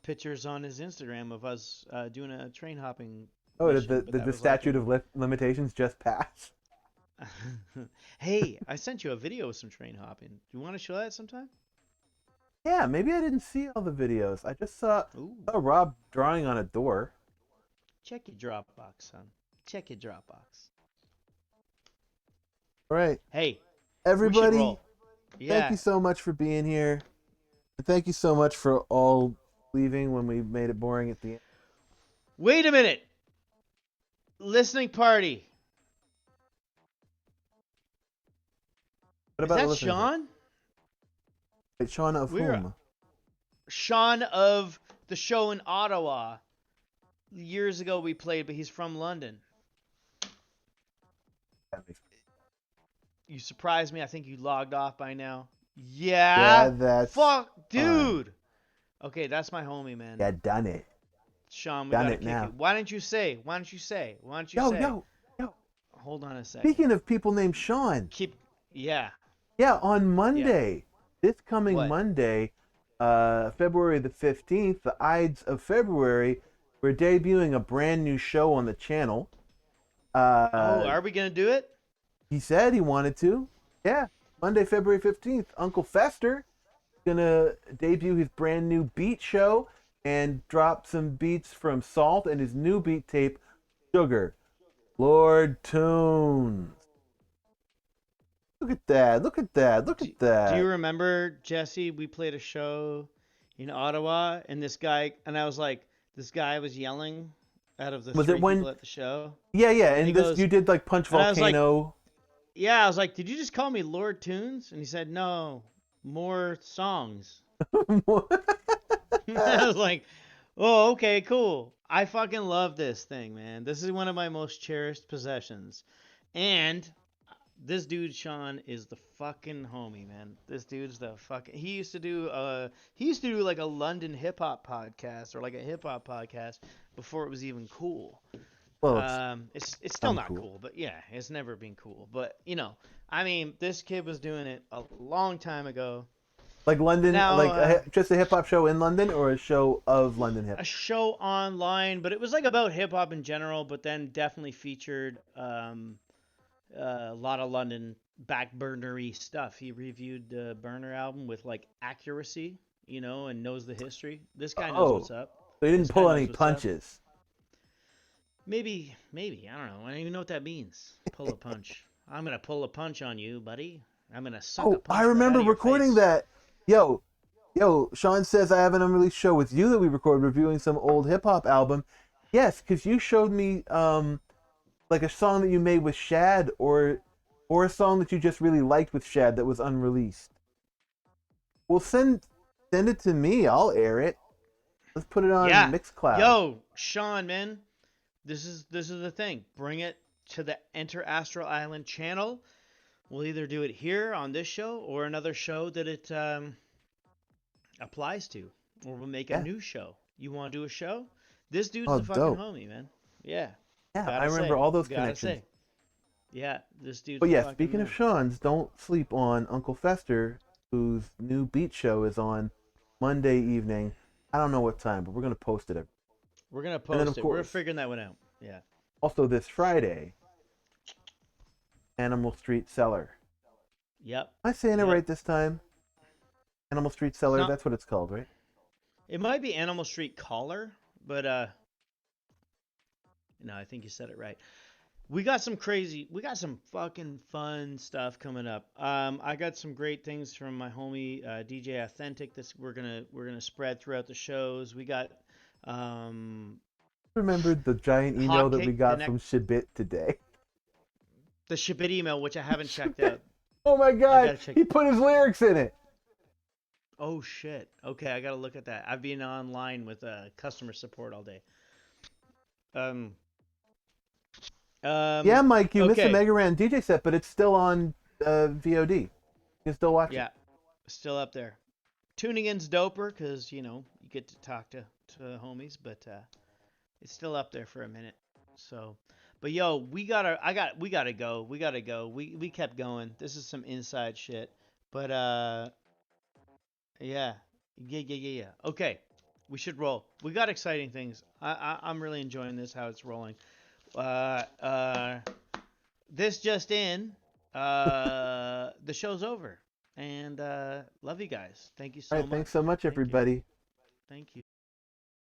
pictures on his Instagram of us doing a train hopping. Oh, mission, did but the that was statute of limitations just pass? Hey, I sent you a video of some train hopping. Do you want to show that sometime? Yeah, maybe I didn't see all the videos. I just saw Rob drawing on a door. Check your Dropbox, son. Check your Dropbox. All right. Hey, everybody, we should roll. Yeah. Thank you so much for being here. And thank you so much for all leaving when we made it boring at the end. Wait a minute. Listening party. What about Is that listening party? Sean? Wait, Sean of whom? Sean of the show in Ottawa. Years ago we played, but he's from London. You surprised me. I think you logged off by now. Yeah. Yeah, that's fuck, dude. Okay, that's my homie, man. Yeah, done it. Sean, we Done gotta it kick now. it. Why don't you say? Yo. Hold on a second. Speaking of people named Sean. Yeah. Yeah, on Monday, this coming What? Monday, February the 15th, the Ides of February, we're debuting a brand new show on the channel. Are we gonna do it? He said he wanted to. Yeah, Monday, February 15th, Uncle Fester is gonna debut his brand new beat show and drop some beats from Salt and his new beat tape, Sugar. Lord Tunes. Look at that. Look at that. Look at that. Do you remember, Jesse? We played a show in Ottawa, and this guy was yelling out of the Was three it when- people at the show. Yeah, And he and this goes- you did like Punch and I was like- Volcano. Yeah, I was like, did you just call me Lord Tunes? And he said, no, more songs. I was like, oh, okay, cool. I fucking love this thing, man. This is one of my most cherished possessions. And this dude, Sean, is the fucking homie, man. This dude's the fucking... He used to do like a London hip-hop podcast, or like a hip-hop podcast, before it was even cool. Well, It's still not cool, but yeah, it's never been cool. But you know, I mean, this kid was doing it a long time ago. Like London, Now, just a hip hop show in London, or a show of London hip. a show online, but it was like about hip hop in general. But then definitely featured a lot of London back burnery stuff. He reviewed the Burner album with like accuracy, you know, and knows the history. This guy knows what's up. So he didn't This guy pull knows any what's up. punches. Maybe, I don't know. I don't even know what that means. Pull a punch. I'm gonna pull a punch on you, buddy. I'm gonna suck a punch. I remember right out of your recording face. that. Yo, Sean says I have an unreleased show with you that we recorded reviewing some old hip hop album. Yes, because you showed me like a song that you made with Shad, or a song that you just really liked with Shad that was unreleased. Well, send it to me. I'll air it. Let's put it on Mixcloud. Yo, Sean, man, this is the thing. Bring it to the Enter Astral Island channel. We'll either do it here on this show or another show that it applies to, or we'll make a new show. You want to do a show? This dude's the fucking homie, man. Yeah. Yeah, I remember all those connections. Say. Yeah, this dude's. But the yeah, fucking speaking man. of Sean's, don't sleep on Uncle Fester, whose new beat show is on Monday evening. I don't know what time, but we're gonna post it. We're gonna And post then, of it. course, We're figuring that one out. Yeah. Also this Friday, Animal Street Cellar. Yep. Am I saying it right this time? Animal Street Cellar, not- that's what it's called, right? It might be Animal Street Caller, but no, I think you said it right. We got some fucking fun stuff coming up. I got some great things from my homie DJ Authentic. This we're gonna spread throughout the shows. We got Remembered the giant email that we got from Shibit today. the Shibit email, which I haven't checked out. Oh my I god, gotta check- he put his lyrics in it. Oh shit. Okay, I gotta look at that. I've been online with customer support all day. Yeah, Mike, you missed the okay. Mega Ran DJ set, but it's still on VOD. You can still watch Yeah, it. still up there. Tuning in's doper because you get to talk to homies, but it's still up there for a minute. So, but yo, we gotta go. We kept going. This is some inside shit, but yeah. Okay, we should roll. We got exciting things. I'm really enjoying this. How it's rolling. This just in. The show's over. And love you guys. Thank you so All right, much. thanks so much, everybody. Thank you.